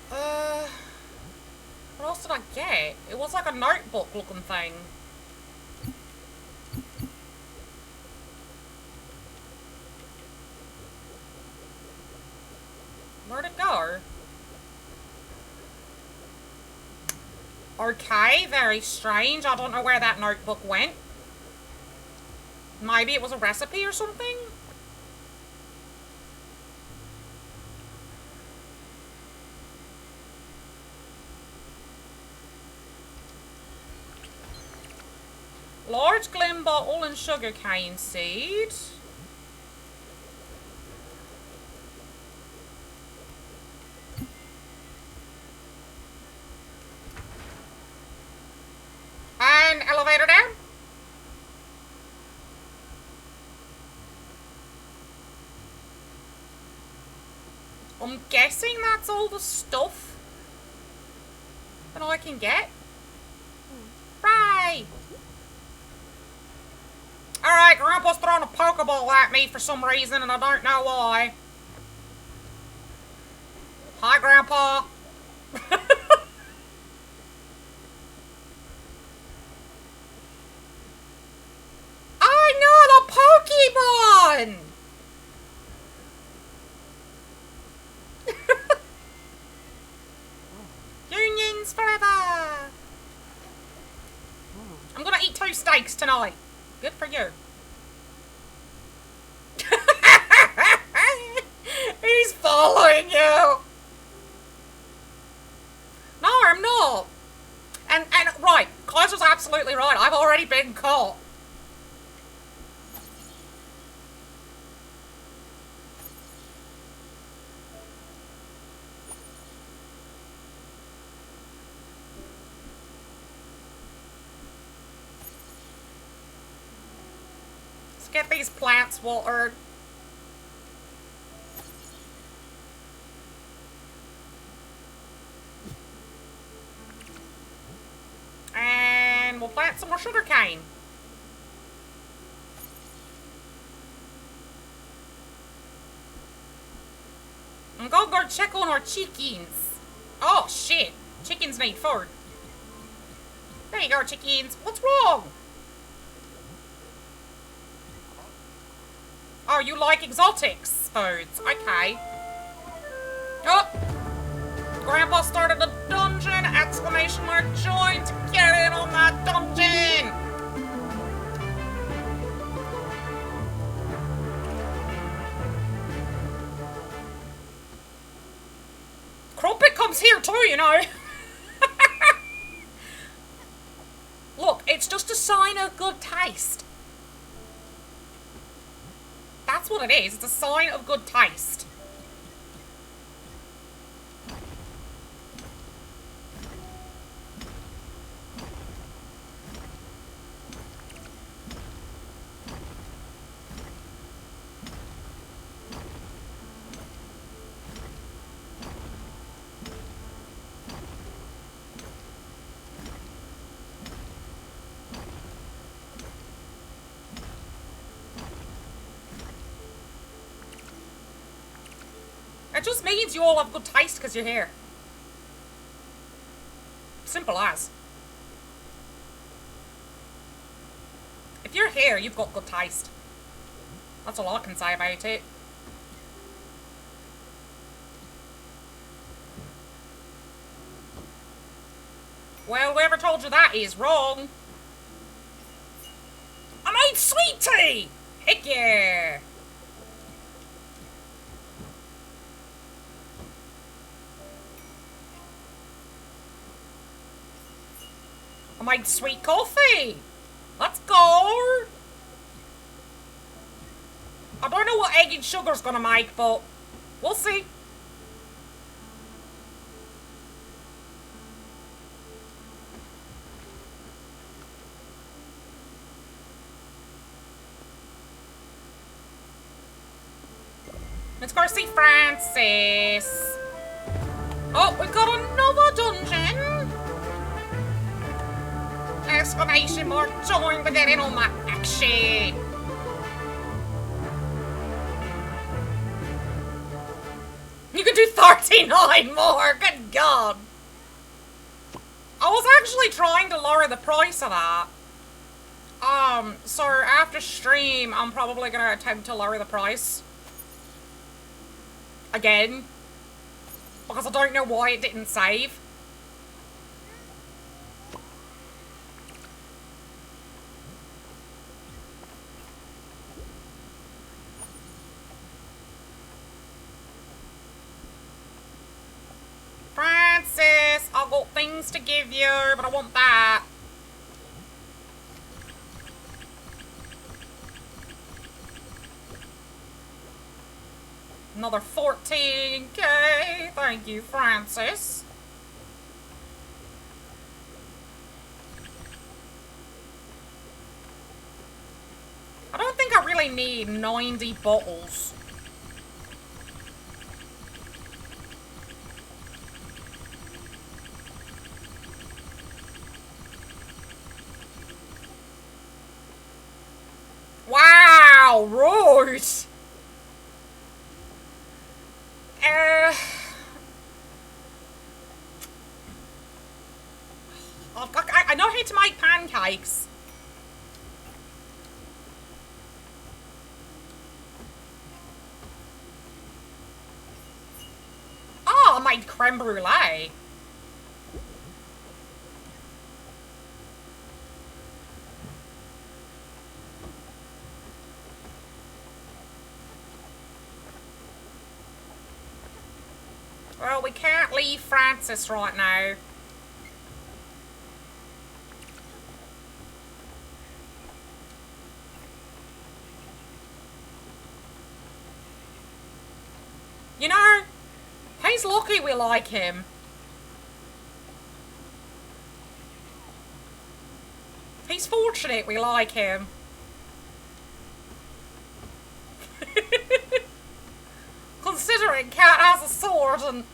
What else did I get? It was like a notebook looking thing. Where'd it go? Okay, very strange. I don't know where that notebook went. Maybe it was a recipe or something? Large glim bottle and sugarcane seed. And elevator down. I'm guessing that's all the stuff that I can get. Right. Alright, Grandpa's throwing a Pokeball at me for some reason, and I don't know why. Hi, Grandpa. eat 2 steaks tonight. Good for you. He's following you. No, I'm not. And right, Kaiser's absolutely right. I've already been caught. Let's get these plants watered. And we'll plant some more sugarcane. I'm gonna go check on our chickens. Oh shit, chickens need food. There you go, chickens. What's wrong? Oh, you like exotics foods. Okay. Oh! Grandpa started a dungeon! Exclamation mark, join to get in on that dungeon! Crumpet comes here too, you know! Look, it's just a sign of good taste. That's what it is. It's a sign of good taste. It just means you all have good taste because you're here. Simple as. If you're here, you've got good taste. That's all I can say about it. Well, whoever told you that is wrong. I made sweet tea! Heck yeah! I made sweet coffee! Let's go! I don't know what egg and sugar's gonna make, but we'll see. Let's go see Francis. Oh, we've got another dungeon! Exclamation mark, join to get in on my action! You can do 39 more, good god! I was actually trying to lower the price of that. So after stream, I'm probably gonna attempt to lower the price. Again. Because I don't know why it didn't save. Francis, I've got things to give you, but I want that. Another 14K. Thank you, Francis. I don't think I really need 90 bottles. Wow, right. I know how to make pancakes. Oh, I made creme brulee. Well, we can't leave Francis right now. You know, he's lucky we like him. He's fortunate we like him. Considering Cat has a sword and,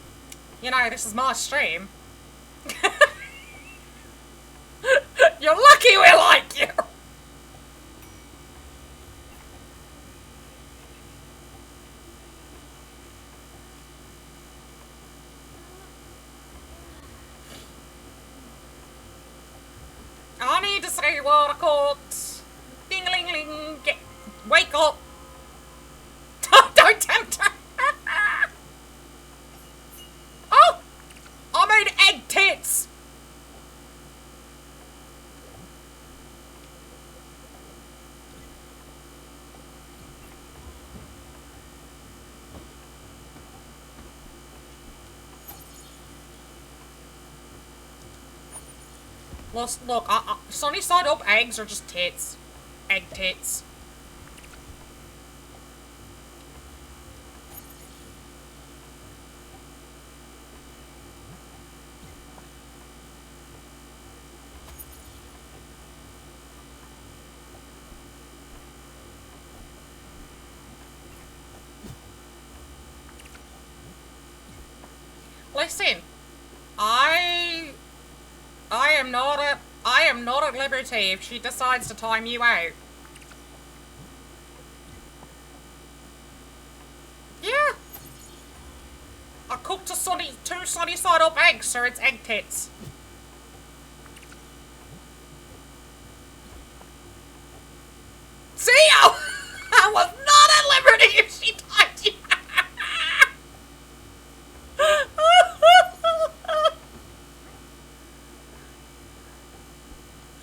you know, this is my stream. You're lucky we like you! I need to say what I caught. Ding-a-ling-ling. Wake up. Don't tempt her. Oh! I made egg tits. Look, sunny side up eggs are just tits. Egg tits. Listen, I am not at liberty if she decides to time you out. Yeah. I cooked two sunny side up eggs, so it's egg tits. See ya! I was not at liberty if she timed you.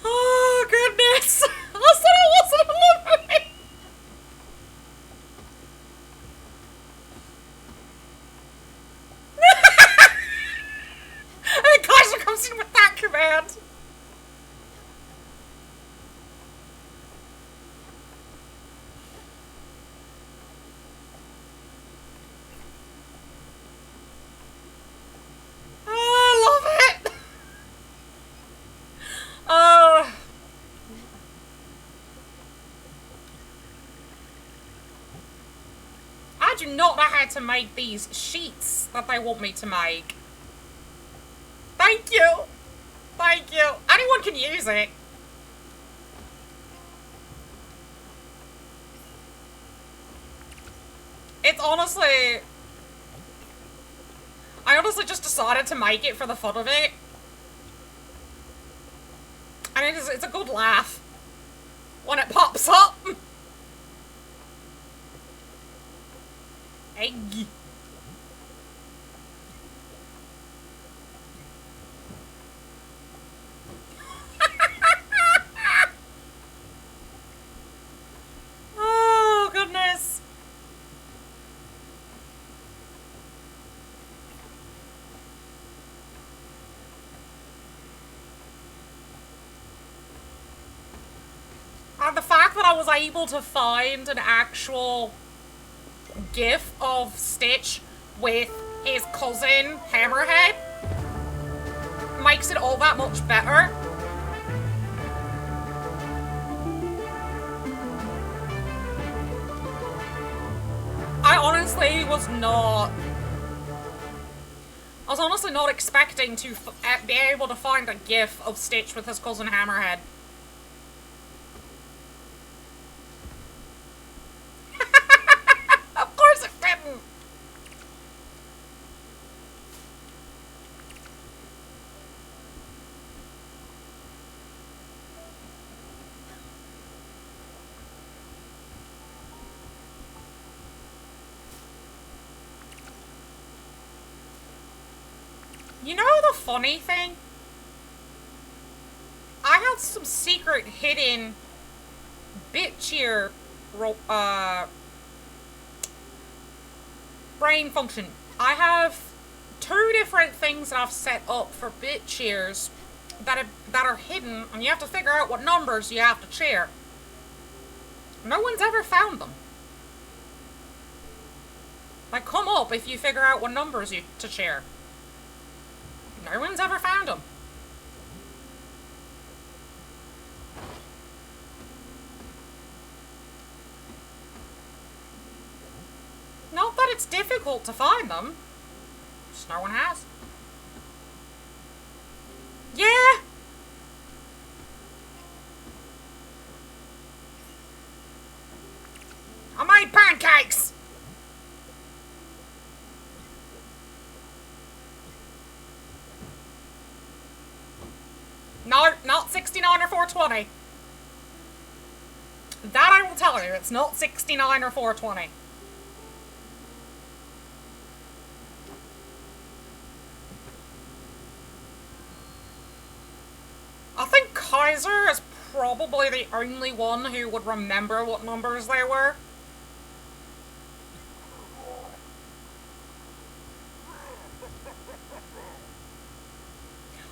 Oh, goodness. I said I wasn't at liberty. And Kaiser comes in with that command. I love it. I do not know how to make these sheets that they want me to make. Thank you. Thank you. Anyone can use it. It's honestly... I honestly just decided to make it for the fun of it. And it's a good laugh when it pops up. Egg. Oh, goodness. And the fact that I was able to find an actual GIF of Stitch with his cousin Hammerhead makes it all that much better. I honestly was not expecting to be able to find a GIF of Stitch with his cousin Hammerhead. Of course it didn't! You know the funny thing? I had some secret hidden bit cheer brain function. I have two different things that I've set up for bit cheers that are hidden, and you have to figure out what numbers you have to cheer. No one's ever found them. They come up if you figure out what numbers you to cheer. No one's ever found them. Not that it's difficult to find them. Just no one has. Yeah! I made pancakes! No, not 69 or 420. That I will tell you, it's not 69 or 420. I think Kaiser is probably the only one who would remember what numbers they were.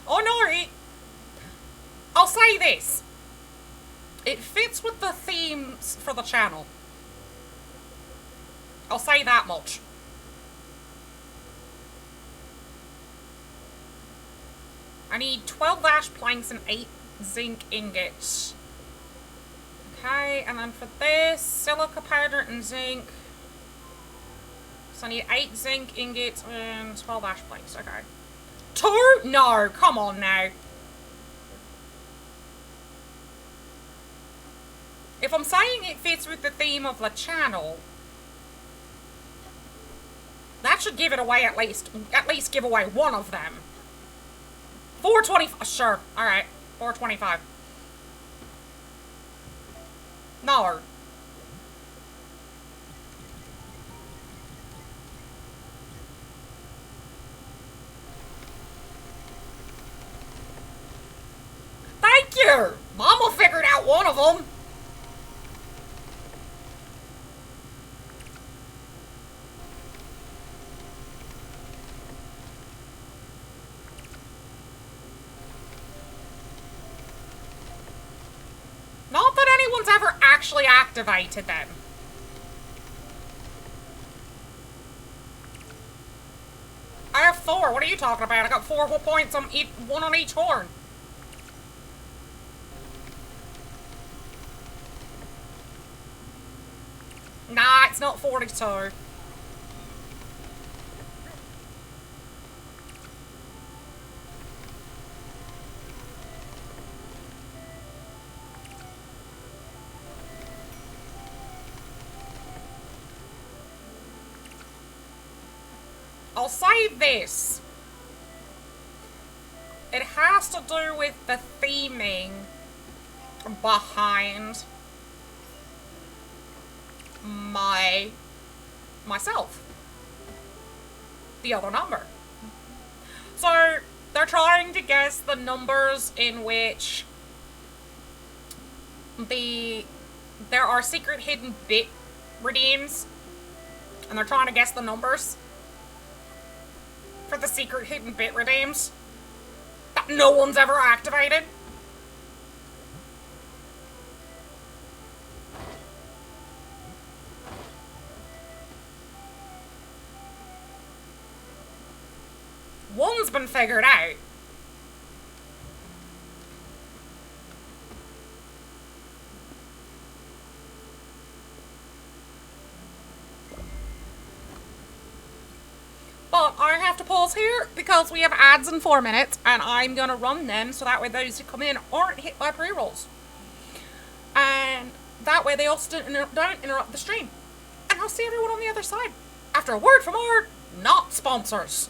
Oh no, I'll say this. It fits with the themes for the channel. I'll say that much. I need 12 ash planks and 8 zinc ingots. Okay, and then for this, silica powder and zinc. So I need 8 zinc ingots and 12 ash planks. Okay. 2? No, come on now. If I'm saying it fits with the theme of the channel, that should give it away at least give away one of them. 425, sure, alright, 425. No. Thank you! Mama figured out one of them! Not that anyone's ever actually activated them. I have 4. What are you talking about? I got 4 whole points on each, 1 on each horn. Nah, it's not 42. I'll say this. It has to do with the theming behind myself. The other number. So, they're trying to guess the numbers in which there are secret hidden bit redeems. And they're trying to guess the numbers for the secret hidden bit redeems that no one's ever activated. One's been figured out. But I have to pause here because we have ads in 4 minutes and I'm going to run them so that way those who come in aren't hit by pre-rolls. And that way they also don't interrupt the stream. And I'll see everyone on the other side after a word from our not sponsors.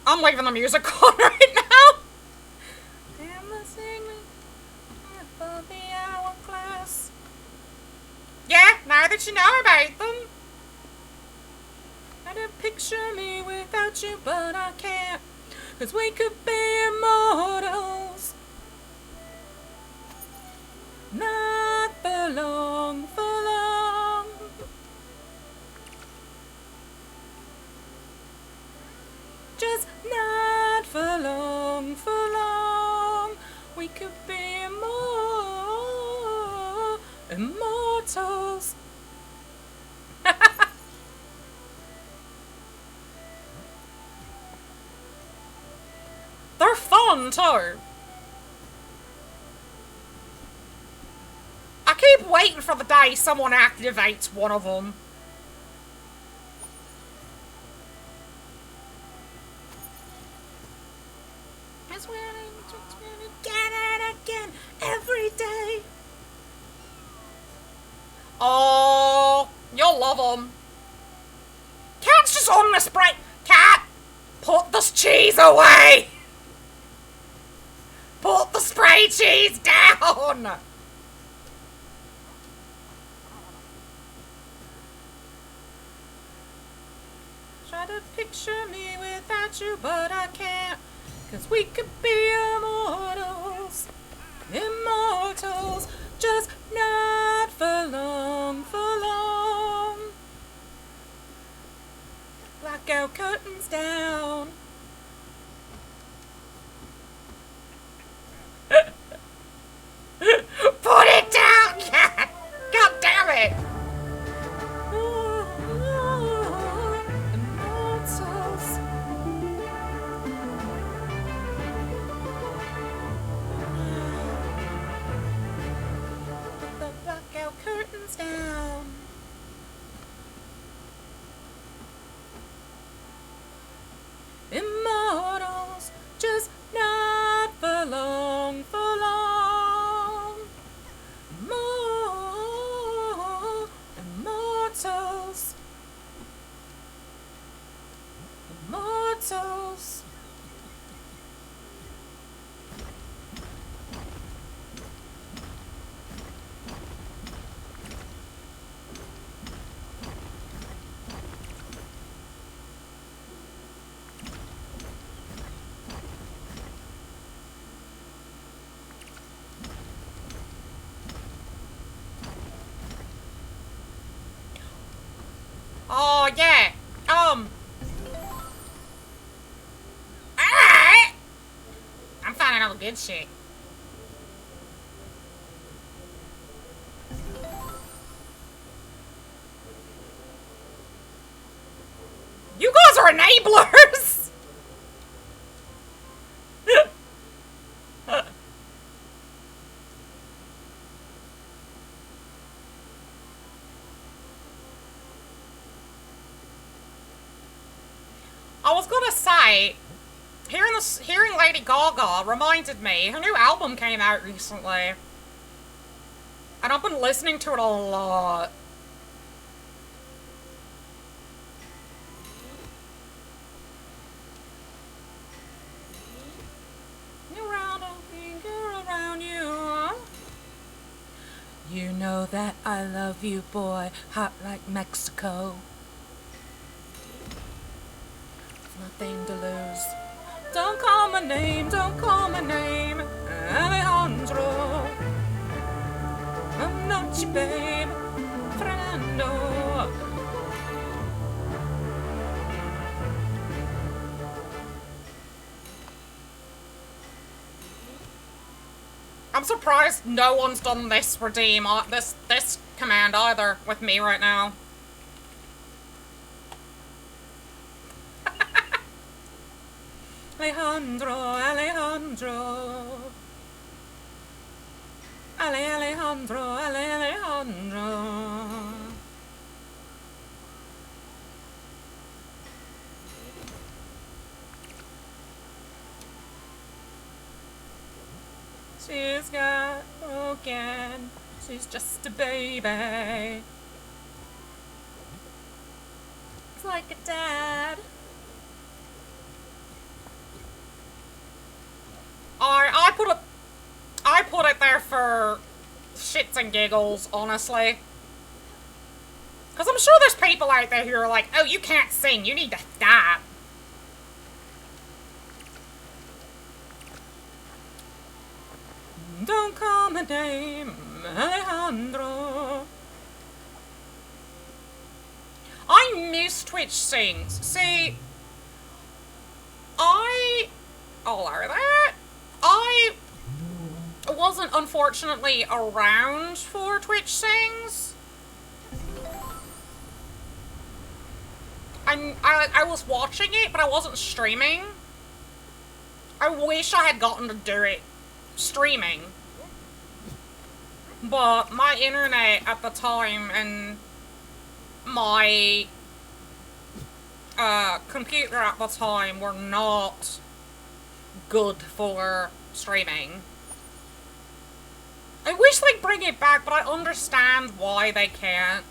I'm leaving the music on right now. Am I singing above the hourglass? Yeah, now that you know about them. Try to picture me without you, but I can't. 'Cause we could be immortals. Not for long, for long. Just not for long, for long. We could be immortals. They're fun too. I keep waiting for the day someone activates one of them. As we're again and again every day. Oh, you'll love them. Cat's just on the spray. Cat, put this cheese away. Put the spray cheese down. Try to picture me without you, but I can't. 'Cause we could be immortals. Immortals. Just not for long, for long. Blackout curtains down. Put it down, cat! God damn it! Immortals. Put the blackout curtains down. Immortals, just not for long, for long. More immortals. Immortals. Oh, yeah. Alright. I'm finding all the good shit. You guys are enablers! I was gonna say, hearing Lady Gaga reminded me, her new album came out recently. And I've been listening to it a lot. You're around, I think you're around you. You know that I love you, boy, hot like Mexico. Nothing to lose. Don't call my name, don't call my name, Alejandro. I'm not your babe, Fernando. I'm surprised no one's done this redeem, this command either with me right now. Alejandro, Alejandro. Alejandro, Alejandro. She's got broken. She's just a baby. It's like a dad. shits and giggles, honestly. Because I'm sure there's people out there who are like, oh, you can't sing, you need to stop. Don't call my name, Alejandro. I miss Twitch sings. See, I'll allow that. I wasn't unfortunately around for Twitch sings. I was watching it, but I wasn't streaming. I wish I had gotten to do it streaming. But my internet at the time and my computer at the time were not good for streaming. I wish they'd bring it back, but I understand why they can't.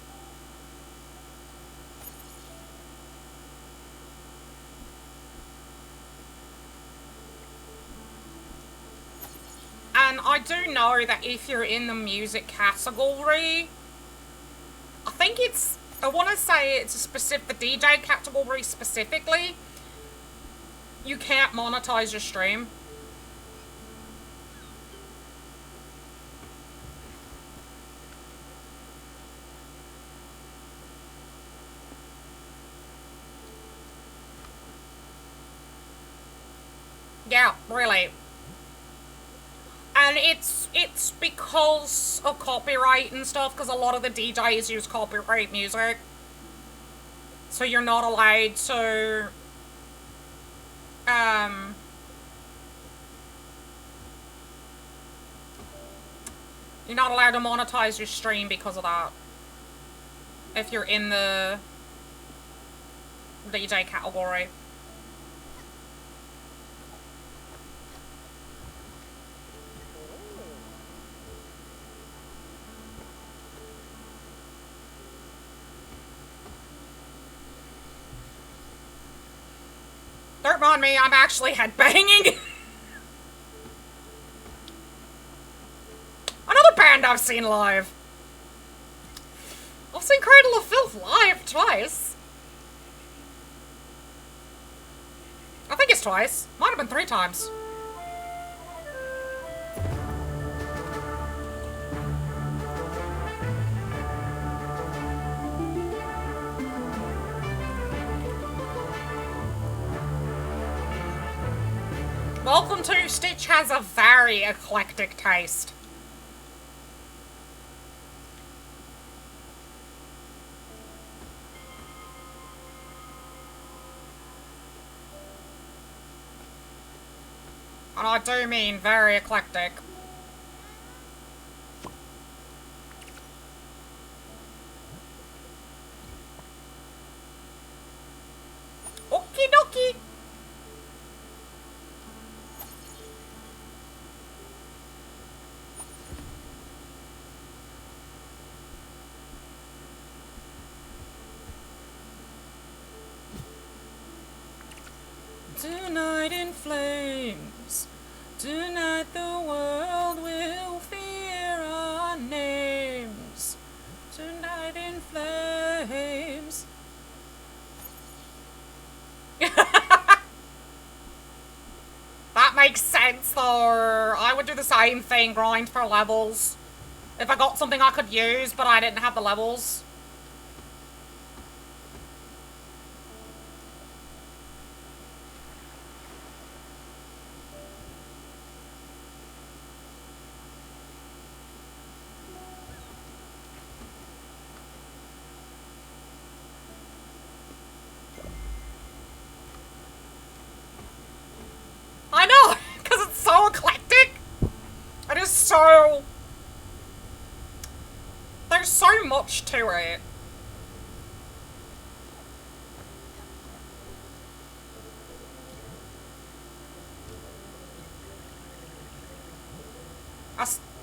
And I do know that if you're in the music category, I think it's, I want to say it's a specific, the DJ category specifically, you can't monetize your stream. Yeah, really. And it's because of copyright and stuff, because a lot of the DJs use copyright music. So you're not allowed to, you're not allowed to monetize your stream because of that. If you're in the DJ category. Don't mind me, I'm actually headbanging. Another band I've seen live. I've seen Cradle of Filth live twice. I think it's twice. Might have been 3 times. Welcome to Stitch has a very eclectic taste. And I do mean very eclectic. Okie dokie. Tonight in flames, tonight the world will fear our names. Tonight in flames. That makes sense though. I would do the same thing, grind for levels. If I got something I could use, but I didn't have the levels. I know, because it's so eclectic. It is so... There's so much to it.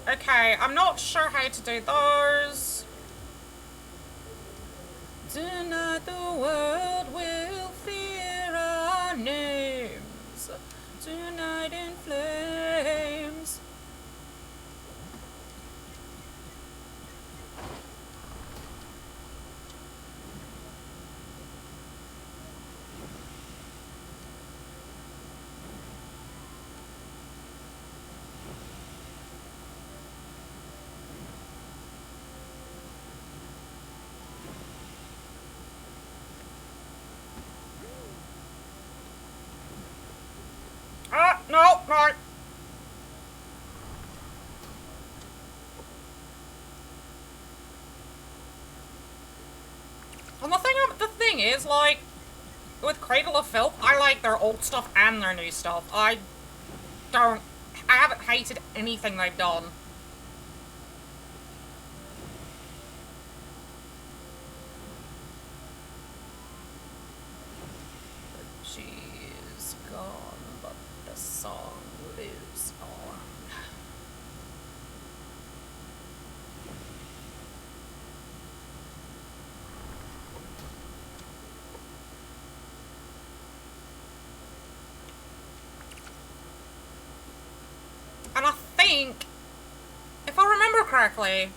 Okay, I'm not sure how to do those. Tonight the world will fear our names. Tonight in flames. Right. And the thing is, like, with Cradle of Filth, I like their old stuff and their new stuff. I haven't hated anything they've done. She's gone, but the song lives on. And I think, if I remember correctly,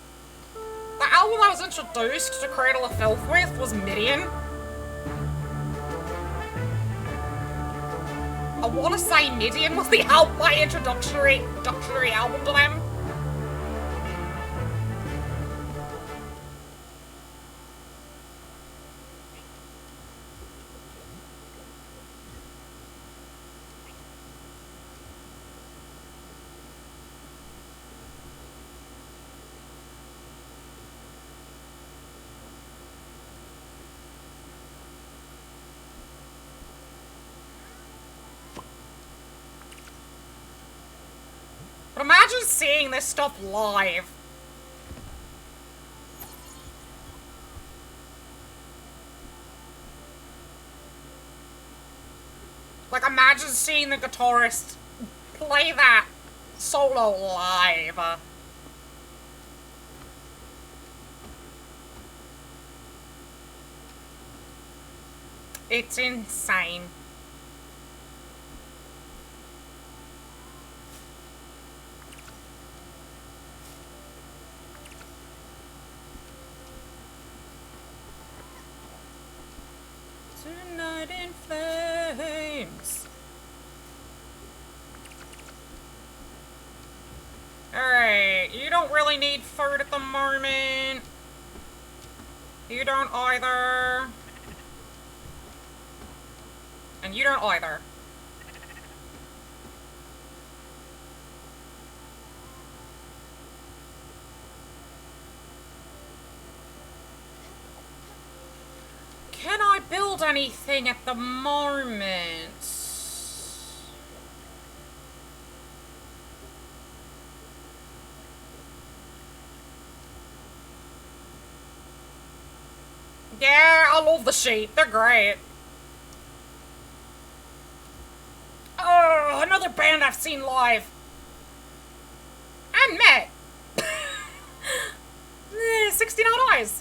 the album I was introduced to Cradle of Filth with was Midian. I want to say Midian was my introductory album to them. But imagine seeing this stuff live. Like, imagine seeing the guitarist play that solo live. It's insane. Tonight in flames. Alright, you don't really need food at the moment. You don't either. And you don't either. Can I build anything at the moment? Yeah, I love the sheep. They're great. Oh, another band I've seen live. And met. 69 Eyes.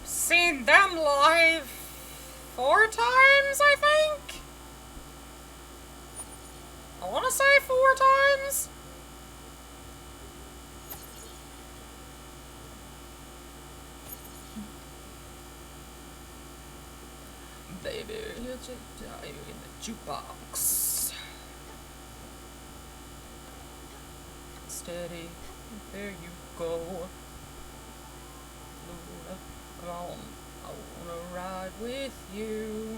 Seen them live 4 times, I think? I want to say 4 times. Baby, you'll just die in the jukebox. Steady, there you go. Luna, come on, I wanna ride with you.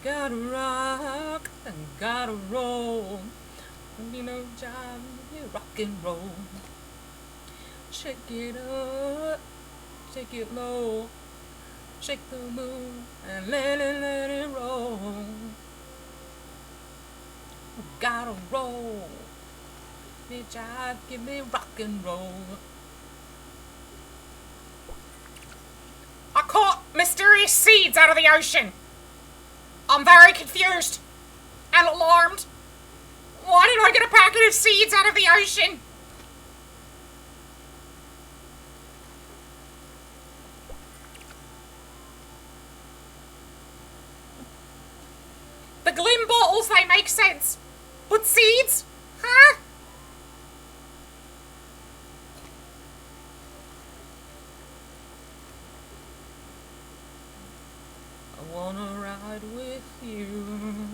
Gotta rock and gotta roll. You know, jive, you rock and roll. Shake it up, shake it low. Shake the moon and let it roll. Gotta roll. Me jive, give me rock and roll. I caught mysterious seeds out of the ocean. I'm very confused and alarmed. Why did I get a packet of seeds out of the ocean? The Glim bottles, they make sense. But seeds? Huh? I wanna ride with you.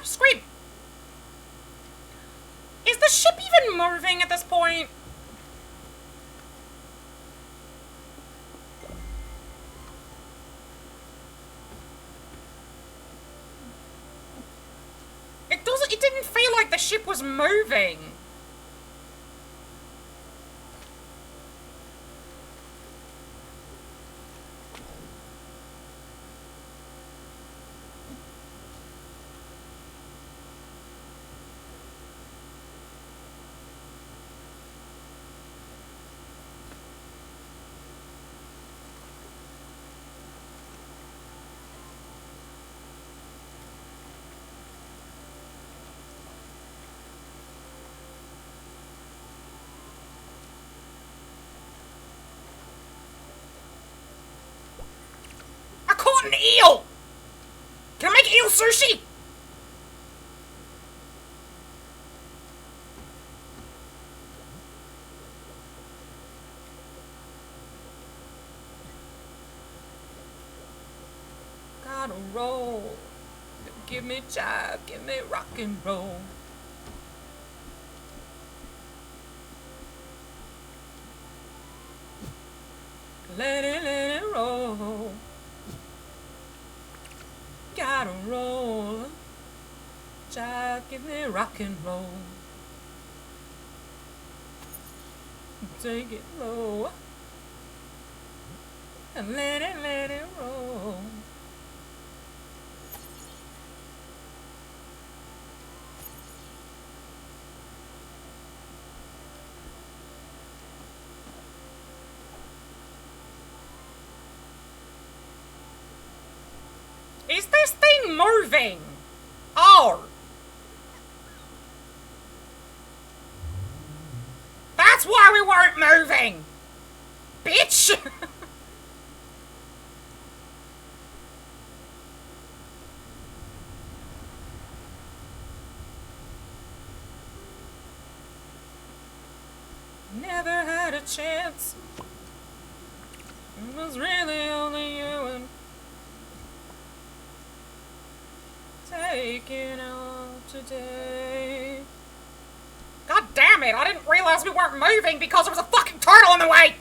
Squid! Is the ship even moving at this point? It didn't feel like the ship was moving. An eel! Can I make eel sushi? Gotta roll. Give me jive, give me rock and roll. Let it roll. Gotta roll. Jive, give me rock and roll. Take it low. And let it roll. Is this thing moving? Oh. That's why we weren't moving. Bitch. Never had a chance. It was really only you and taking out today. God damn it, I didn't realize we weren't moving because there was a fucking turtle in the way!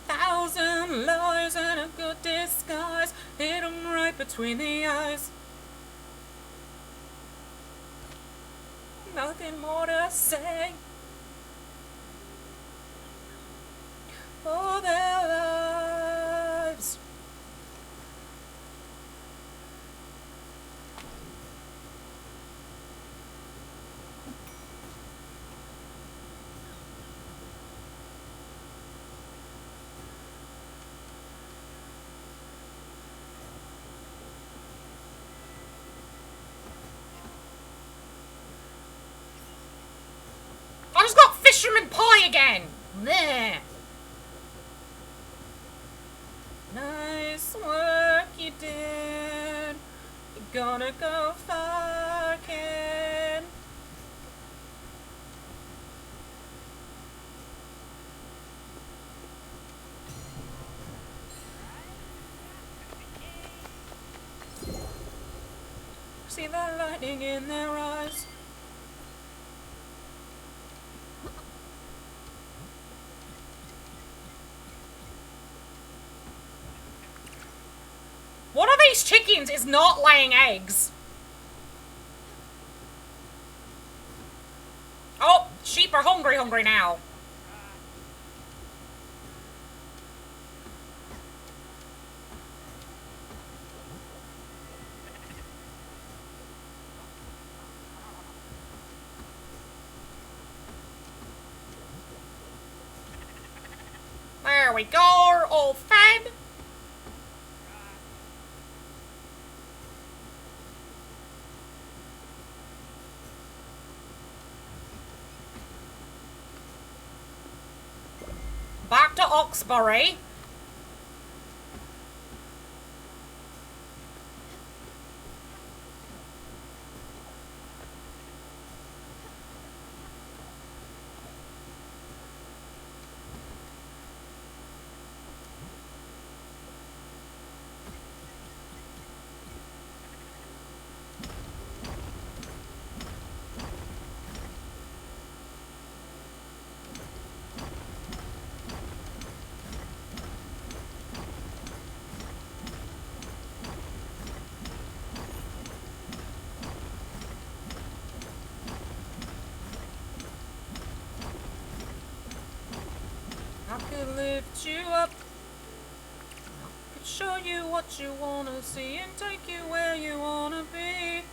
Thousand lies and a good disguise, hit 'em right between the eyes. Nothing more to say for their lives. I just got fisherman pie again! Bleh. Nice work you did. You're gonna go far, kid. See the lightning in their eyes. One of these chickens is not laying eggs. Oh, sheep are hungry now. There we go, all fed. Back to Oxbury. I could lift you up. I could show you what you wanna see and take you where you wanna be.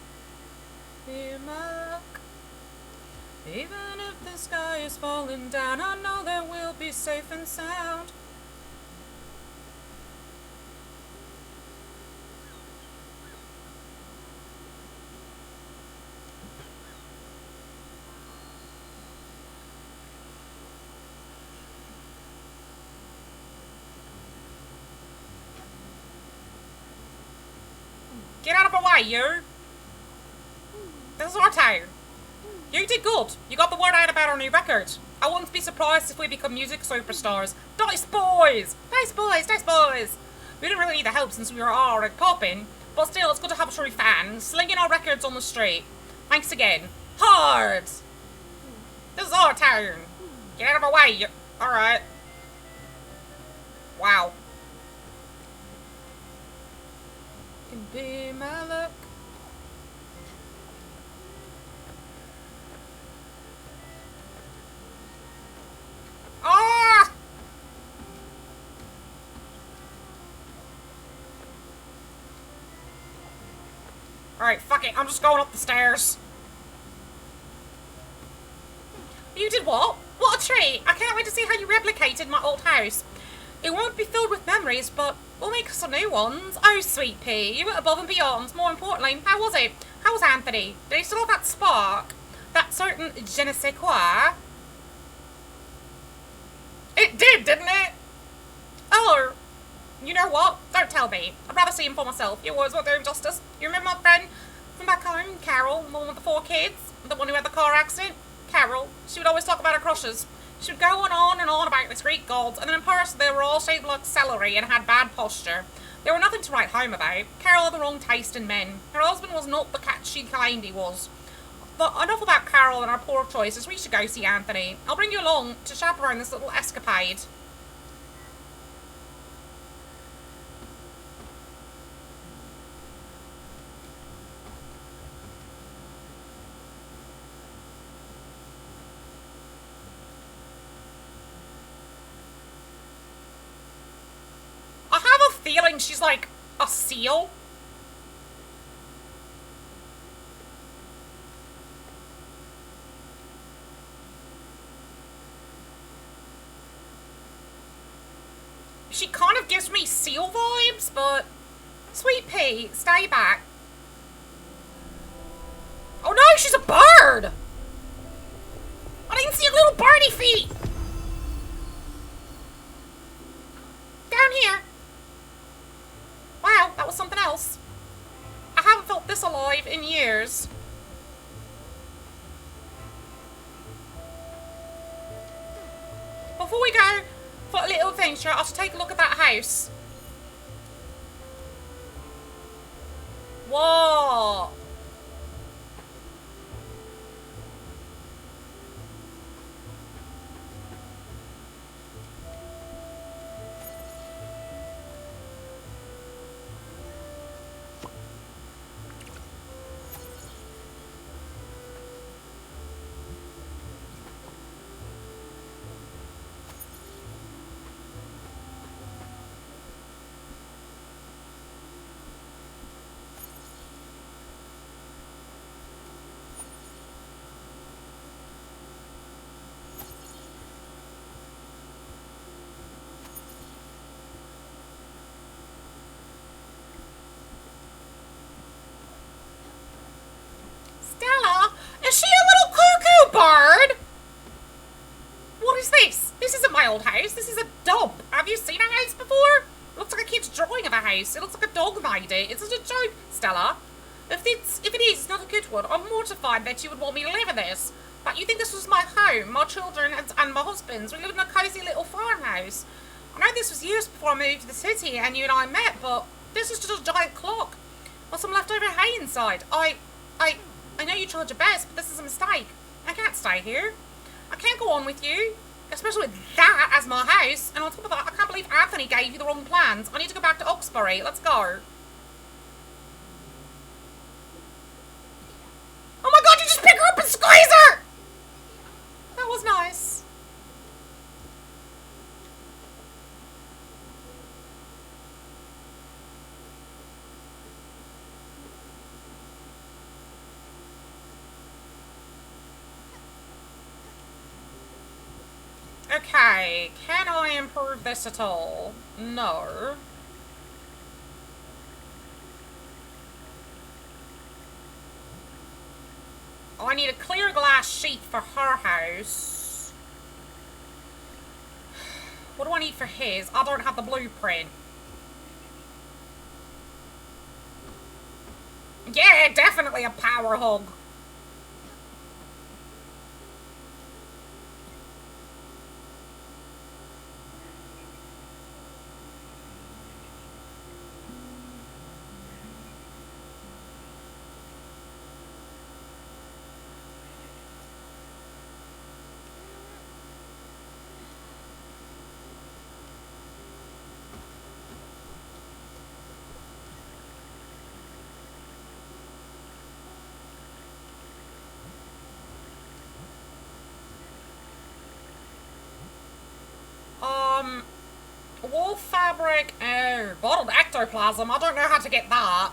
Be my luck. Even if the sky is falling down, I know that we'll be safe and sound. Get out of my way, you! This is our town. You did good. You got the word out about our new record. I wouldn't be surprised if we become music superstars. Nice boys! Nice boys, nice boys! We didn't really need the help since we were already popping, but still, it's good to have a true fan, slinging our records on the street. Thanks again. Hard! This is our town. Get out of my way, you... Alright. Wow. Can be my luck. Ah! Alright, fuck it. I'm just going up the stairs. You did what? What a treat! I can't wait to see how you replicated my old house. It won't be filled with memories, but we'll make some new ones. Oh, sweet pea, you went above and beyond. More importantly, how was it? How was Anthony? Did he still have that spark? That certain je ne sais quoi? It did, didn't it? Oh, you know what? Don't tell me. I'd rather see him for myself. Your words won't do him justice. You remember my friend from back home, Carol, the one with the 4 kids? The one who had the car accident? Carol. She would always talk about her crushes. She would go on and on about these Greek gods, and then in person they were all shaped like celery and had bad posture. They were nothing to write home about. Carol had the wrong taste in men. Her husband was not the cat she claimed he was. But enough about Carol and our poor choices. We should go see Anthony. I'll bring you along to chaperone this little escapade. I have a feeling she's like a seal. She kind of gives me seal vibes, but... Sweet pea, stay back. Oh no, she's a bird! I didn't see her little birdie feet! Down here. Wow, that was something else. I haven't felt this alive in years. Before we go for a little adventure, I should take a look at that house. Whoa! Is she a little cuckoo bird? What is this? This isn't my old house. This is a dump. Have you seen a house before? It looks like a kid's drawing of a house. It looks like a dog made it. It's just a joke, Stella. If it is, it's not a good one. I'm mortified that you would want me to live in this. But you think this was my home, my children, and my husband's. We live in a cozy little farmhouse. I know this was years before I moved to the city and you and I met, but this is just a giant clock with some leftover hay inside. I know you tried your best, but this is a mistake. I can't stay here. I can't go on with you, especially with that as my house. And on top of that, I can't believe Anthony gave you the wrong plans. I need to go back to Oxbury. Let's go. Oh my god, you just pick her up and squeeze her! That was nice. Okay, can I improve this at all? No. I need a clear glass sheet for her house. What do I need for his? I don't have the blueprint. Yeah, definitely a power hog. Wool fabric, oh, bottled ectoplasm, I don't know how to get that.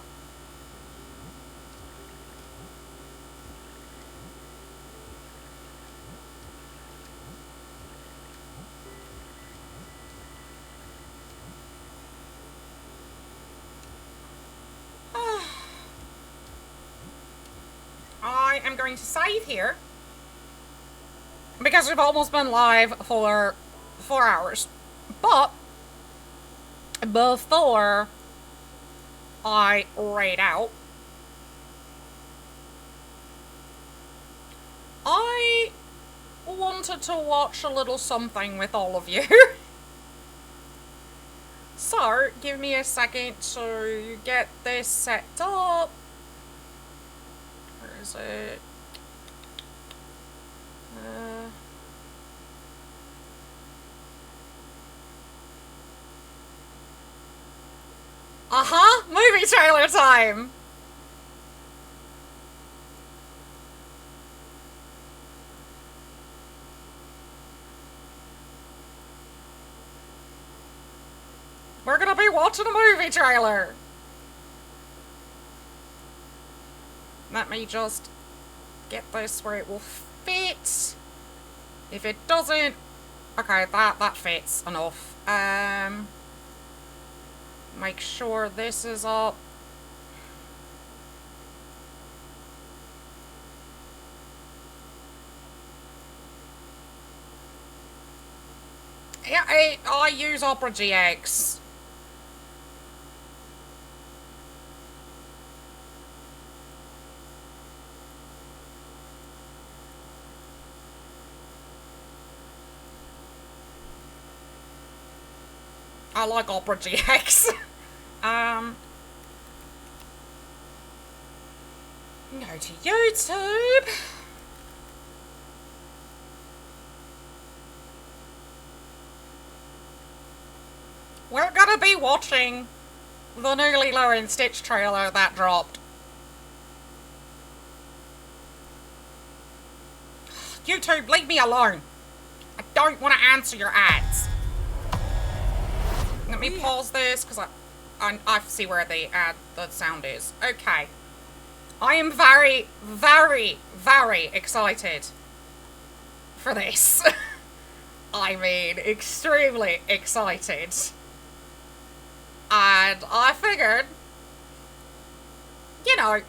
I am going to save here, because we've almost been live for 4 hours, but before I raid out, I wanted to watch a little something with all of you. So, give me a second to get this set up. Where is it? Movie trailer time! We're gonna be watching a movie trailer! Let me just get this where it will fit. If it doesn't... Okay, that fits enough. Make sure this is up. Yeah, I use Opera GX. I like Opera GX. Go to YouTube. We're gonna be watching the new Lilo and Stitch trailer that dropped. YouTube, leave me alone. I don't want to answer your ads. Let me pause this, because I see where the sound is. Okay. I am very, very, very excited for this. I mean, extremely excited. And I figured, you know,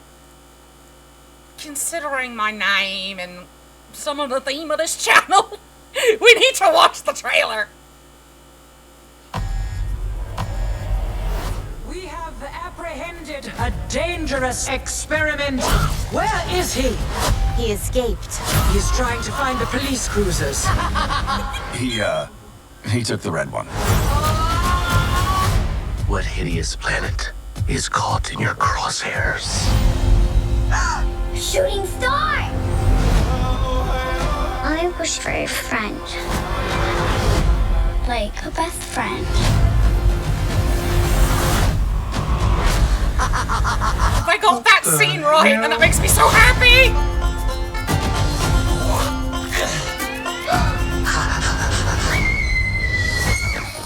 considering my name and some of the theme of this channel, we need to watch the trailer. We have apprehended a dangerous experiment. Where is he? He escaped. He's trying to find the police cruisers. He took the red one. What hideous planet is caught in your crosshairs? Shooting star! I wish for a friend. Like a best friend. They got that scene right, and that makes me so happy!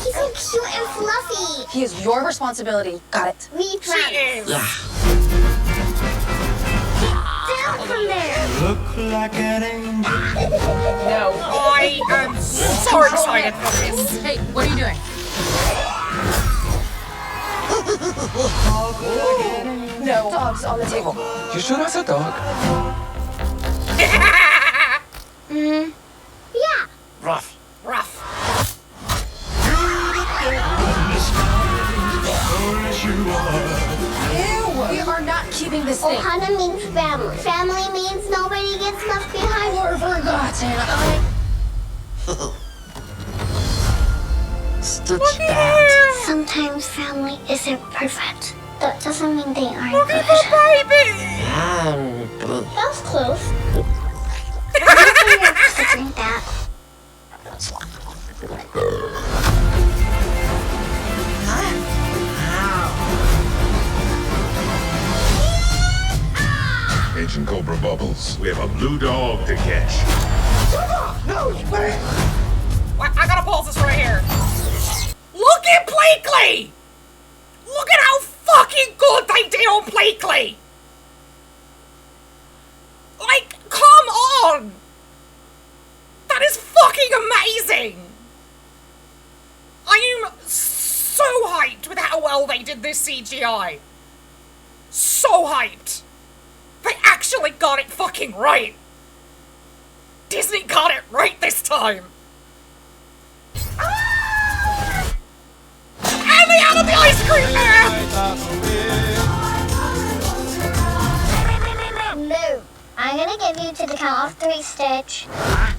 He's so cute and fluffy. He is your responsibility. Got it. We She is. from there. Look like an angel. No. I am so excited for this. Hey, what are you doing? No. Dogs on the table. You sure that's a dog? Yeah. Rough. Rough. Ew, we are not keeping this thing. Ohana means family. Family means nobody gets left behind. Or forgotten. Stitch that. Sometimes family isn't perfect. That doesn't mean they aren't Look good. at the baby! That was close. I have to drink that. Agent Cobra Bubbles, we have a blue dog to catch. No, wait. I gotta pause this right here. Look at Blakely! Look at how fucking good they did on Blakely! Like, come on! That is fucking amazing! I am so hyped with how well they did this CGI. So hyped. They actually got it fucking right. Disney got it right this time. Ah! And they added the ice cream man! No. I'm gonna give you to the count of 3, Stitch. 1.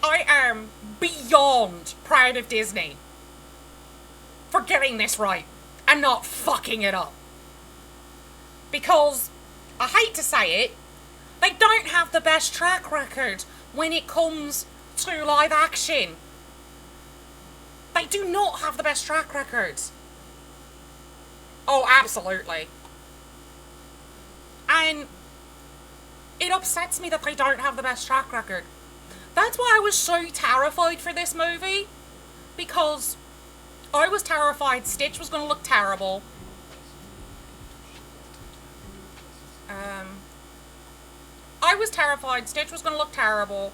I am beyond proud of Disney for getting this right and not fucking it up. Because, I hate to say it, they don't have the best track record when it comes to live action. They do not have the best track records. Oh, absolutely. And it upsets me that they don't have the best track record. That's why I was so terrified for this movie. Because I was terrified Stitch was going to look terrible. I was terrified Stitch was going to look terrible.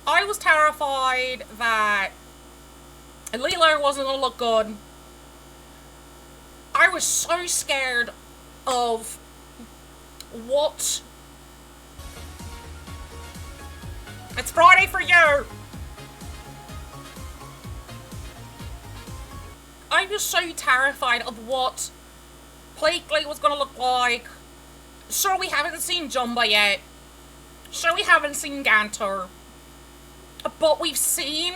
I was terrified that Lilo wasn't going to look good. I was so scared of what... It's Friday for you! I was so terrified of what Blakely was going to look like. Sure, we haven't seen Jumba yet. Sure, we haven't seen Gantor. But we've seen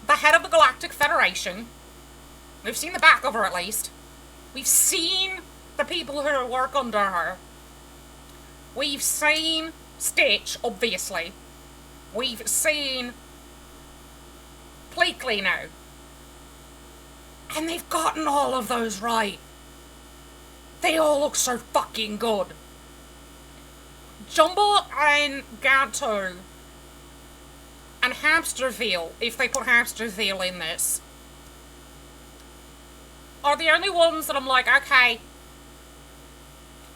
the head of the Galactic Federation. We've seen the back of her, at least. We've seen the people who work under her. We've seen Stitch, obviously. We've seen Blakely now. And they've gotten all of those right. They all look so fucking good. Jumbo and Ganto and Hamsterville, if they put Hamsterville in this, are the only ones that I'm like, okay.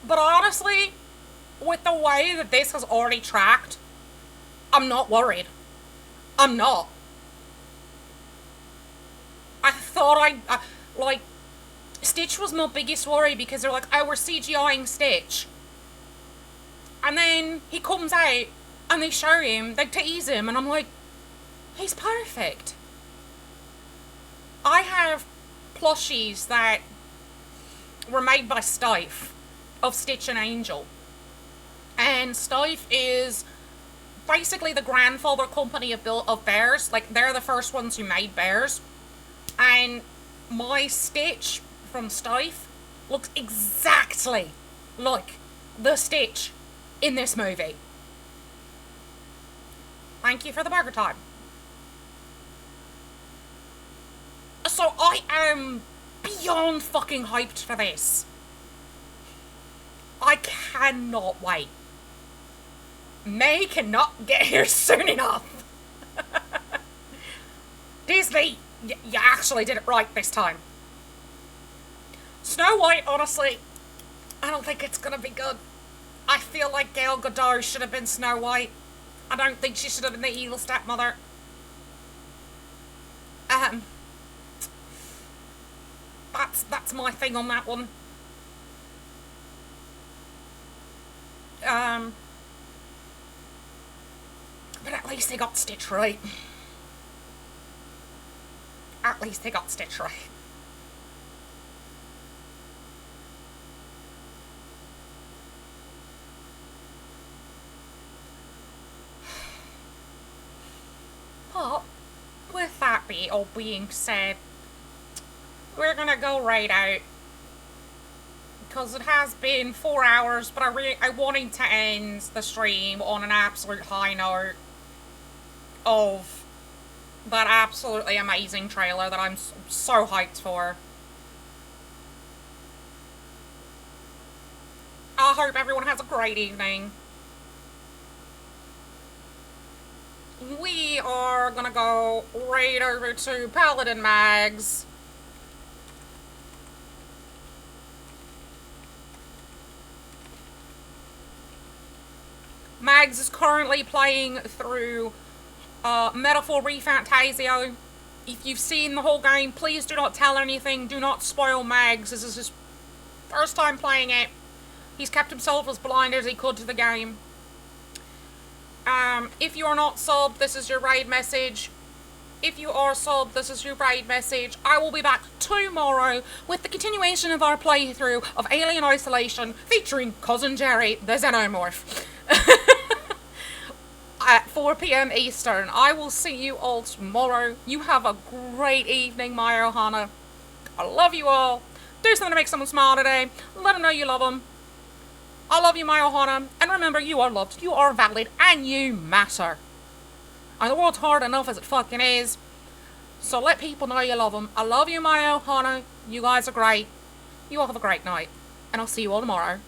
But honestly, with the way that this has already tracked, I'm not worried. I'm not. I thought like, Stitch was my biggest worry because they're like, oh, we're CGIing Stitch. And then he comes out and they show him, they tease him, and I'm like, he's perfect. I have plushies that were made by Stife of Stitch and Angel. And Stife is basically the grandfather company of Bears. Like, they're the first ones who made Bears. And my Stitch from Stife looks exactly like the Stitch in this movie. Thank you for the burger time. So I am beyond fucking hyped for this. I cannot wait. May cannot get here soon enough. Disney, you actually did it right this time. Snow White, honestly, I don't think it's gonna be good. I feel like Gal Gadot should have been Snow White. I don't think she should have been the evil stepmother. That's my thing on that one. But at least they got Stitch right. At least they got Stitch right. But, with that all being said, we're gonna go right out. Because it has been 4 hours, but I wanted to end the stream on an absolute high note of that absolutely amazing trailer that I'm so hyped for. I hope everyone has a great evening. We are gonna go right over to Paladin Mags. Mags is currently playing through Metaphor ReFantasio. If you've seen the whole game, please do not tell anything. Do not spoil Mags. This is his first time playing it. He's kept himself as blind as he could to the game. If you are not subbed, this is your raid message. If you are subbed, this is your raid message. I will be back tomorrow with the continuation of our playthrough of Alien Isolation featuring Cousin Jerry, the Xenomorph. At 4 PM Eastern. I will see you all tomorrow. You have a great evening, my Ohana. I love you all. Do something to make someone smile today. Let them know you love them. I love you, my Ohana. And remember, you are loved, you are valid, and you matter. And the world's hard enough as it fucking is. So let people know you love them. I love you, my Ohana. You guys are great. You all have a great night. And I'll see you all tomorrow.